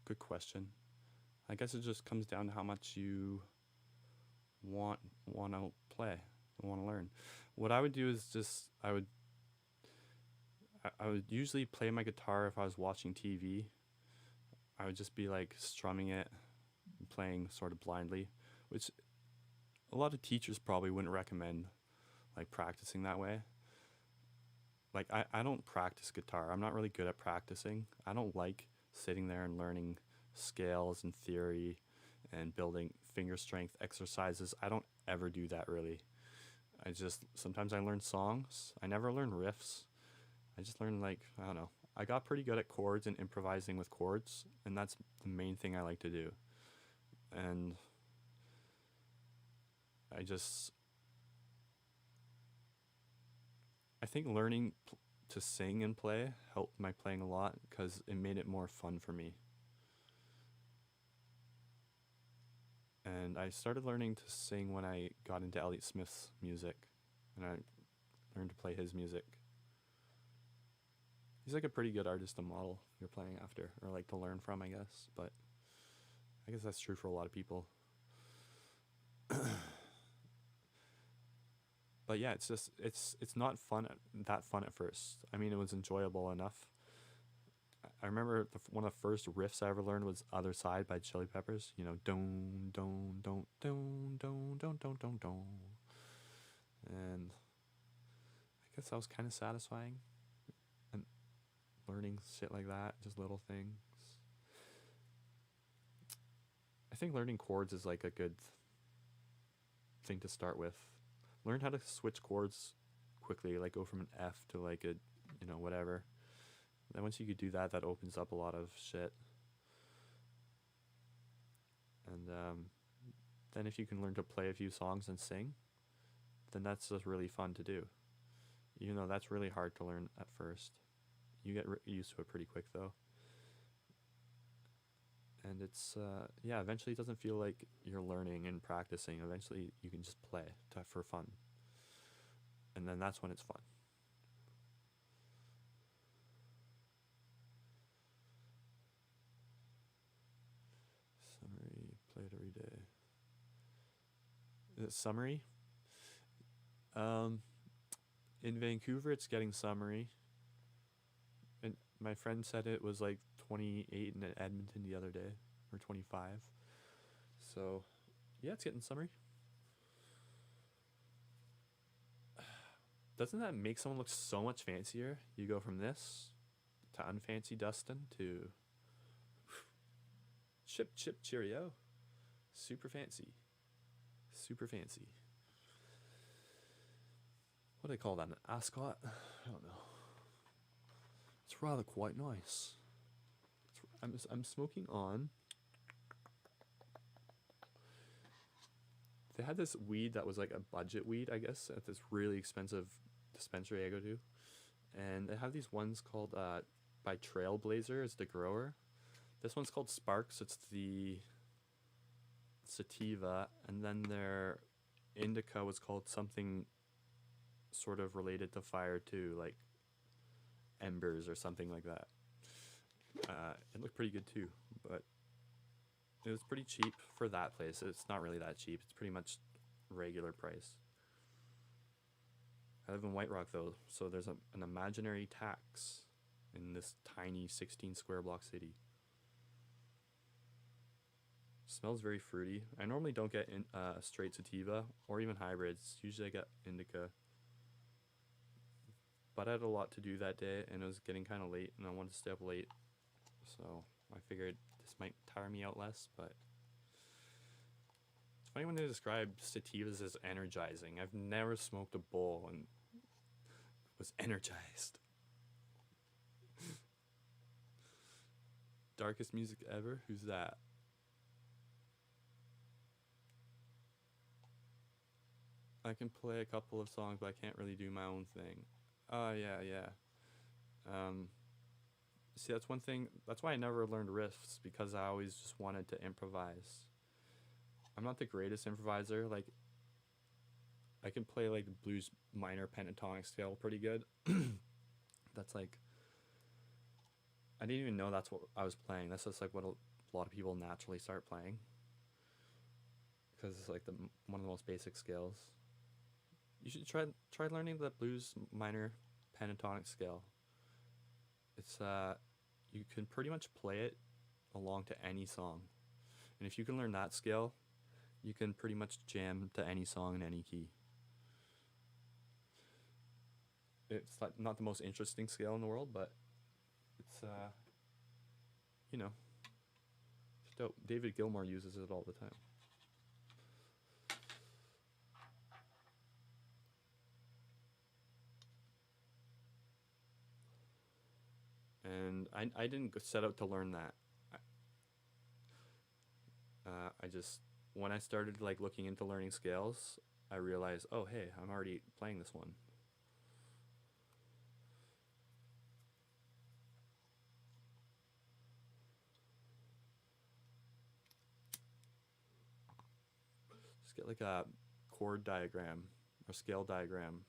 Good question. I guess it just comes down to how much you want to play, want to learn. What I would do is just I would usually play my guitar if I was watching TV. I would just be like strumming it, playing sort of blindly, which a lot of teachers probably wouldn't recommend, like practicing that way. Like I don't practice guitar. I'm not really good at practicing. I don't like sitting there and learning scales and theory and building finger strength exercises. I don't ever do that really. Sometimes I learn songs. I never learn riffs. I just learn, like, I don't know. I got pretty good at chords and improvising with chords, and that's the main thing I like to do. And I think learning to sing and play helped my playing a lot because it made it more fun for me. And I started learning to sing when I got into Eliot Smith's music, and I learned to play his music. He's like a pretty good artist to model you're playing after, or like to learn from, I guess. But I guess that's true for a lot of people. But yeah, it's not that fun at first. I mean, it was enjoyable enough. I remember one of the first riffs I ever learned was "Other Side" by Chili Peppers. You know, don don don don don don don don don. And I guess that was kind of satisfying. And learning shit like that, just little things. I think learning chords is like a good thing to start with. Learn how to switch chords quickly, like go from an F to like a, whatever. Then once you could do that, that opens up a lot of shit. And then if you can learn to play a few songs and sing, then that's just really fun to do. Even though that's really hard to learn at first. You get used to it pretty quick though. And it's, eventually it doesn't feel like you're learning and practicing. Eventually you can just play for fun. And then that's when it's fun. Summary, play it every day. Is it summary? In Vancouver, it's getting summary. And my friend said it was like 28 in Edmonton the other day, or 25. So, yeah, it's getting summary. Doesn't that make someone look so much fancier? You go from this to unfancy Dustin to chip cheerio. Super fancy. Super fancy. What do they call that? An ascot? I don't know. It's rather quite nice. I'm smoking on. They had this weed that was like a budget weed, I guess, at this really expensive dispensary I go to. And they have these ones called by Trailblazer is the grower. This one's called Sparks. It's the sativa, and then their indica was called something sort of related to fire too, like embers or something like that. It looked pretty good too, but it was pretty cheap for that place. It's not really that cheap. It's pretty much regular price. I live in White Rock though, so there's an imaginary tax in this tiny 16 square block city. Smells very fruity. I normally don't get straight sativa or even hybrids. Usually I get indica. But I had a lot to do that day, and it was getting kind of late, and I wanted to stay up late. So I figured this might tire me out less, but funny when they describe sativas as energizing. I've never smoked a bowl and was energized. Darkest music ever? Who's that? I can play a couple of songs, but I can't really do my own thing. Oh, yeah. See, that's one thing. That's why I never learned riffs, because I always just wanted to improvise. I'm not the greatest improviser. Like, I can play like the blues minor pentatonic scale pretty good. That's like, I didn't even know that's what I was playing. That's just like what a lot of people naturally start playing, because it's like one of the most basic scales. You should try learning the blues minor pentatonic scale. It's you can pretty much play it along to any song, and if you can learn that scale, you can pretty much jam to any song in any key. It's like not the most interesting scale in the world, but it's you know, it's dope. David Gilmour uses it all the time. And I didn't set out to learn that. I just, when I started like looking into learning scales, I realized, oh hey, I'm already playing this one. Just get like a chord diagram or scale diagram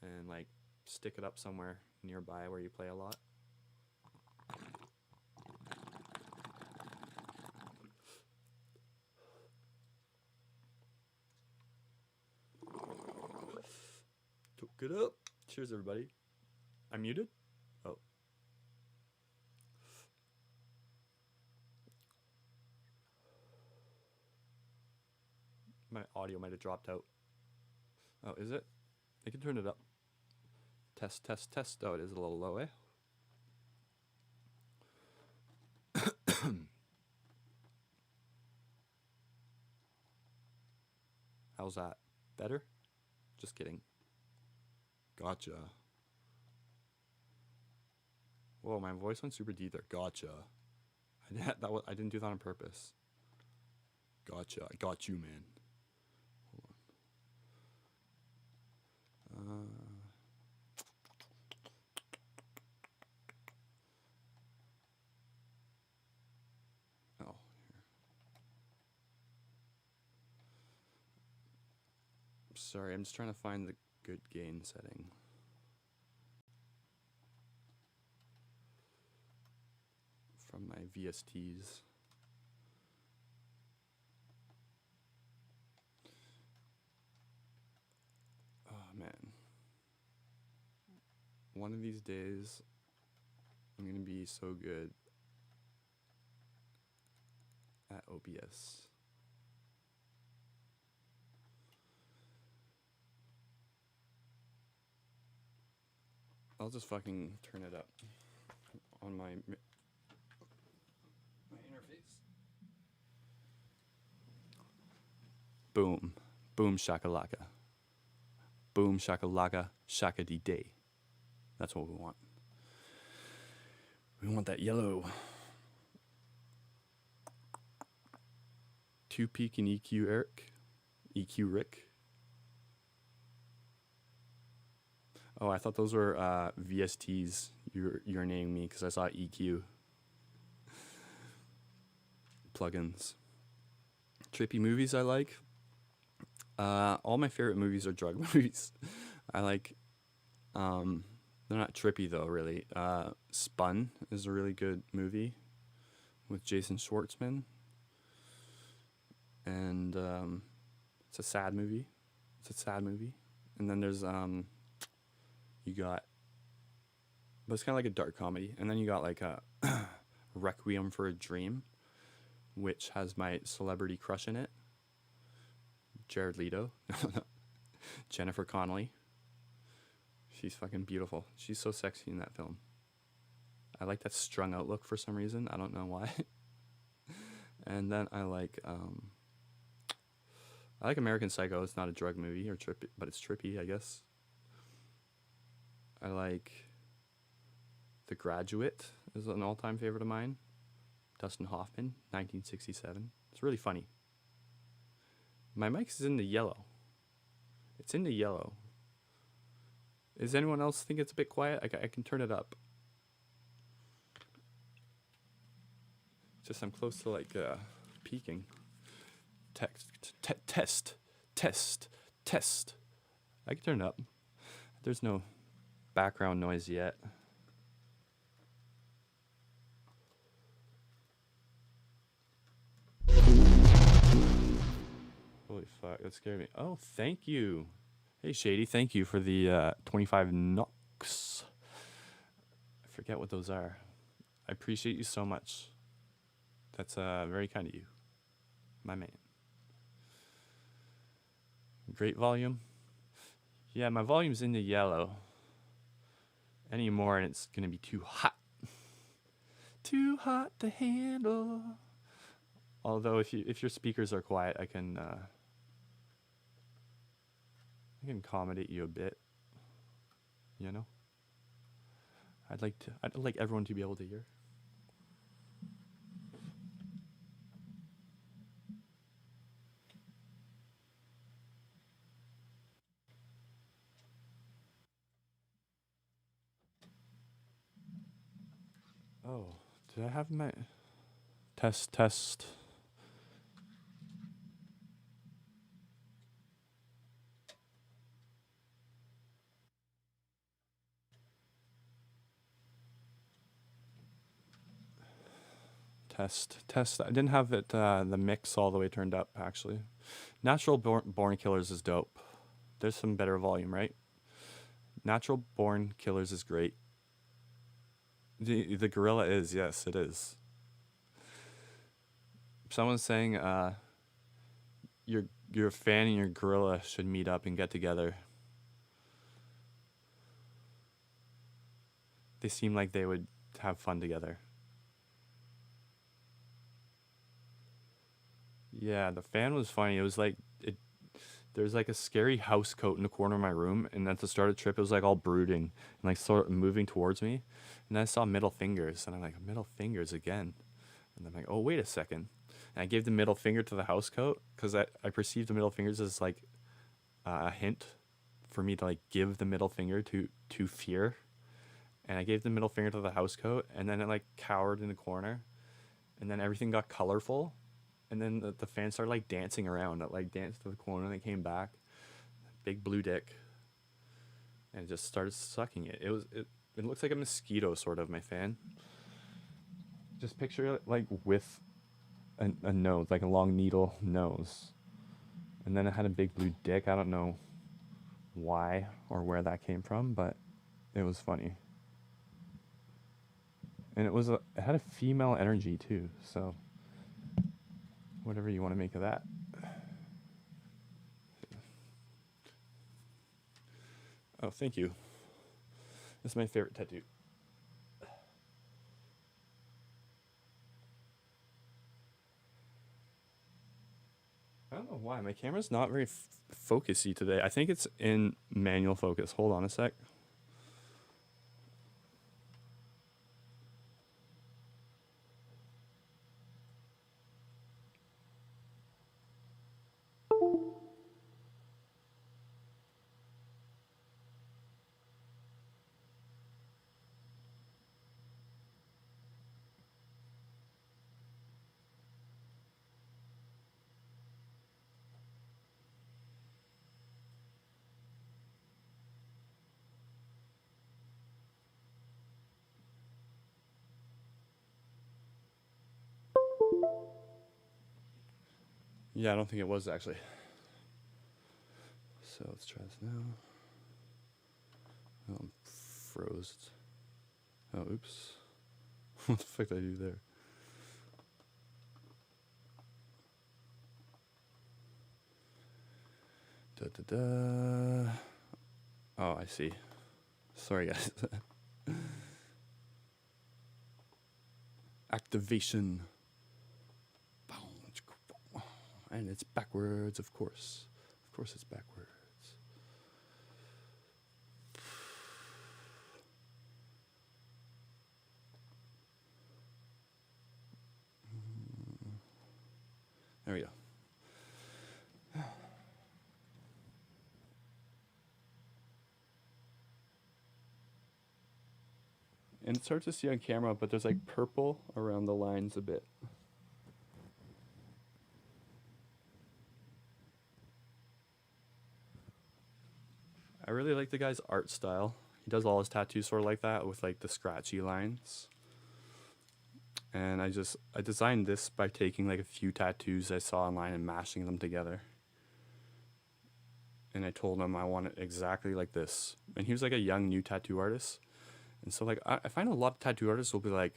and like stick it up somewhere nearby where you play a lot. Took it up. Cheers, everybody. I'm muted? Oh. My audio might have dropped out. Oh, is it? I can turn it up. Test, test, test. Oh, it is a little low, eh? How's that? Better? Just kidding. Gotcha. Whoa, my voice went super deep there. Gotcha. I didn't do that on purpose. Gotcha. I got you, man. Hold on. Oh, here. Sorry, I'm just trying to find the good gain setting. From my VSTs. Oh man. One of these days, I'm gonna be so good at OBS. I'll just fucking turn it up on my interface. Boom. Boom shakalaka. Boom shakalaka shakady day. That's what we want. We want that yellow. 2 peak and EQ Eric. EQ Rick. Oh, I thought those were VSTs. You're naming me because I saw EQ. Plugins. Trippy movies I like. All my favorite movies are drug movies. I like, they're not trippy though, really. Spun is a really good movie with Jason Schwartzman. And it's a sad movie. And then there's, you got, but it's kind of like a dark comedy. And then you got like a Requiem for a Dream, which has my celebrity crush in it. Jared Leto. Jennifer Connelly. She's fucking beautiful. She's so sexy in that film. I like that strung out look for some reason. I don't know why. And then I like I like American Psycho. It's not a drug movie or trippy, but it's trippy, I guess. I like The Graduate is an all-time favorite of mine. Dustin Hoffman, 1967. It's really funny. My mic is in the yellow. It's in the yellow. Does anyone else think it's a bit quiet? I can turn it up. Just I'm close to like peaking. Test. I can turn it up. There's no background noise yet. Holy fuck, that scared me. Oh, thank you. Hey, Shady, thank you for the 25 knocks. I forget what those are. I appreciate you so much. That's very kind of you. My man. Great volume. Yeah, my volume's in the yellow. Any more and it's gonna be too hot. Too hot to handle. Although if your speakers are quiet, I can accommodate you a bit. You know? I'd like everyone to be able to hear. Oh, did I have my test? Test. I didn't have it the mix all the way turned up actually. Natural Born Killers is dope. There's some better volume, right? Natural Born Killers is great. The gorilla is, yes, it is. Someone's saying your fan and your gorilla should meet up and get together. They seem like they would have fun together. Yeah, the fan was funny. It was like there's like a scary house coat in the corner of my room, and at the start of the trip, it was like all brooding and like sort of moving towards me. And then I saw middle fingers, and I'm like, middle fingers again. And I'm like, oh, wait a second. And I gave the middle finger to the house coat because I perceived the middle fingers as like a hint for me to like give the middle finger to fear. And I gave the middle finger to the house coat, and then it like cowered in the corner, and then everything got colorful. And then the fan started like dancing around. It like danced to the corner and it came back. Big blue dick. And it just started sucking it. It looks like a mosquito sort of, my fan. Just picture it like with a nose, like a long needle nose. And then it had a big blue dick. I don't know why or where that came from, but it was funny. And it had a female energy too, so whatever you want to make of that. Oh, thank you. That's my favorite tattoo. I don't know why. My camera's not very focusy today. I think it's in manual focus. Hold on a sec. Yeah, I don't think it was actually. So let's try this now. Oh, I'm froze. Oh, oops. What the fuck did I do there? Oh, I see. Sorry, guys. Activation. And it's backwards, of course. Of course it's backwards. There we go. And it's hard to see on camera, but there's like purple around the lines a bit. I really like the guy's art style. He does all his tattoos sort of like that with like the scratchy lines. And I designed this by taking like a few tattoos I saw online and mashing them together. And I told him I want it exactly like this. And he was like a young new tattoo artist. And so like I find a lot of tattoo artists will be like,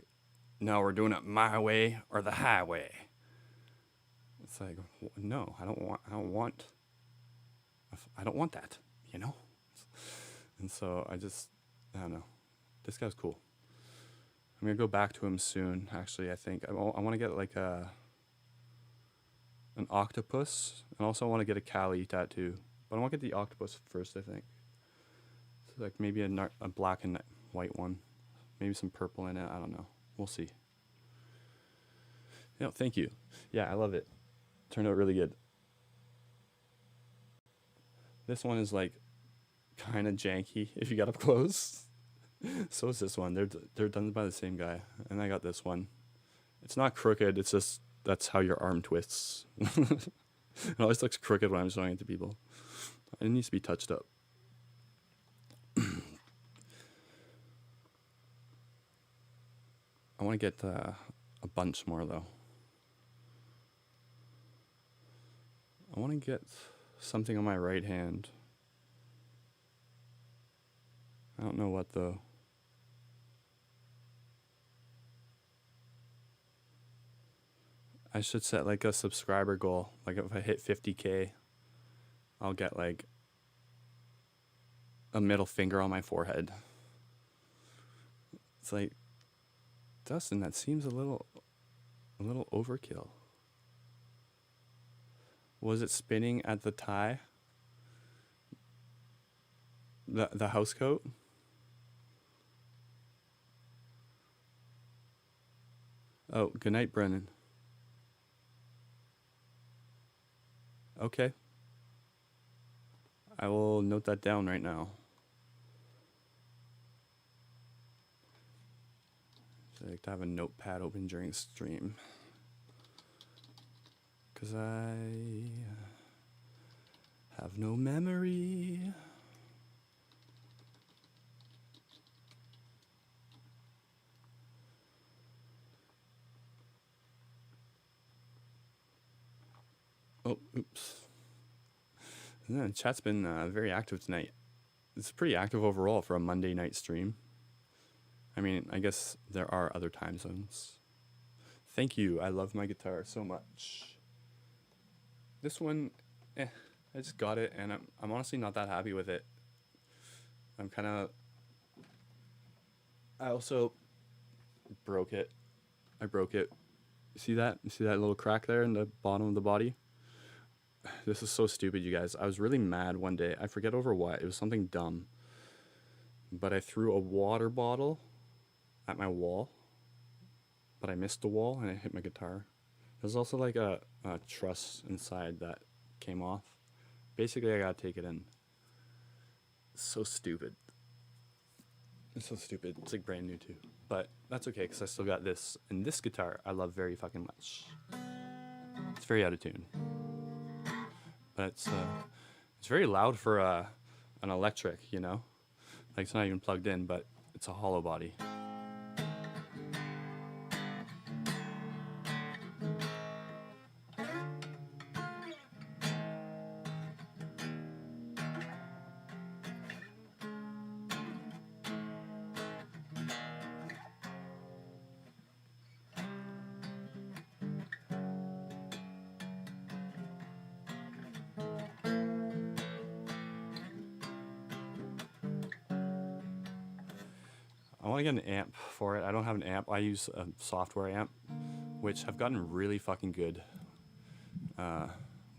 no, we're doing it my way or the highway. It's like, no, I don't want that, you know? And so I don't know. This guy's cool. I'm going to go back to him soon, actually, I think. I want to get like an octopus, and also I want to get a Cali tattoo. But I want to get the octopus first, I think. So like maybe a black and white one. Maybe some purple in it, I don't know. We'll see. No, thank you. Yeah, I love it. Turned out really good. This one is like kind of janky if you got up close. So is this one. They're done by the same guy. And I got this one. It's not crooked, it's just that's how your arm twists. It always looks crooked when I'm showing it to people. It needs to be touched up. I want to get a bunch more though. I want to get something on my right hand. I don't know what though. I should set like a subscriber goal. Like if I hit 50K, I'll get like a middle finger on my forehead. It's like, Dustin, that seems a little overkill. Was it spinning at the tie? The house coat? Oh, good night, Brennan. Okay. I will note that down right now. I like to have a notepad open during stream. Because I have no memory. Oh, oops. Yeah, chat's been very active tonight. It's pretty active overall for a Monday night stream. I mean, I guess there are other time zones. Thank you. I love my guitar so much. This one, I just got it, and I'm honestly not that happy with it. I also broke it. I broke it. You see that? You see that little crack there in the bottom of the body? This is so stupid, you guys. I was really mad one day. I forget over what. It was something dumb. But I threw a water bottle at my wall. But I missed the wall and I hit my guitar. There's also like a truss inside that came off. Basically, I gotta take it in. It's so stupid. It's so stupid. It's like brand new too. But that's okay because I still got this. And this guitar I love very fucking much. It's very out of tune. But it's very loud for an electric, you know? Like it's not even plugged in, but it's a hollow body. I want to get an amp for it. I don't have an amp. I use a software amp, which have gotten really fucking good.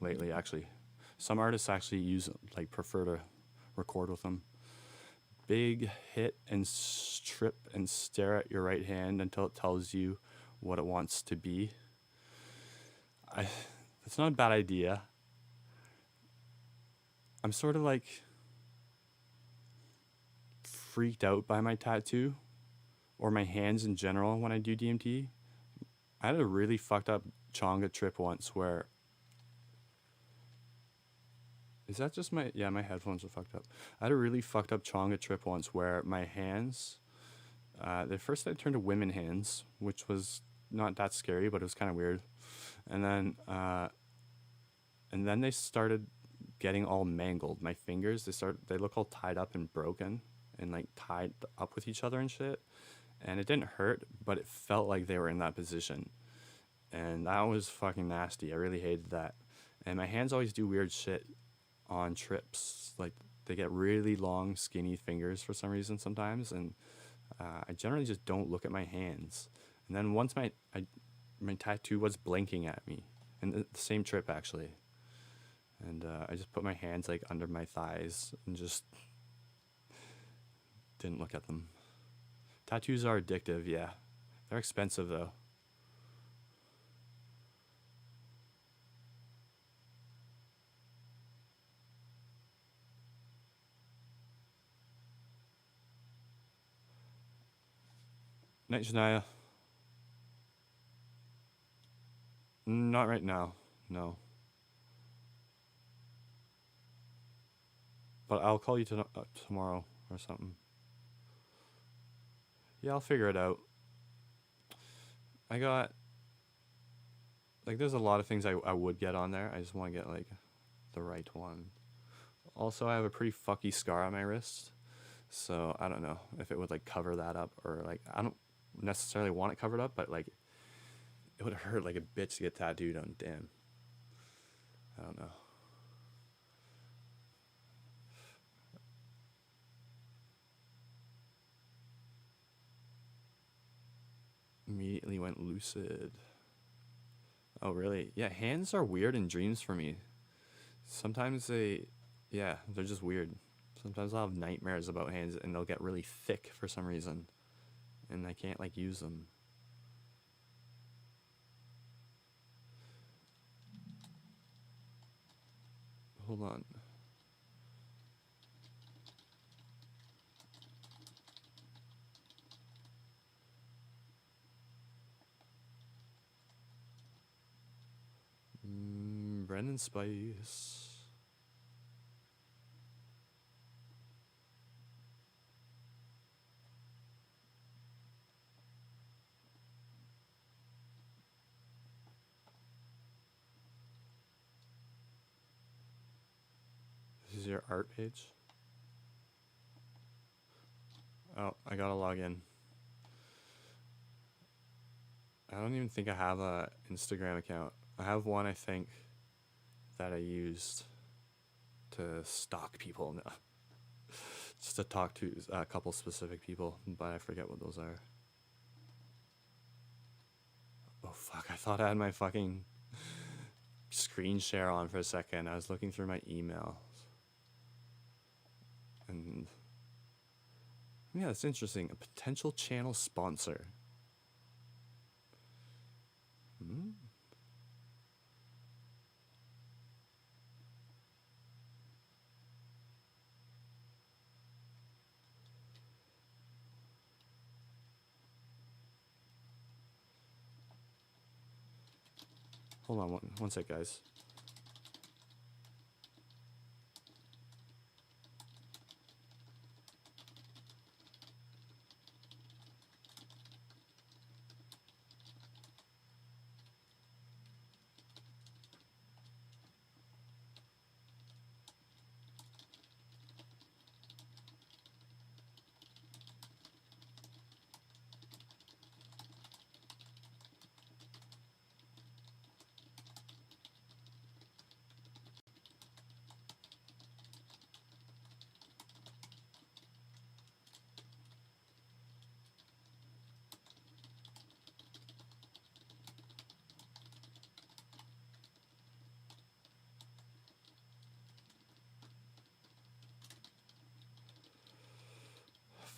lately. Actually, some artists actually prefer to record with them. Big hit and strip and stare at your right hand until it tells you what it wants to be. That's not a bad idea. I'm sort of like freaked out by my tattoo or my hands in general when I do DMT. I had a really fucked up chonga trip once where... Is that just my... Yeah, my headphones are fucked up. I had a really fucked up chonga trip once where my hands... at first they turned to women hands, which was not that scary, but it was kind of weird. And then they started getting all mangled. My fingers, they look all tied up and broken and like tied up with each other and shit. And it didn't hurt, but it felt like they were in that position. And that was fucking nasty. I really hated that. And my hands always do weird shit on trips. Like they get really long, skinny fingers for some reason sometimes. And I generally just don't look at my hands. And then once my tattoo was blinking at me, and the same trip actually. And I just put my hands like under my thighs and just didn't look at them. Tattoos are addictive, yeah. They're expensive though. Night, Shania. Not right now, no. But I'll call you tomorrow or something. Yeah, I'll figure it out. I got... Like, there's a lot of things I would get on there. I just want to get, like, the right one. Also, I have a pretty fucky scar on my wrist. So, I don't know if it would, like, cover that up. Or, like, I don't necessarily want it covered up, but, like, it would hurt like a bitch to get tattooed on. Damn. I don't know. Immediately went lucid. Oh, really? Yeah, hands are weird in dreams for me. Sometimes they're just weird. Sometimes I'll have nightmares about hands and they'll get really thick for some reason. And I can't, like, use them. Hold on. Brendan Spice. This is your art page? Oh, I gotta log in. I don't even think I have a Instagram account. I have one, I think, that I used to stalk people. No. Just to talk to a couple specific people, but I forget what those are. Oh fuck, I thought I had my fucking screen share on for a second. I was looking through my emails. And yeah, that's interesting. A potential channel sponsor. Hold on one sec, guys.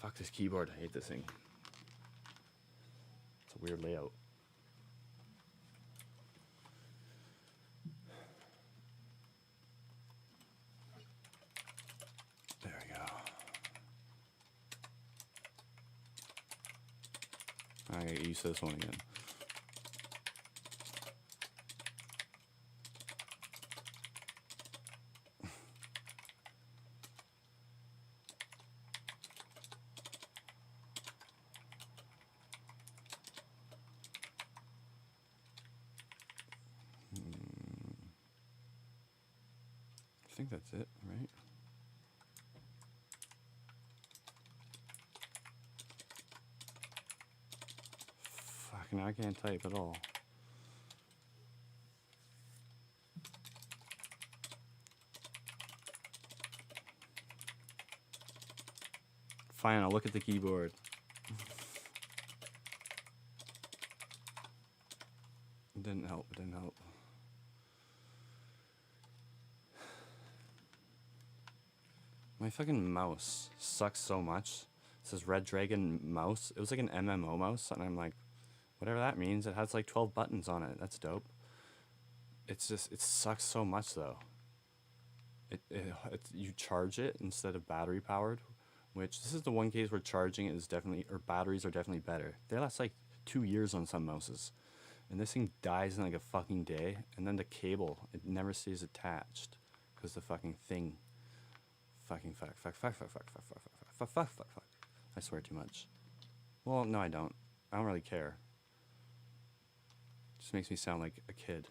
Fuck this keyboard. I hate this thing. It's a weird layout. There we go. I gotta get used to this one again. I think that's it, right? Fucking, I can't type at all. Fine, I'll look at the keyboard. It didn't help, it didn't help. My fucking mouse sucks so much. It says Red Dragon mouse. It was like an MMO mouse, and I'm like, whatever that means. It has like 12 buttons on it. That's dope. It's just, it sucks so much though. You charge it instead of battery powered, which this is the one case where charging is definitely, or batteries are definitely better. They last like 2 years on some mouses, and this thing dies in like a fucking day. And then the cable, it never stays attached because the fucking thing. Fucking fuck. I swear too much. Well, no, I don't. I don't really care. Just makes me sound like a kid.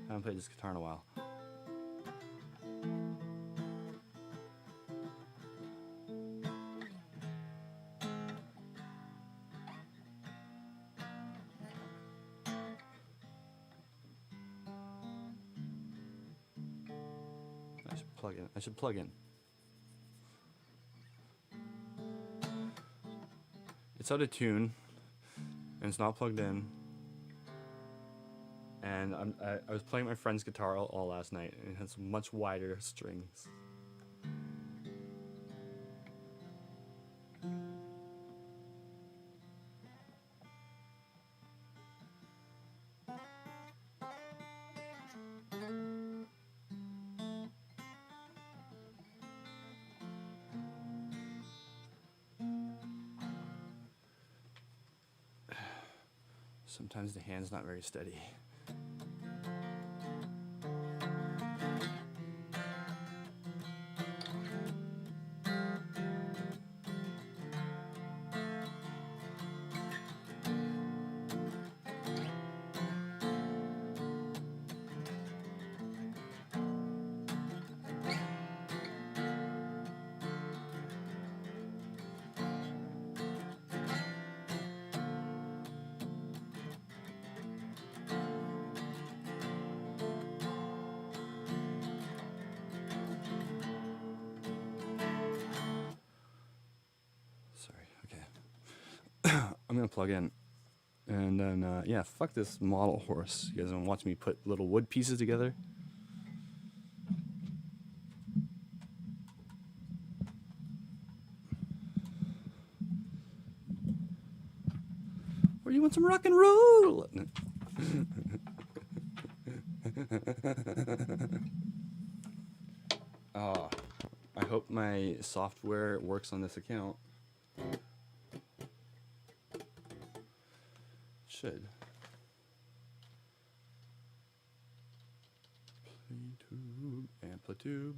I haven't played this guitar in a while. I should plug in. It's out of tune, and it's not plugged in. And I was playing my friend's guitar all last night, and it has much wider strings. Sometimes the hand's not very steady. I'm gonna plug in, and then yeah, fuck this model horse. You guys wanna watch me put little wood pieces together? Or you want some rock and roll? Oh, I hope my software works on this account. Should. Playtube, amplitude.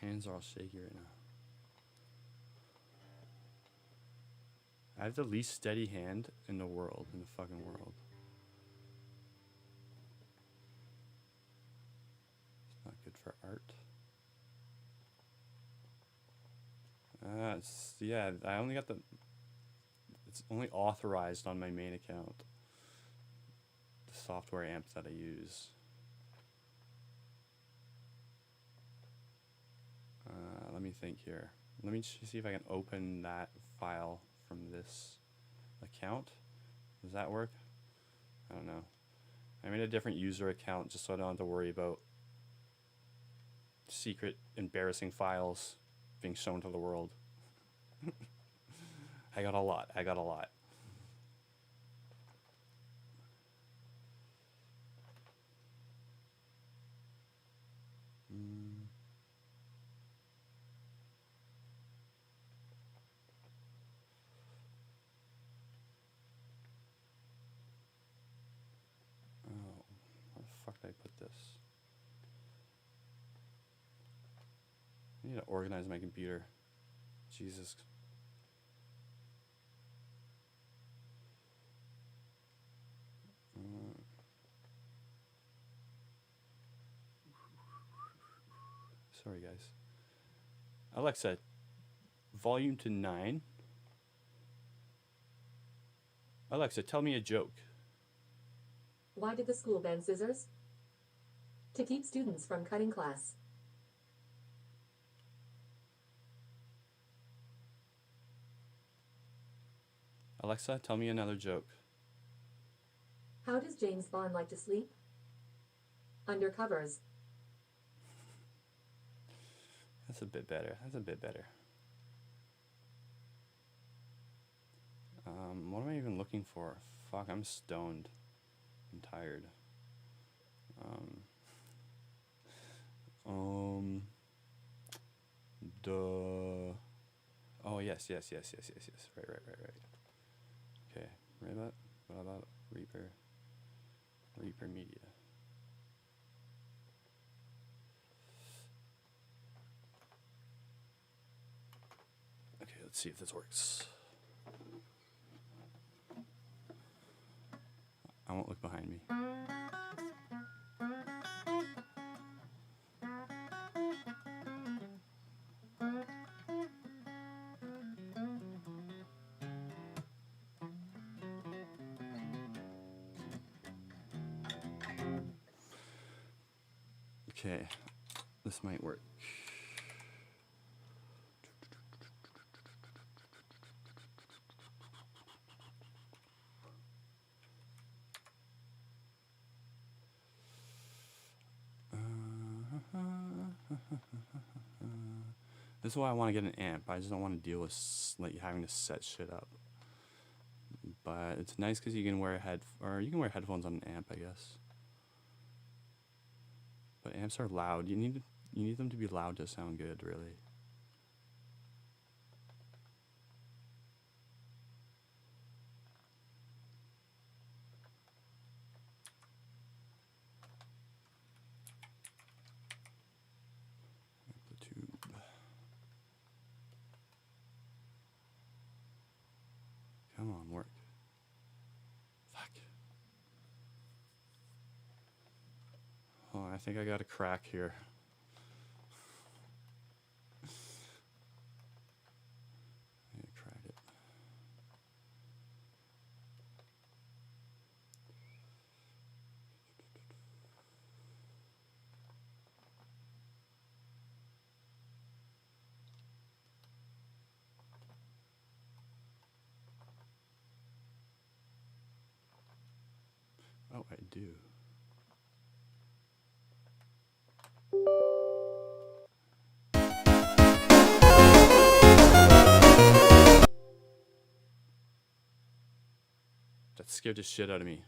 Hands are all shaky right now. I have the least steady hand in the world, in the fucking world. It's not good for art. Yeah, I only got it's only authorized on my main account. The software amps that I use. Let me think here. Let me see if I can open that file from this account. Does that work? I don't know. I made a different user account just so I don't have to worry about secret, embarrassing files being shown to the world. I got a lot. Oh, where the fuck did I put this? I need to organize my computer. Jesus. Sorry, guys. Alexa, volume to 9. Alexa, tell me a joke. Why did the school ban scissors? To keep students from cutting class. Alexa, tell me another joke. How does James Bond like to sleep? Under covers. That's a bit better. What am I even looking for? Fuck, I'm stoned. I'm tired. Duh. Oh, yes. Right. Okay, what about Reaper Media? Okay, let's see if this works. I won't look behind me. Okay, this might work. This is why I want to get an amp. I just don't want to deal with like having to set shit up. But it's nice because you can wear headphones on an amp, I guess. But amps are loud. You need them to be loud to sound good, really. Amplitude. Come on, work. Fuck. Oh, I think I got a crack here. I cracked it. Oh, I do. That scared the shit out of me.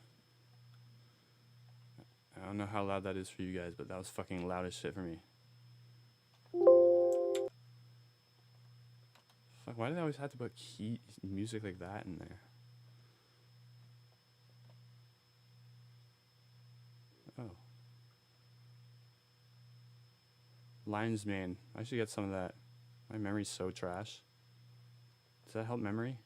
I don't know how loud that is for you guys, but that was fucking loud as shit for me. Fuck, why do they always have to put music like that in there? Oh. Lion's mane. I should get some of that. My memory's so trash. Does that help memory?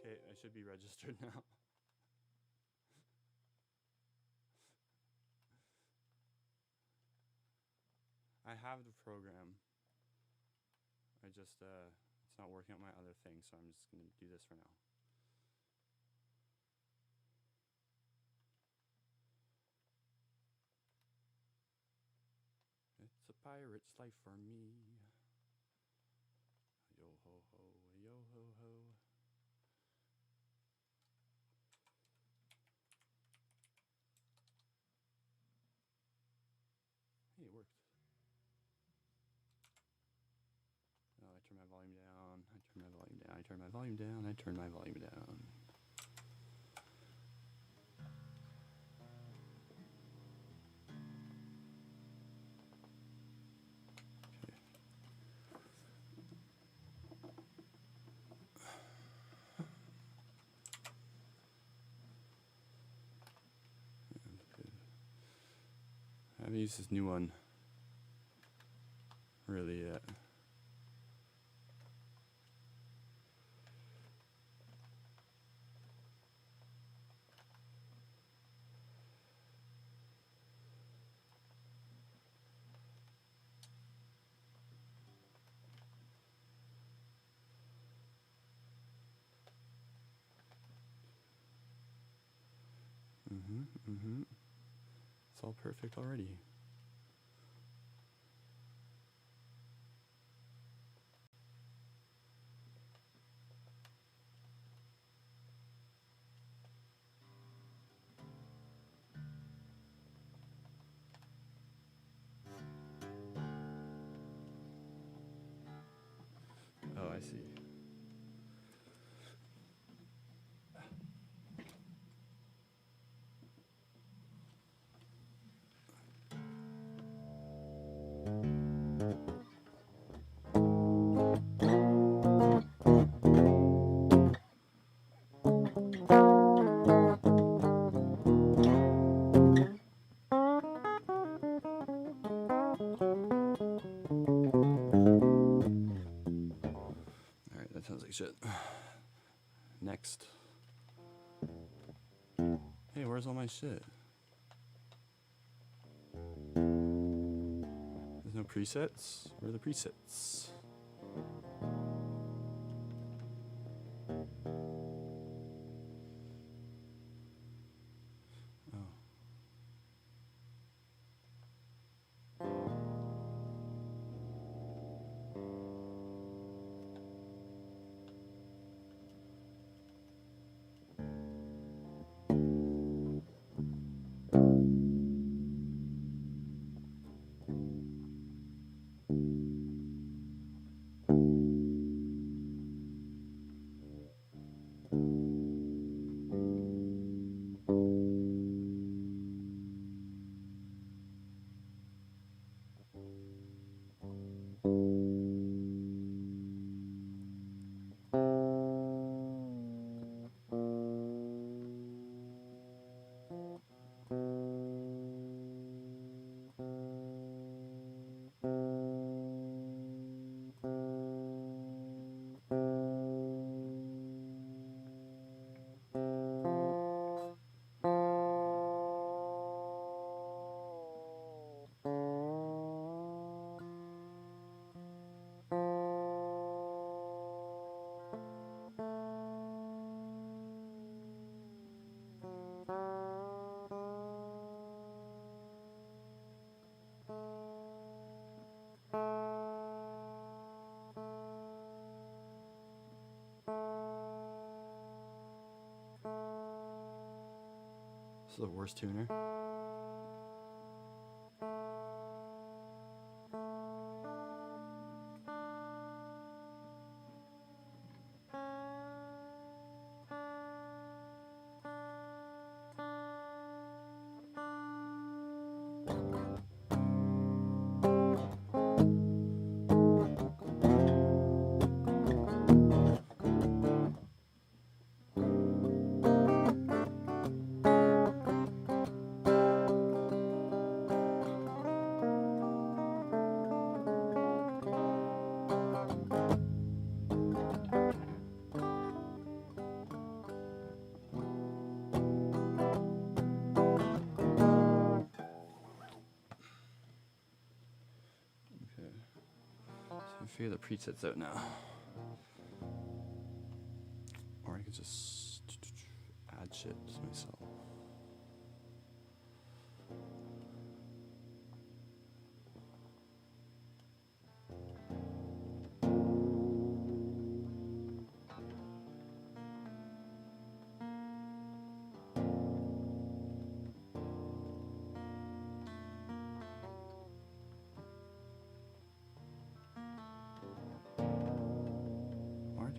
Okay, I should be registered now. I have the program. I just it's not working on my other thing, so I'm just gonna do this for now. It's a pirate's life for me. Yo ho ho, yo ho ho. Hey, it worked. Oh, I turned my volume down. I turned my volume down. I turned my volume down. I turned my volume down. I haven't used this new one really yet. It's all perfect already. Oh, I see. Alright, that sounds like shit. Next. Hey, where's all my shit? There's no presets? Where are the presets? Oh. This is the worst tuner. Figure the presets out now. Or I could just add shit to myself.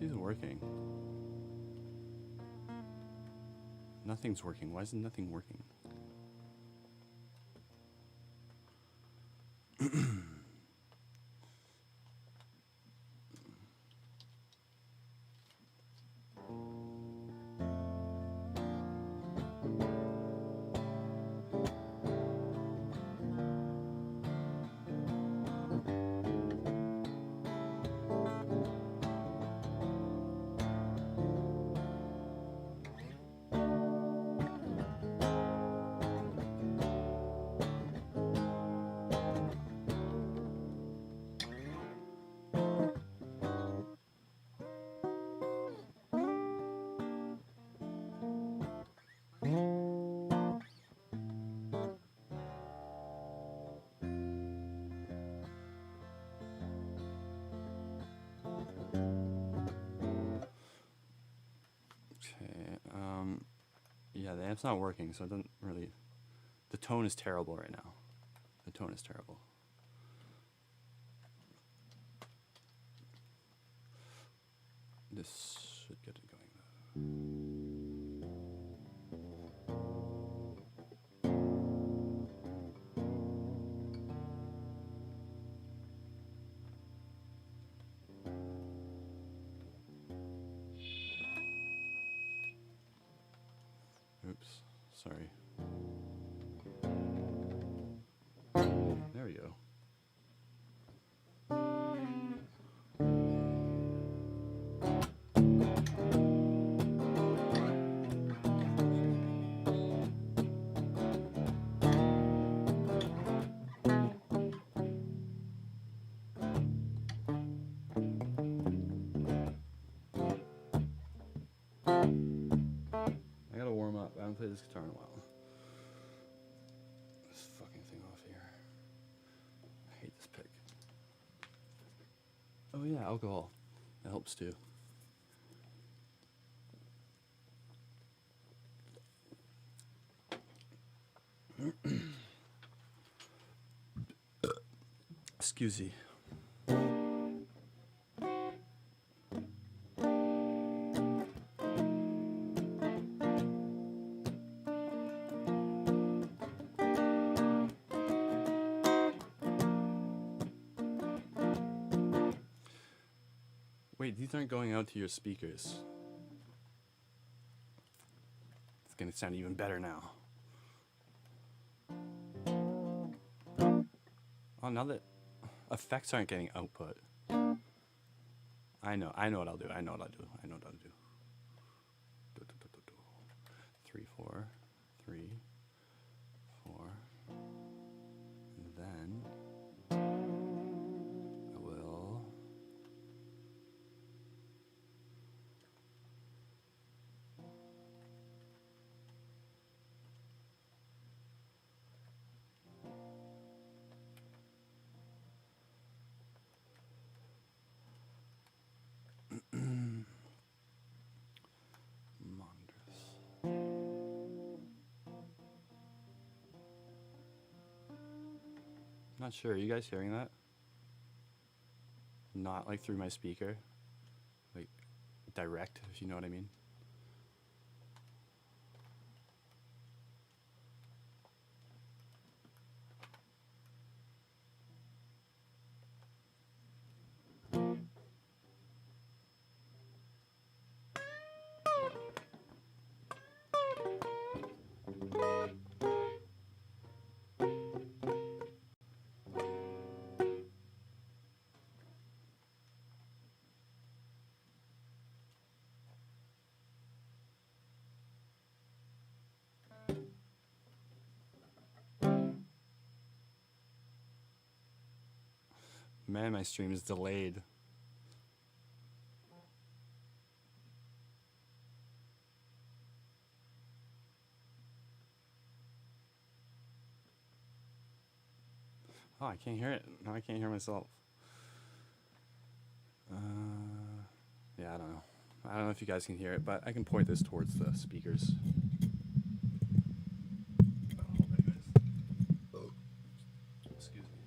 These working. Nothing's working. Why isn't nothing working? Yeah, the amp's not working, so it doesn't really... The tone is terrible right now. The tone is terrible. This should get it going. Oops, sorry. There we go. I gotta warm up. I haven't played this guitar in a while. This fucking thing off here. I hate this pick. Oh yeah, alcohol. That helps too. Excuse me. Wait, these aren't going out to your speakers. It's gonna sound even better now. Oh, now that effects aren't getting output. I know what I'll do. I know what I'll do. 3, 4, 3, 4. And then I will monitors. Not sure. Are you guys hearing that? Not like through my speaker. Like direct, if you know what I mean. Man, my stream is delayed. Oh, I can't hear it. Now I can't hear myself. Yeah, I don't know. I don't know if you guys can hear it, but I can point this towards the speakers. Excuse me.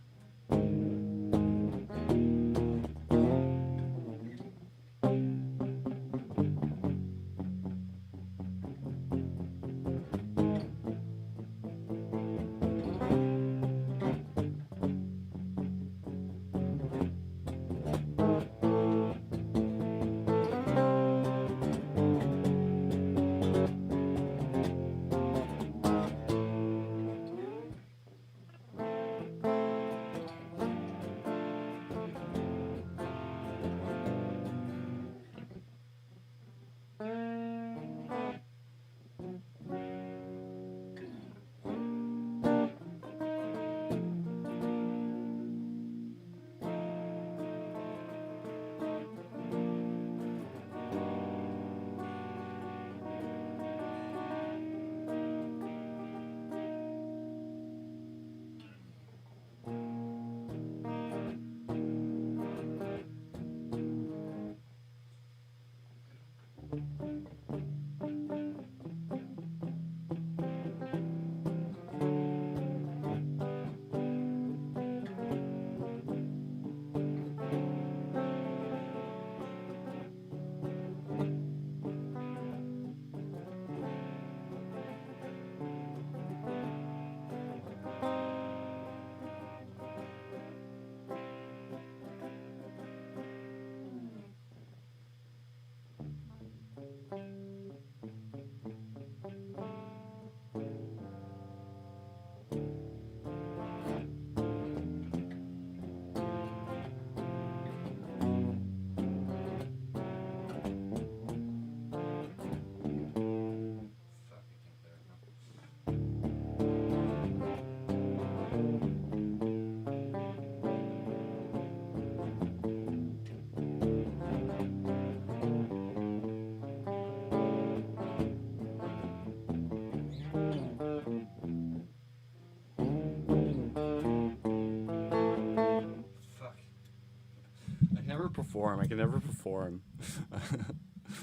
I can never perform.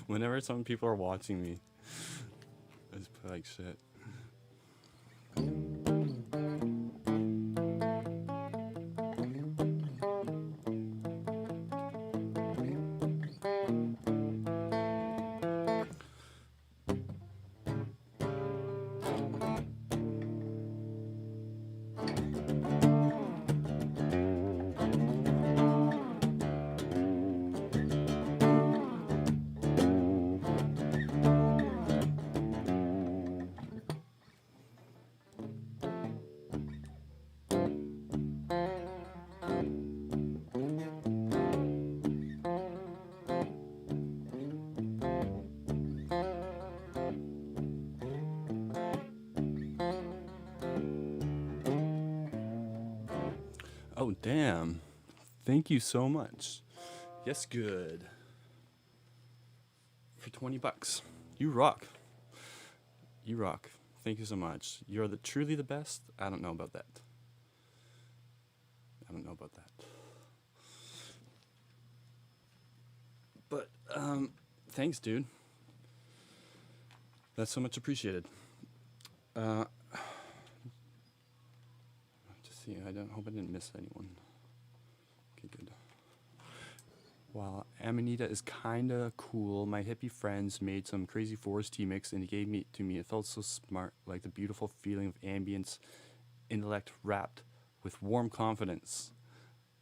Whenever some people are watching me, I just play like shit. Oh, damn. Thank you so much. Yes, good. For 20 bucks. You rock. You rock. Thank you so much. You're truly the best. I don't know about that. I don't know about that. But, thanks, dude. That's so much appreciated. Just see. I don't hope I didn't miss anyone. Okay, good. Wow, Amanita is kinda cool. My hippie friends made some crazy forest tea mix and he gave me to me. It felt so smart, like the beautiful feeling of ambience, intellect wrapped with warm confidence.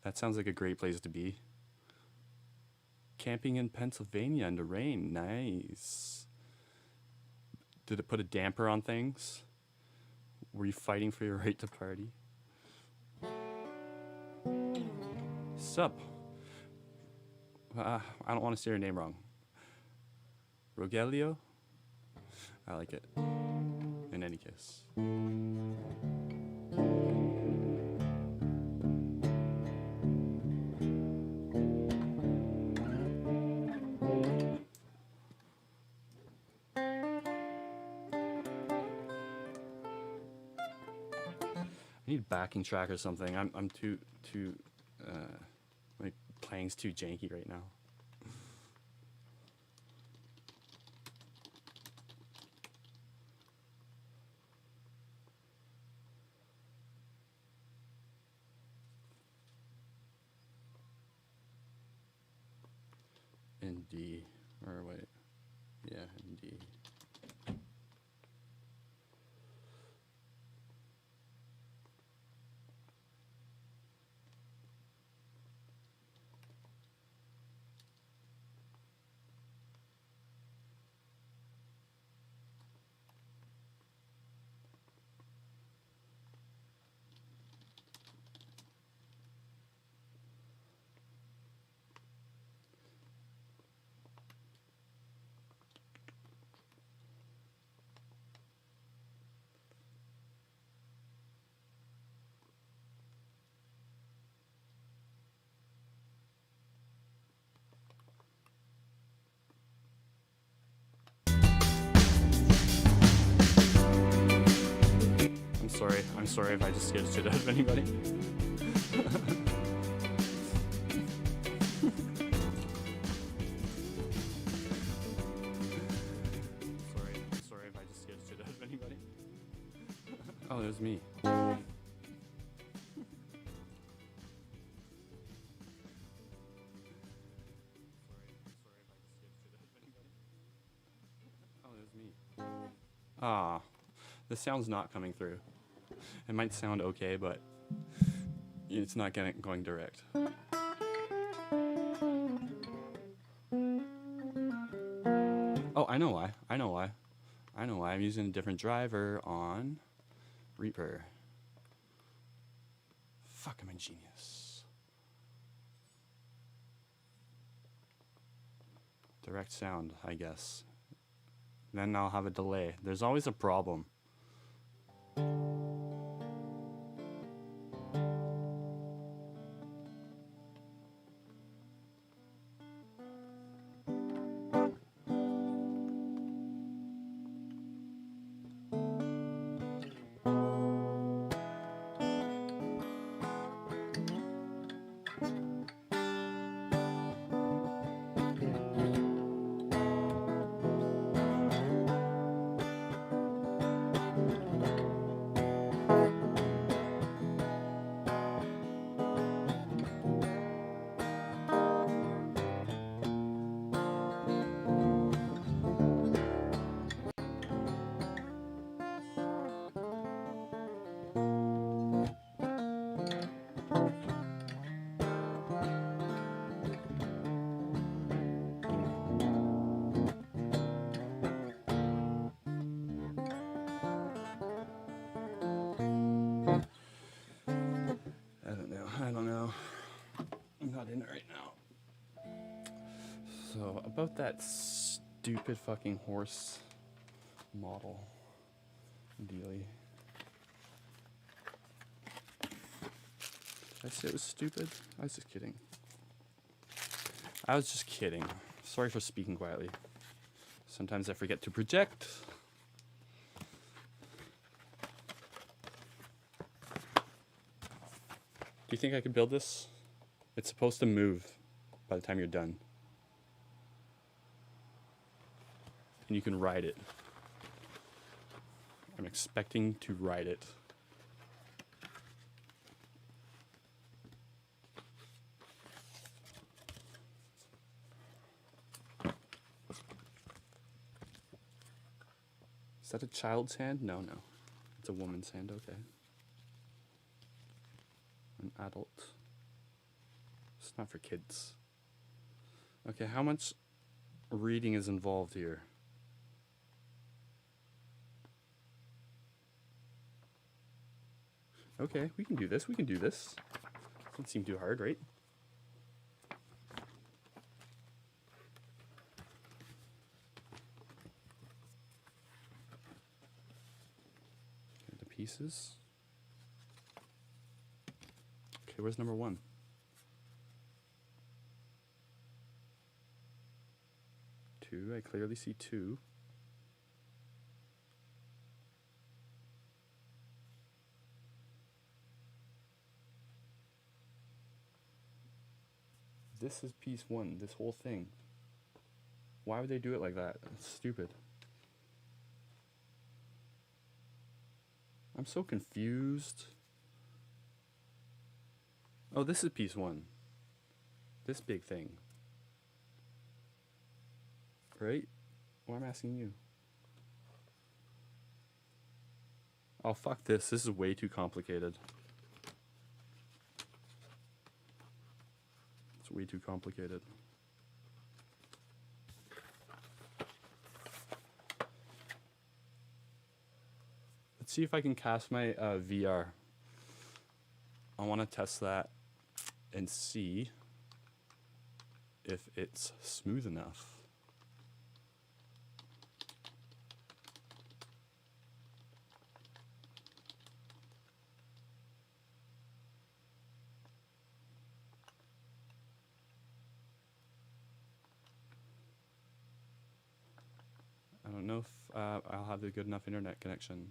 That sounds like a great place to be. Camping in Pennsylvania in the rain, nice. Did it put a damper on things? Were you fighting for your right to party? Sup? I don't want to say your name wrong. Rogelio? I like it. In any case. I need a backing track or something. I'm too my playing's too janky right now. In D, or wait, yeah, in D. I'm sorry if I just scared the shit out of anybody. I'm sorry if I just scared the shit out of anybody. Oh, there's me. Oh, there's me. Ah, the sound's not coming through. It might sound okay, but it's not going direct. Oh, I know why. I'm using a different driver on Reaper. Fuck, I'm a genius. Direct sound, I guess. Then I'll have a delay. There's always a problem. I don't know. I'm not in it right now. So, about that stupid fucking horse model dealy. Did I say it was stupid? I was just kidding. Sorry for speaking quietly. Sometimes I forget to project. Do you think I could build this? It's supposed to move by the time you're done. And you can ride it. I'm expecting to ride it. that a child's hand? No, no. It's a woman's hand, okay. An adult. It's not for kids. Okay, how much reading is involved here? Okay, we can do this. We can do this. Doesn't seem too hard, right? Okay, the pieces. Okay, where's number 1? 2. I clearly see 2. This is piece 1, this whole thing. Why would they do it like that? It's stupid. I'm so confused. Oh, this is piece 1. This big thing. Right? Well, I'm asking you. Oh, fuck this. This is way too complicated. It's way too complicated. Let's see if I can cast my VR. I want to test that and see if it's smooth enough. I don't know if I'll have a good enough internet connection.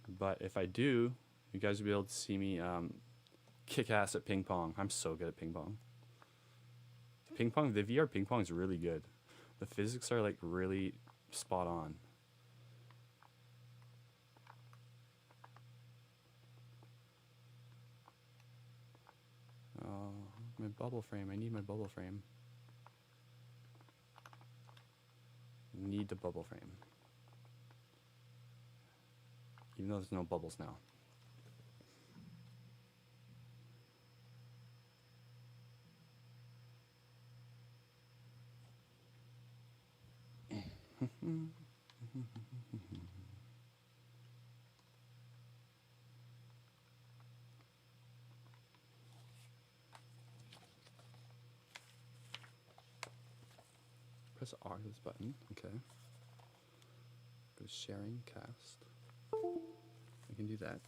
But if I do, you guys will be able to see me kick ass at ping pong. I'm so good at ping pong. The VR ping pong is really good. The physics are like really spot on. Oh, my bubble frame. I need my bubble frame. Need the bubble frame. Even though there's no bubbles now. Press R to this button. Okay. Go to sharing cast. I can do that.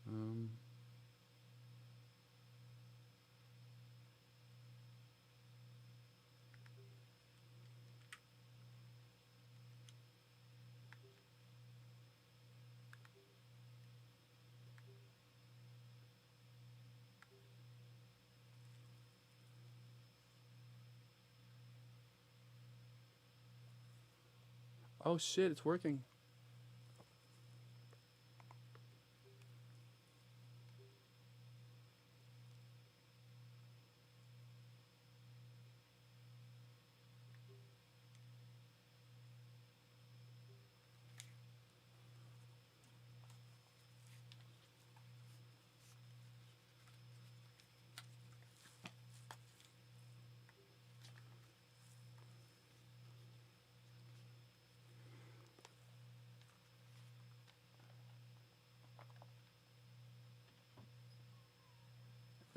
Um, oh shit, it's working.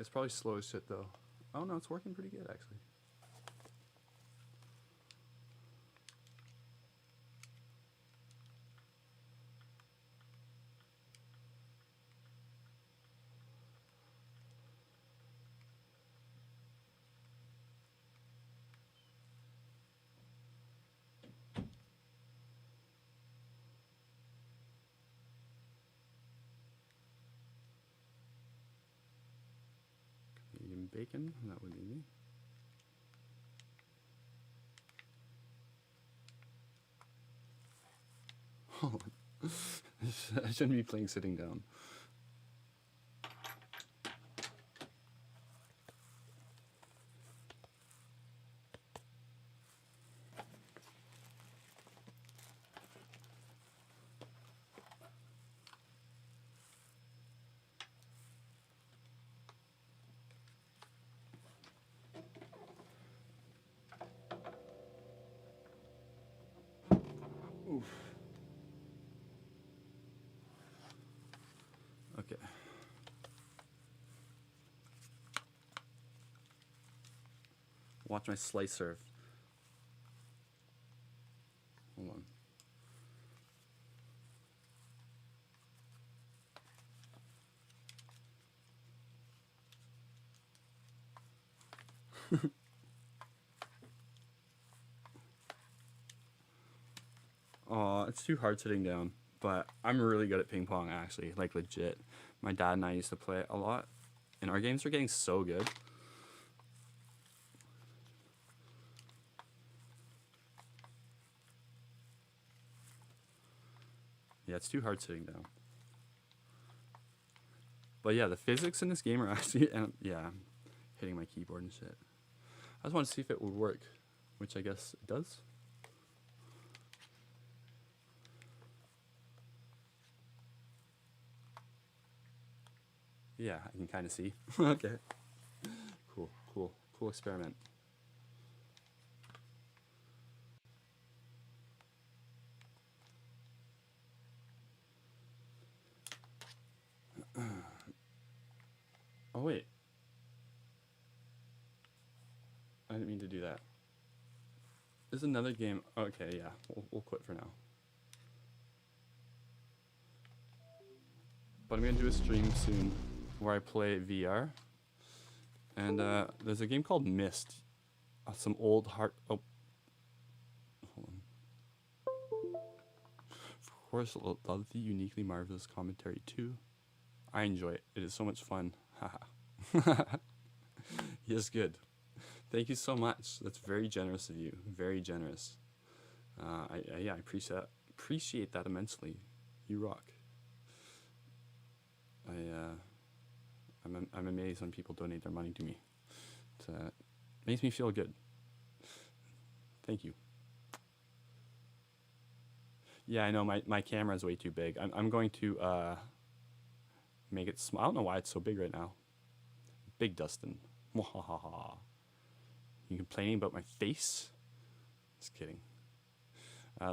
It's probably slow as shit though. Oh no, it's working pretty good actually. bacon. That would be me. Oh, I shouldn't be playing sitting down. Oof. Okay. Watch my slice serve. Hold on. Oh, it's too hard sitting down, but I'm really good at ping pong actually, like legit. My dad and I used to play it a lot, and our games are getting so good. Yeah, it's too hard sitting down. But yeah, the physics in this game are actually, and yeah, I'm hitting my keyboard and shit. I just want to see if it would work, which I guess it does. Yeah, I can kind of see. Okay. Cool experiment. Oh wait. I didn't mean to do that. There's another game. Okay, yeah, we'll quit for now. But I'm gonna do a stream soon where I play VR. And there's a game called Myst. Some old heart. Oh, hold on. Of course, love the uniquely marvelous commentary too. I enjoy it. It is so much fun. Haha. Yes, good. Thank you so much. That's very generous of you. Very generous. I appreciate that immensely. You rock. I'm amazed when people donate their money to me. It makes me feel good. Thank you. Yeah, I know my camera is way too big. I'm going to make it small. I don't know why it's so big right now. Big Dustin. Mwahaha. You complaining about my face? Just kidding.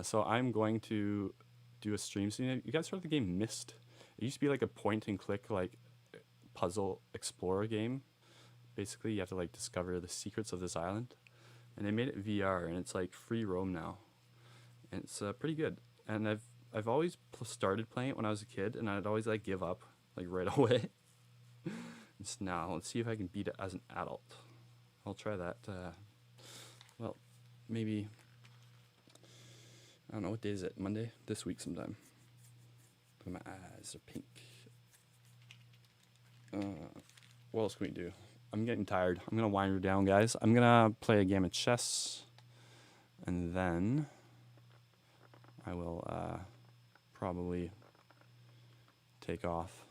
So I'm going to do a stream soon. You guys heard of the game Myst? It used to be like a point and click like puzzle explorer game. Basically, you have to like discover the secrets of this island, and they made it VR, and it's like free roam now, and it's pretty good. And I've always started playing it when I was a kid, and I'd always like give up like right away. Just now, let's see if I can beat it as an adult. I'll try that. Well, maybe I don't know what day is it. Monday this week sometime. But my eyes are pink. What else can we do? I'm getting tired. I'm gonna wind her down, guys. I'm gonna play a game of chess, and then I will probably take off.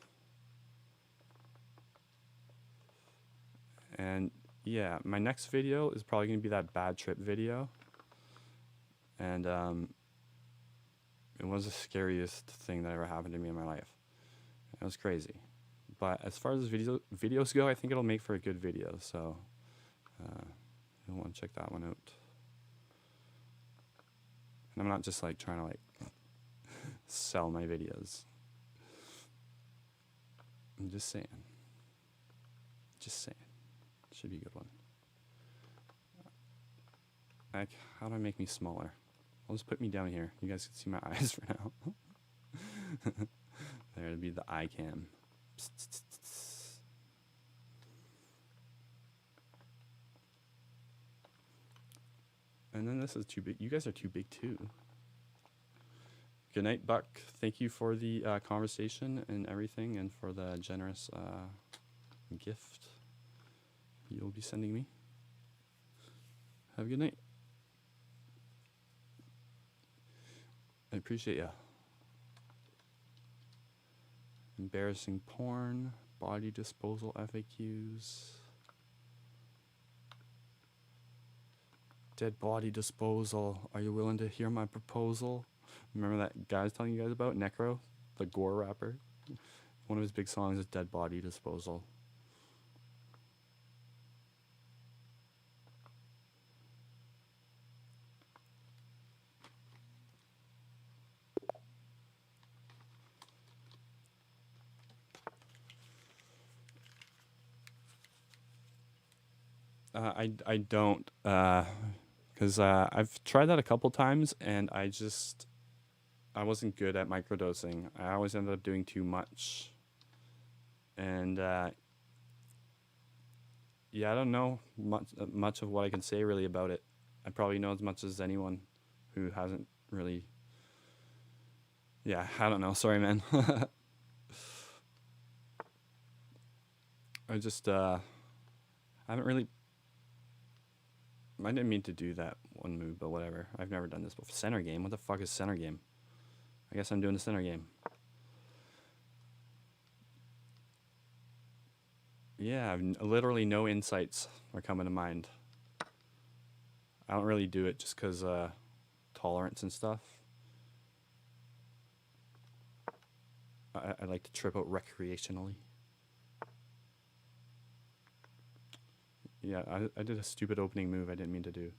And yeah, my next video is probably gonna be that bad trip video, and it was the scariest thing that ever happened to me in my life. It was crazy. But as far as videos go, I think it'll make for a good video. So you'll want to check that one out. And I'm not just like trying to like sell my videos. I'm just saying. Just saying. Should be a good one. Like, how do I make me smaller? I'll just put me down here. You guys can see my eyes for now. There would be the eye cam. And then this is too big. You guys are too big too. Good night, Buck. Thank you for the conversation and everything, and for the generous gift. you'll be sending me. Have a good night. I appreciate ya. Embarrassing porn, body disposal FAQs. Dead body disposal. Are you willing to hear my proposal? Remember that guy I was telling you guys about? Necro? The gore rapper? One of his big songs is Dead Body Disposal. I don't, because I've tried that a couple times and I wasn't good at microdosing. I always ended up doing too much. And yeah, I don't know much of what I can say really about it. I probably know as much as anyone who hasn't really. Yeah, I don't know. Sorry, man. I just I haven't really. I didn't mean to do that one move, but whatever. I've never done this before. Center game? What the fuck is center game? I guess I'm doing the center game. Yeah, literally no insights are coming to mind. I don't really do it just because tolerance and stuff. I like to trip out recreationally. Yeah, I did a stupid opening move I didn't mean to do.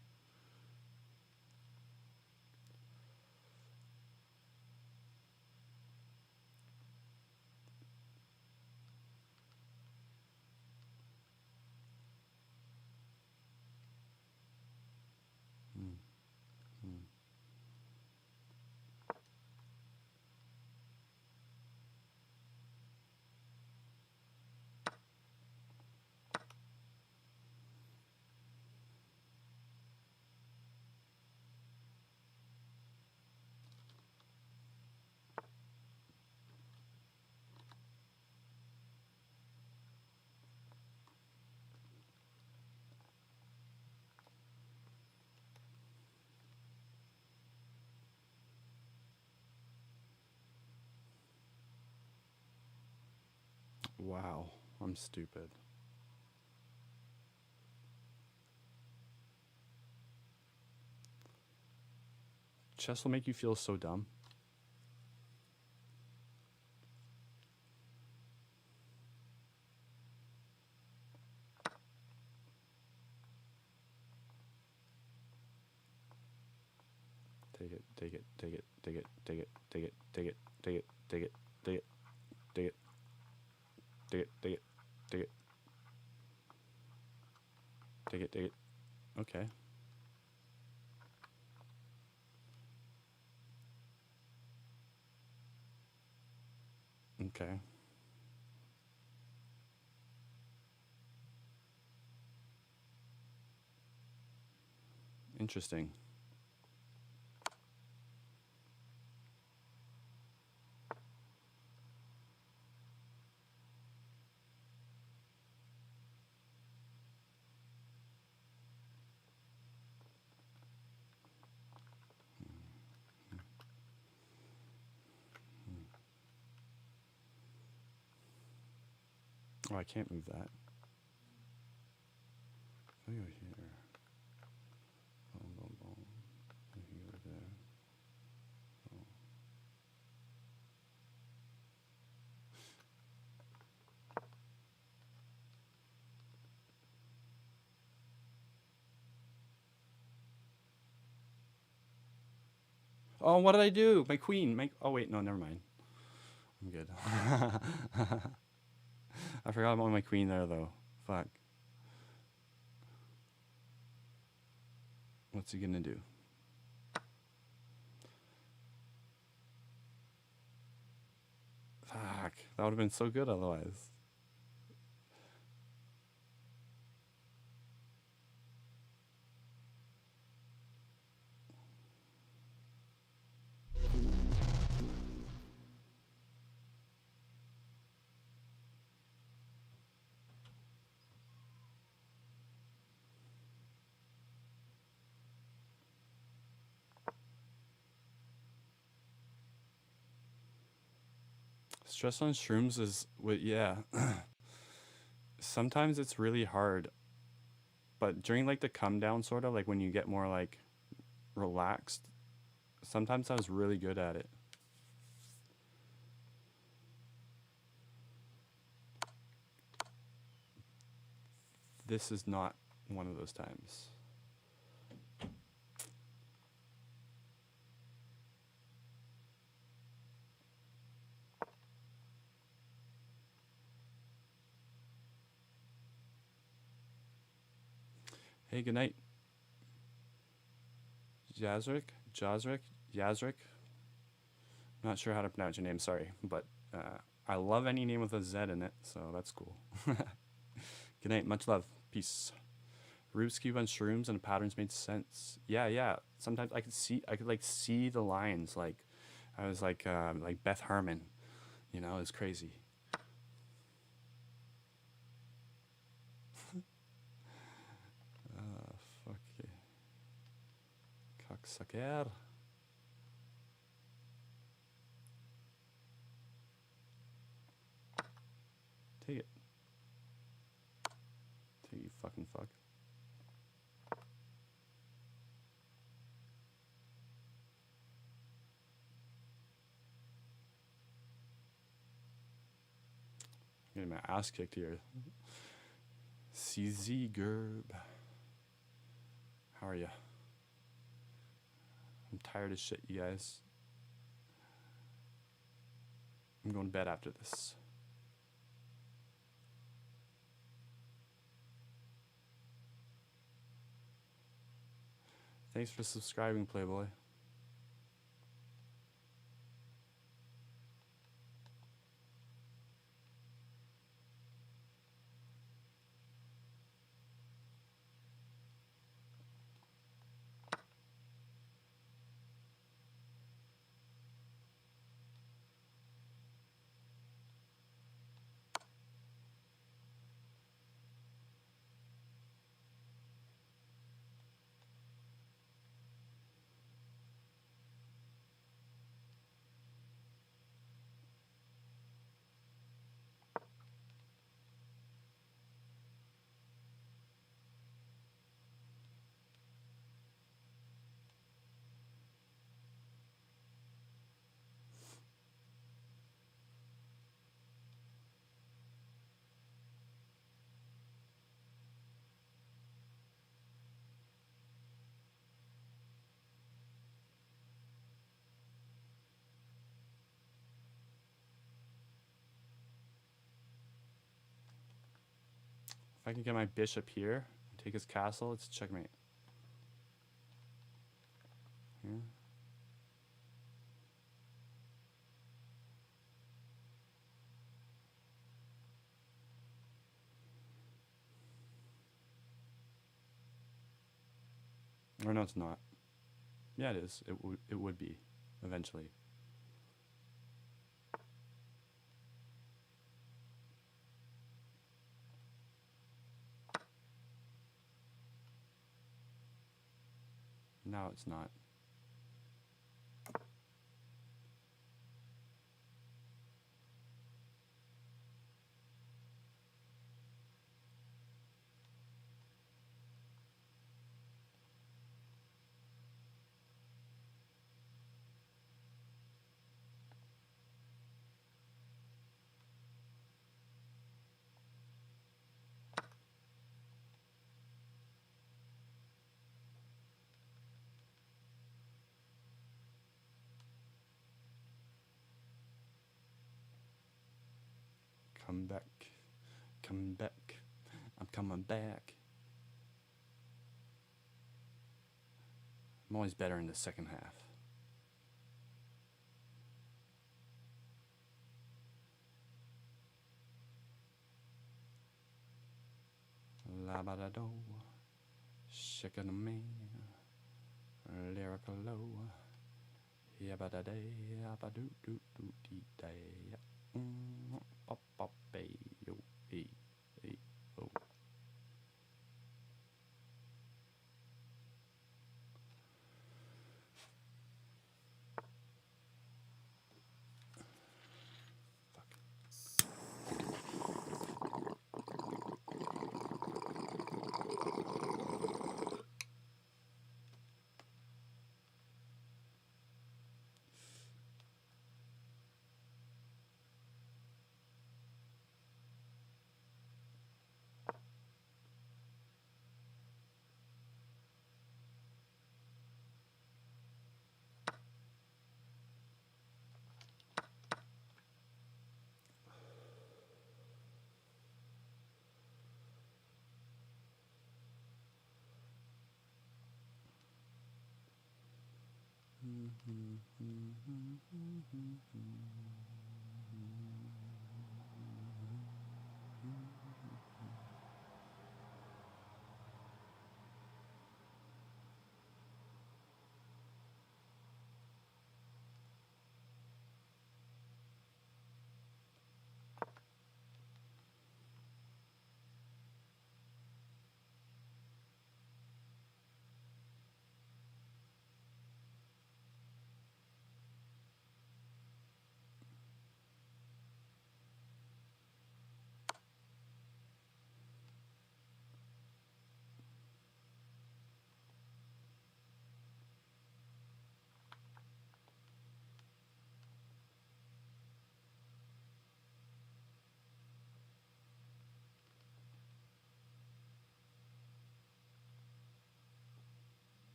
Wow, I'm stupid. Chess will make you feel so dumb. Take it, take it, take it, take it, take it, take it, take it, take it, take it, take it, take it, take it, take it, take it, take it, take it. Okay. Okay. Interesting. Oh, I can't move that. I go here. Boom, boom, boom. I can go there. Boom. Oh, what did I do? My queen. Oh, wait, no, never mind. I'm good. I forgot about my queen there, though. Fuck. What's he gonna do? Fuck. That would have been so good otherwise. Stress on shrooms is yeah. Sometimes it's really hard, but during like the come down sort of like when you get more like relaxed, sometimes I was really good at it. This is not one of those times. Hey, good night. Yazrick. Not sure how to pronounce your name, sorry, but I love any name with a Z in it, so that's cool. Good night, much love, peace. Rubik's Cube on shrooms and the patterns made sense. Yeah. Sometimes I could see the lines, like I was like Beth Harmon, you know, it's crazy. Fuck yeah. Cocksucker. Take it. Take you fucking fuck. I'm getting my ass kicked here. CZ Gerb. How are ya? I'm tired as shit, you guys. I'm going to bed after this. Thanks for subscribing, Playboy. If I can get my bishop here, take his castle, it's checkmate. Here. Or no, it's not. Yeah, it is. It would be eventually. Now it's not. Come back. Come back. I'm coming back. I'm always better in the second half. La ba da do. Shaking a man. Lyrical low. Yabba da day. Yabba do do do dee day. Pop pop bay. Yo. Hey. Hey. Oh. Fuck.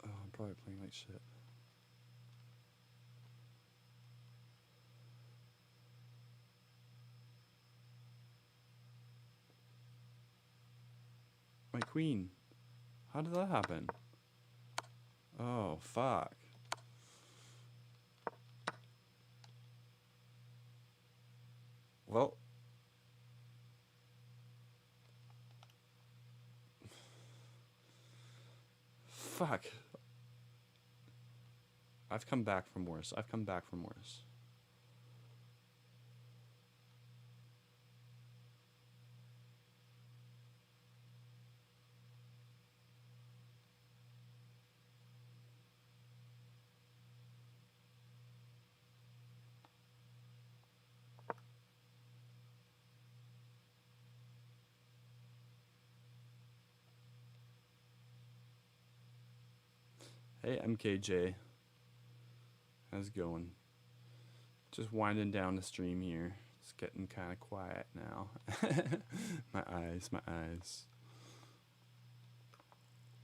Oh, I'm probably playing like shit. My queen. How did that happen? Oh, fuck. Well. Fuck. I've come back from worse. I've come back from worse. Hey, MKJ. How's it going? Just winding down the stream here. It's getting kind of quiet now. My eyes, my eyes.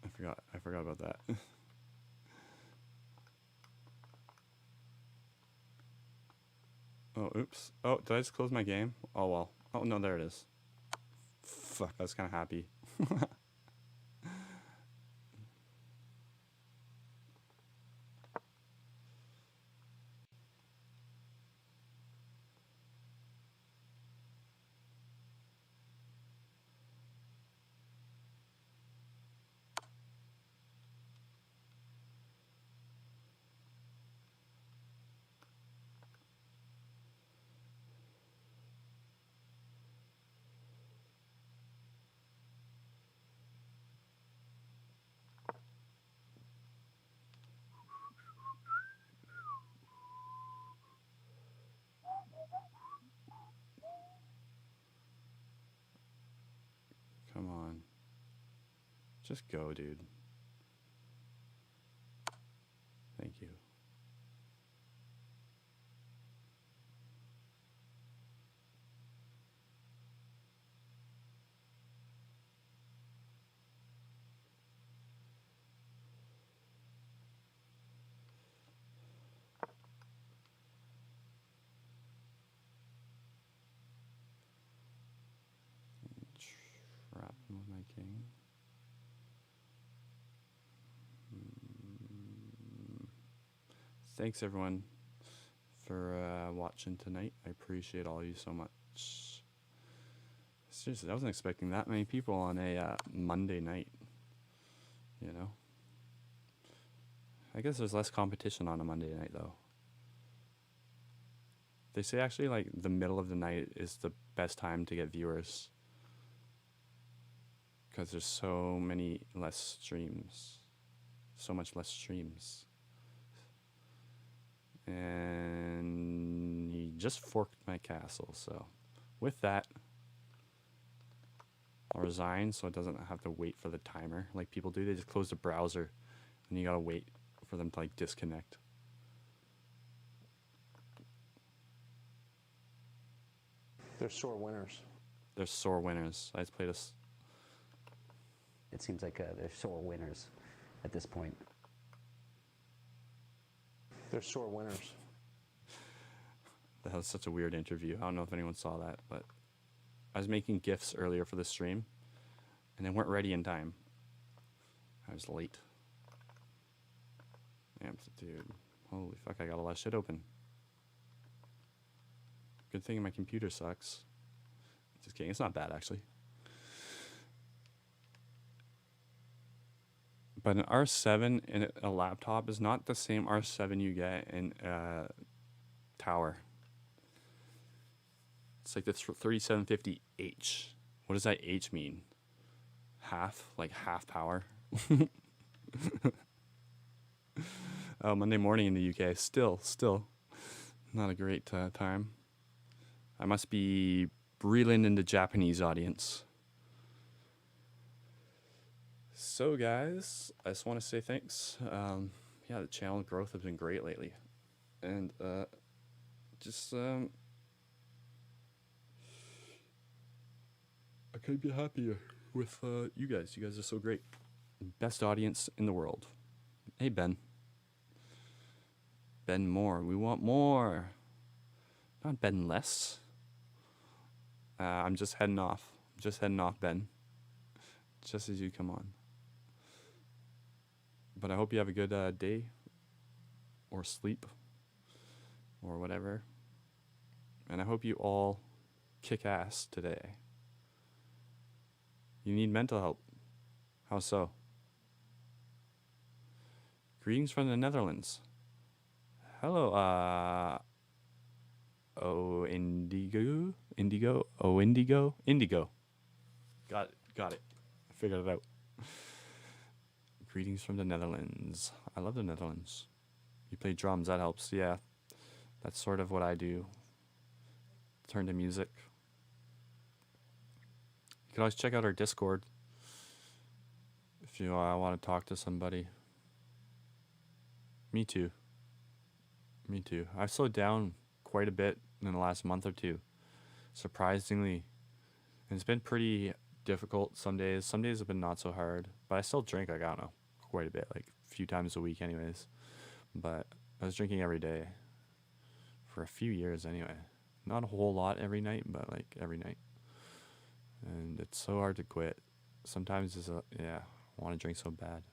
I forgot about that. Oh, oops. Oh, did I just close my game? Oh, well. Oh, no, there it is. Fuck, I was kind of happy. Come on. Just go, dude. Thank you. Trap him with my king. Thanks, everyone, for watching tonight. I appreciate all you so much. Seriously, I wasn't expecting that many people on a Monday night. You know? I guess there's less competition on a Monday night, though. They say actually, like, the middle of the night is the best time to get viewers. Because there's so many less streams. So much less streams. And he just forked my castle, so with that, I'll resign so it doesn't have to wait for the timer like people do. They just close the browser and you gotta wait for them to like disconnect. They're sore winners. They're sore winners. I just played us. It seems like they're sore winners at this point. They're sore winners. That was such a weird interview. I don't know if anyone saw that, but I was making GIFs earlier for the stream, and they weren't ready in time. I was late. Amplitude. Holy fuck, I got a lot of shit open. Good thing my computer sucks. Just kidding, it's not bad actually. But an R7 in a laptop is not the same R7 you get in a tower. It's like the 3750H. What does that H mean? Half? Like half power? Oh, Monday morning in the UK. Still not a great time. I must be reeling in the Japanese audience. So guys, I just want to say thanks. Yeah, the channel growth has been great lately. And just I couldn't be happier with you guys. You guys are so great. Best audience in the world. Hey Ben. Ben more. We want more. Not Ben less. I'm just heading off. Ben. Just as you come on. But I hope you have a good day. Or sleep. Or whatever. And I hope you all kick ass today. You need mental help. How so? Greetings from the Netherlands. Hello, Indigo. Got it. I figured it out. Greetings from the Netherlands. I love the Netherlands. You play drums, that helps. Yeah, that's sort of what I do. Turn to music. You can always check out our Discord if you want to talk to somebody. Me too. I've slowed down quite a bit in the last month or two. Surprisingly. And it's been pretty difficult some days. Some days have been not so hard. But I still drink, like, I don't know, quite a bit. Like, a few times a week anyways. But I was drinking every day. For a few years anyway. Not a whole lot every night, but, like, every night. And it's so hard to quit. Sometimes it's I want to drink so bad.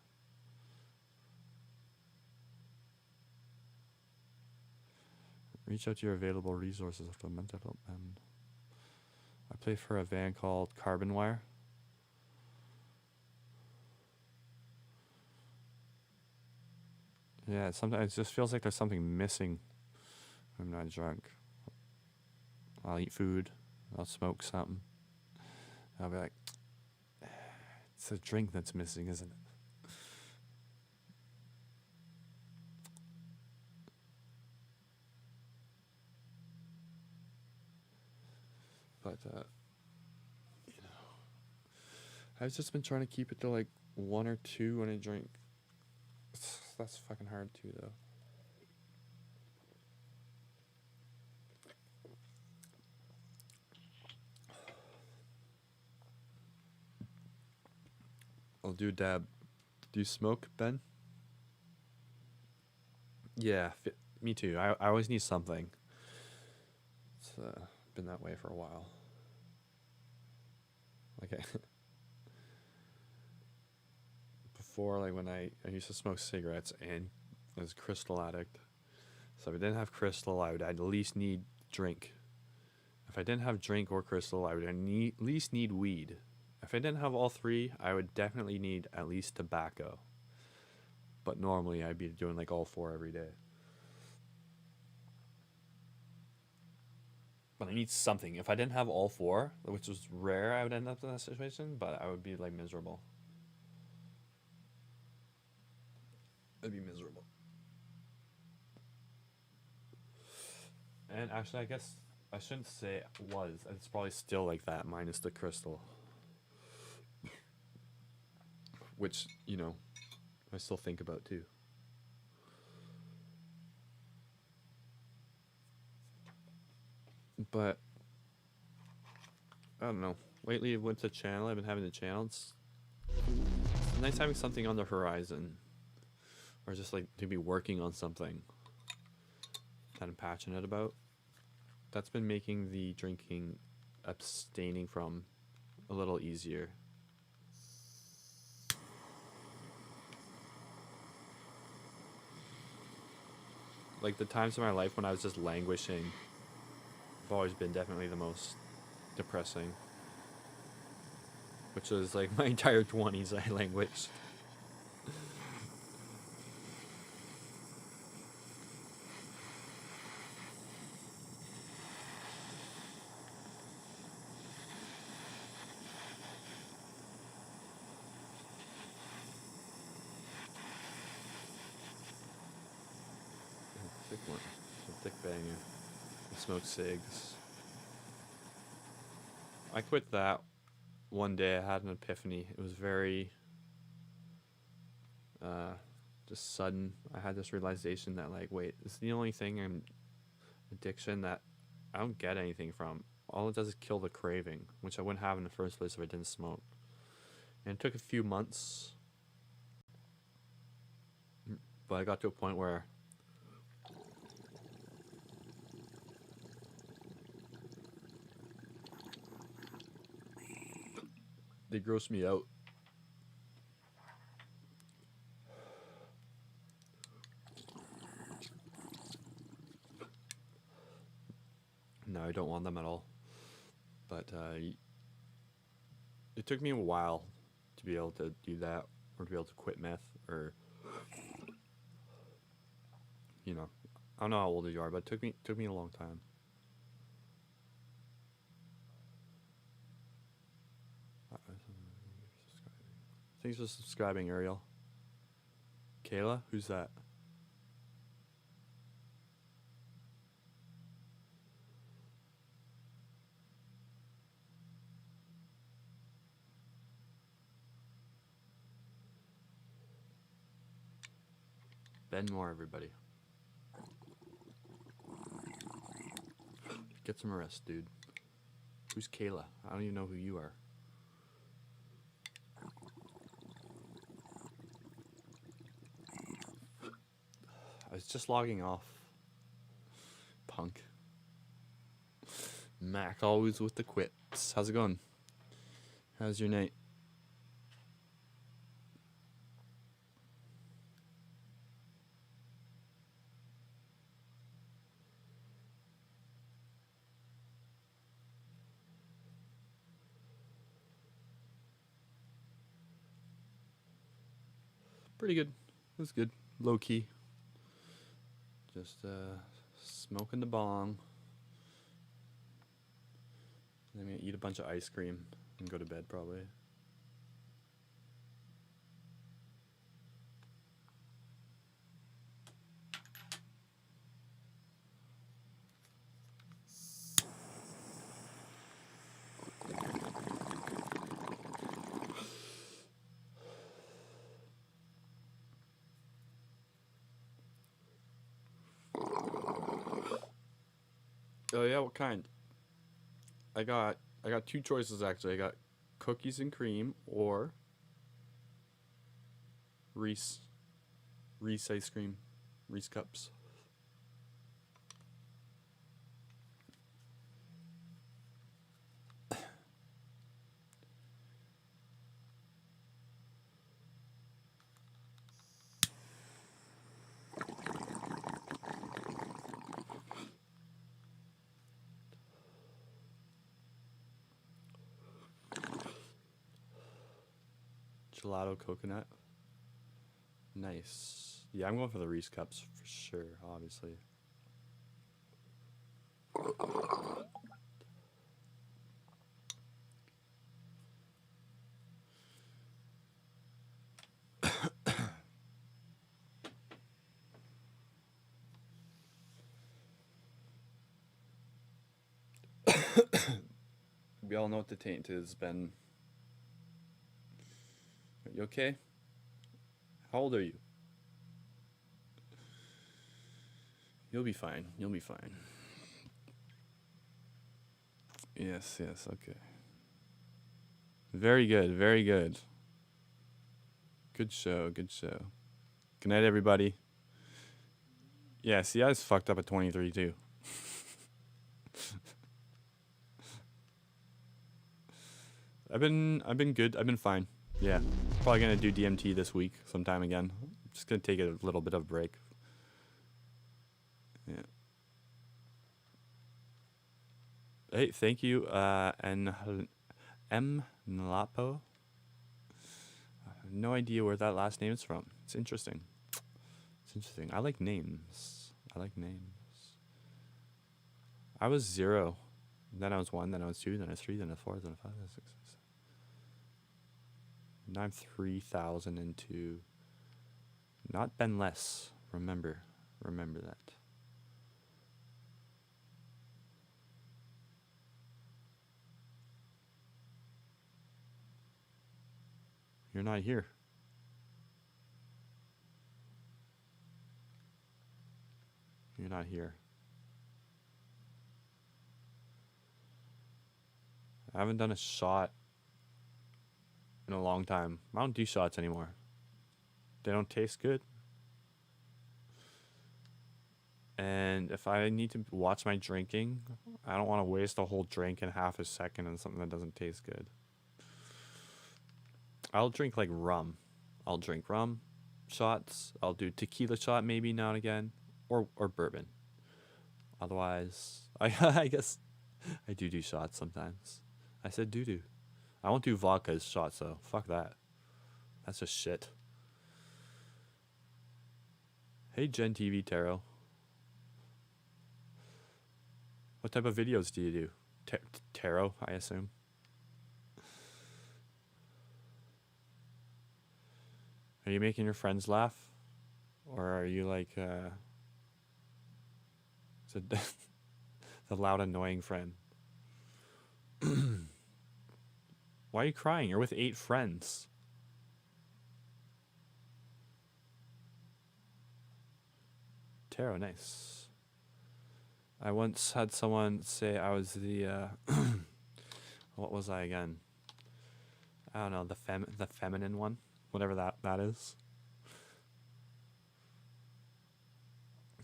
Reach out to your available resources for mental health band. I play for a band called Carbon Wire. Yeah, sometimes it just feels like there's something missing when I'm not drunk. I'll eat food. I'll smoke something. I'll be like, it's a drink that's missing, isn't it? But, you know, I've just been trying to keep it to like 1 or 2 when I drink. That's fucking hard too, though. I'll do a dab. Do you smoke, Ben? Yeah, me too. I always need something. It's been that way for a while. Okay. Before, like when I used to smoke cigarettes and I was a crystal addict. So if I didn't have crystal, I would at least need drink. If I didn't have drink or crystal, I would at least need weed. If I didn't have all three, I would definitely need at least tobacco. But normally I'd be doing like all 4 every day. But I need something. If I didn't have all 4, which was rare, I would end up in that situation, but I would be like miserable. I'd be miserable. And actually, I guess I shouldn't say was. It's probably still like that, minus the crystal. Which, you know, I still think about too. But I don't know. Lately, with the channel, I've been having the channel. It's nice having something on the horizon, or just like to be working on something that I'm passionate about. That's been making the drinking abstaining from a little easier. Like the times in my life when I was just languishing have always been definitely the most depressing. Which was like my entire 20s I languished. Thick one. A thick banger. I smoke cigs. I quit that one day. I had an epiphany. It was very just sudden. I had this realization that like, wait, this is the only thing in addiction that I don't get anything from. All it does is kill the craving, which I wouldn't have in the first place if I didn't smoke. And it took a few months, but I got to a point where they gross me out. No, I don't want them at all. But it took me a while to be able to do that, or to be able to quit meth, or you know, I don't know how old you are, but it took me a long time. Thanks for subscribing, Ariel. Kayla, who's that? Ben Moore, everybody. Get some rest, dude. Who's Kayla? I don't even know who you are. I was just logging off. Punk. Mac, always with the quips. How's it going? How's your night? Pretty good. It was good. Low key. Just smoking the bong. And I'm gonna eat a bunch of ice cream and go to bed probably. Oh yeah, what kind? I got two choices actually. I got cookies and cream or Reese ice cream, Reese cups. Gelato coconut. Nice. Yeah, I'm going for the Reese cups for sure, obviously. We all know what the taint is, Ben. Are you okay? How old are you? You'll be fine. You'll be fine. Yes, okay. Very good, very good. Good show, good show. Good night, everybody. Yeah, see, I was fucked up at 23, too. I've been good. I've been fine. Yeah. Probably gonna do DMT this week sometime again. Just gonna take a little bit of a break. Yeah. Hey, thank you, and Nlapo. I have no idea where that last name is from. It's interesting. It's interesting. I like names. I like names. I was 0. Then I was 1. Then I was 2. Then I was 3. Then I was 4. Then I was 5. Then I was 6. Now I'm 3002. Not Ben Less. Remember that. You're not here. You're not here. I haven't done a shot in a long time. I don't do shots anymore. They don't taste good. And if I need to watch my drinking, I don't want to waste a whole drink in half a second on something that doesn't taste good. I'll drink like rum. I'll drink rum shots. I'll do tequila shot maybe now and again, or bourbon. Otherwise, I guess I do shots sometimes. I said do. I won't do vodka shots though. Fuck that. That's just shit. Hey Gen TV Tarot. What type of videos do you do? Tarot, I assume. Are you making your friends laugh? Or are you like the loud annoying friend? Why are you crying? You're with 8 friends. Tarot, nice. I once had someone say I was the what was I again? I don't know, the feminine one, whatever that is.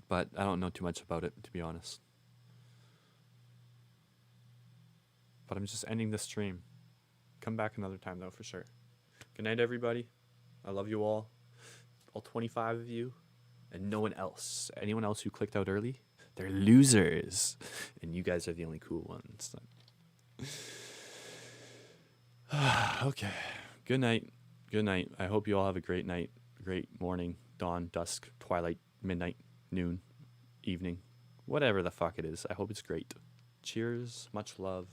But I don't know too much about it, to be honest. But I'm just ending the stream. Come back another time though, for sure. Good night, everybody. I love you all 25 of you, and no one else. Anyone else who clicked out early, they're losers, and you guys are the only cool ones. Okay. Good night. Good night. I hope you all have a great night, great morning, dawn, dusk, twilight, midnight, noon, evening, whatever the fuck it is. I hope it's great. Cheers. Much love.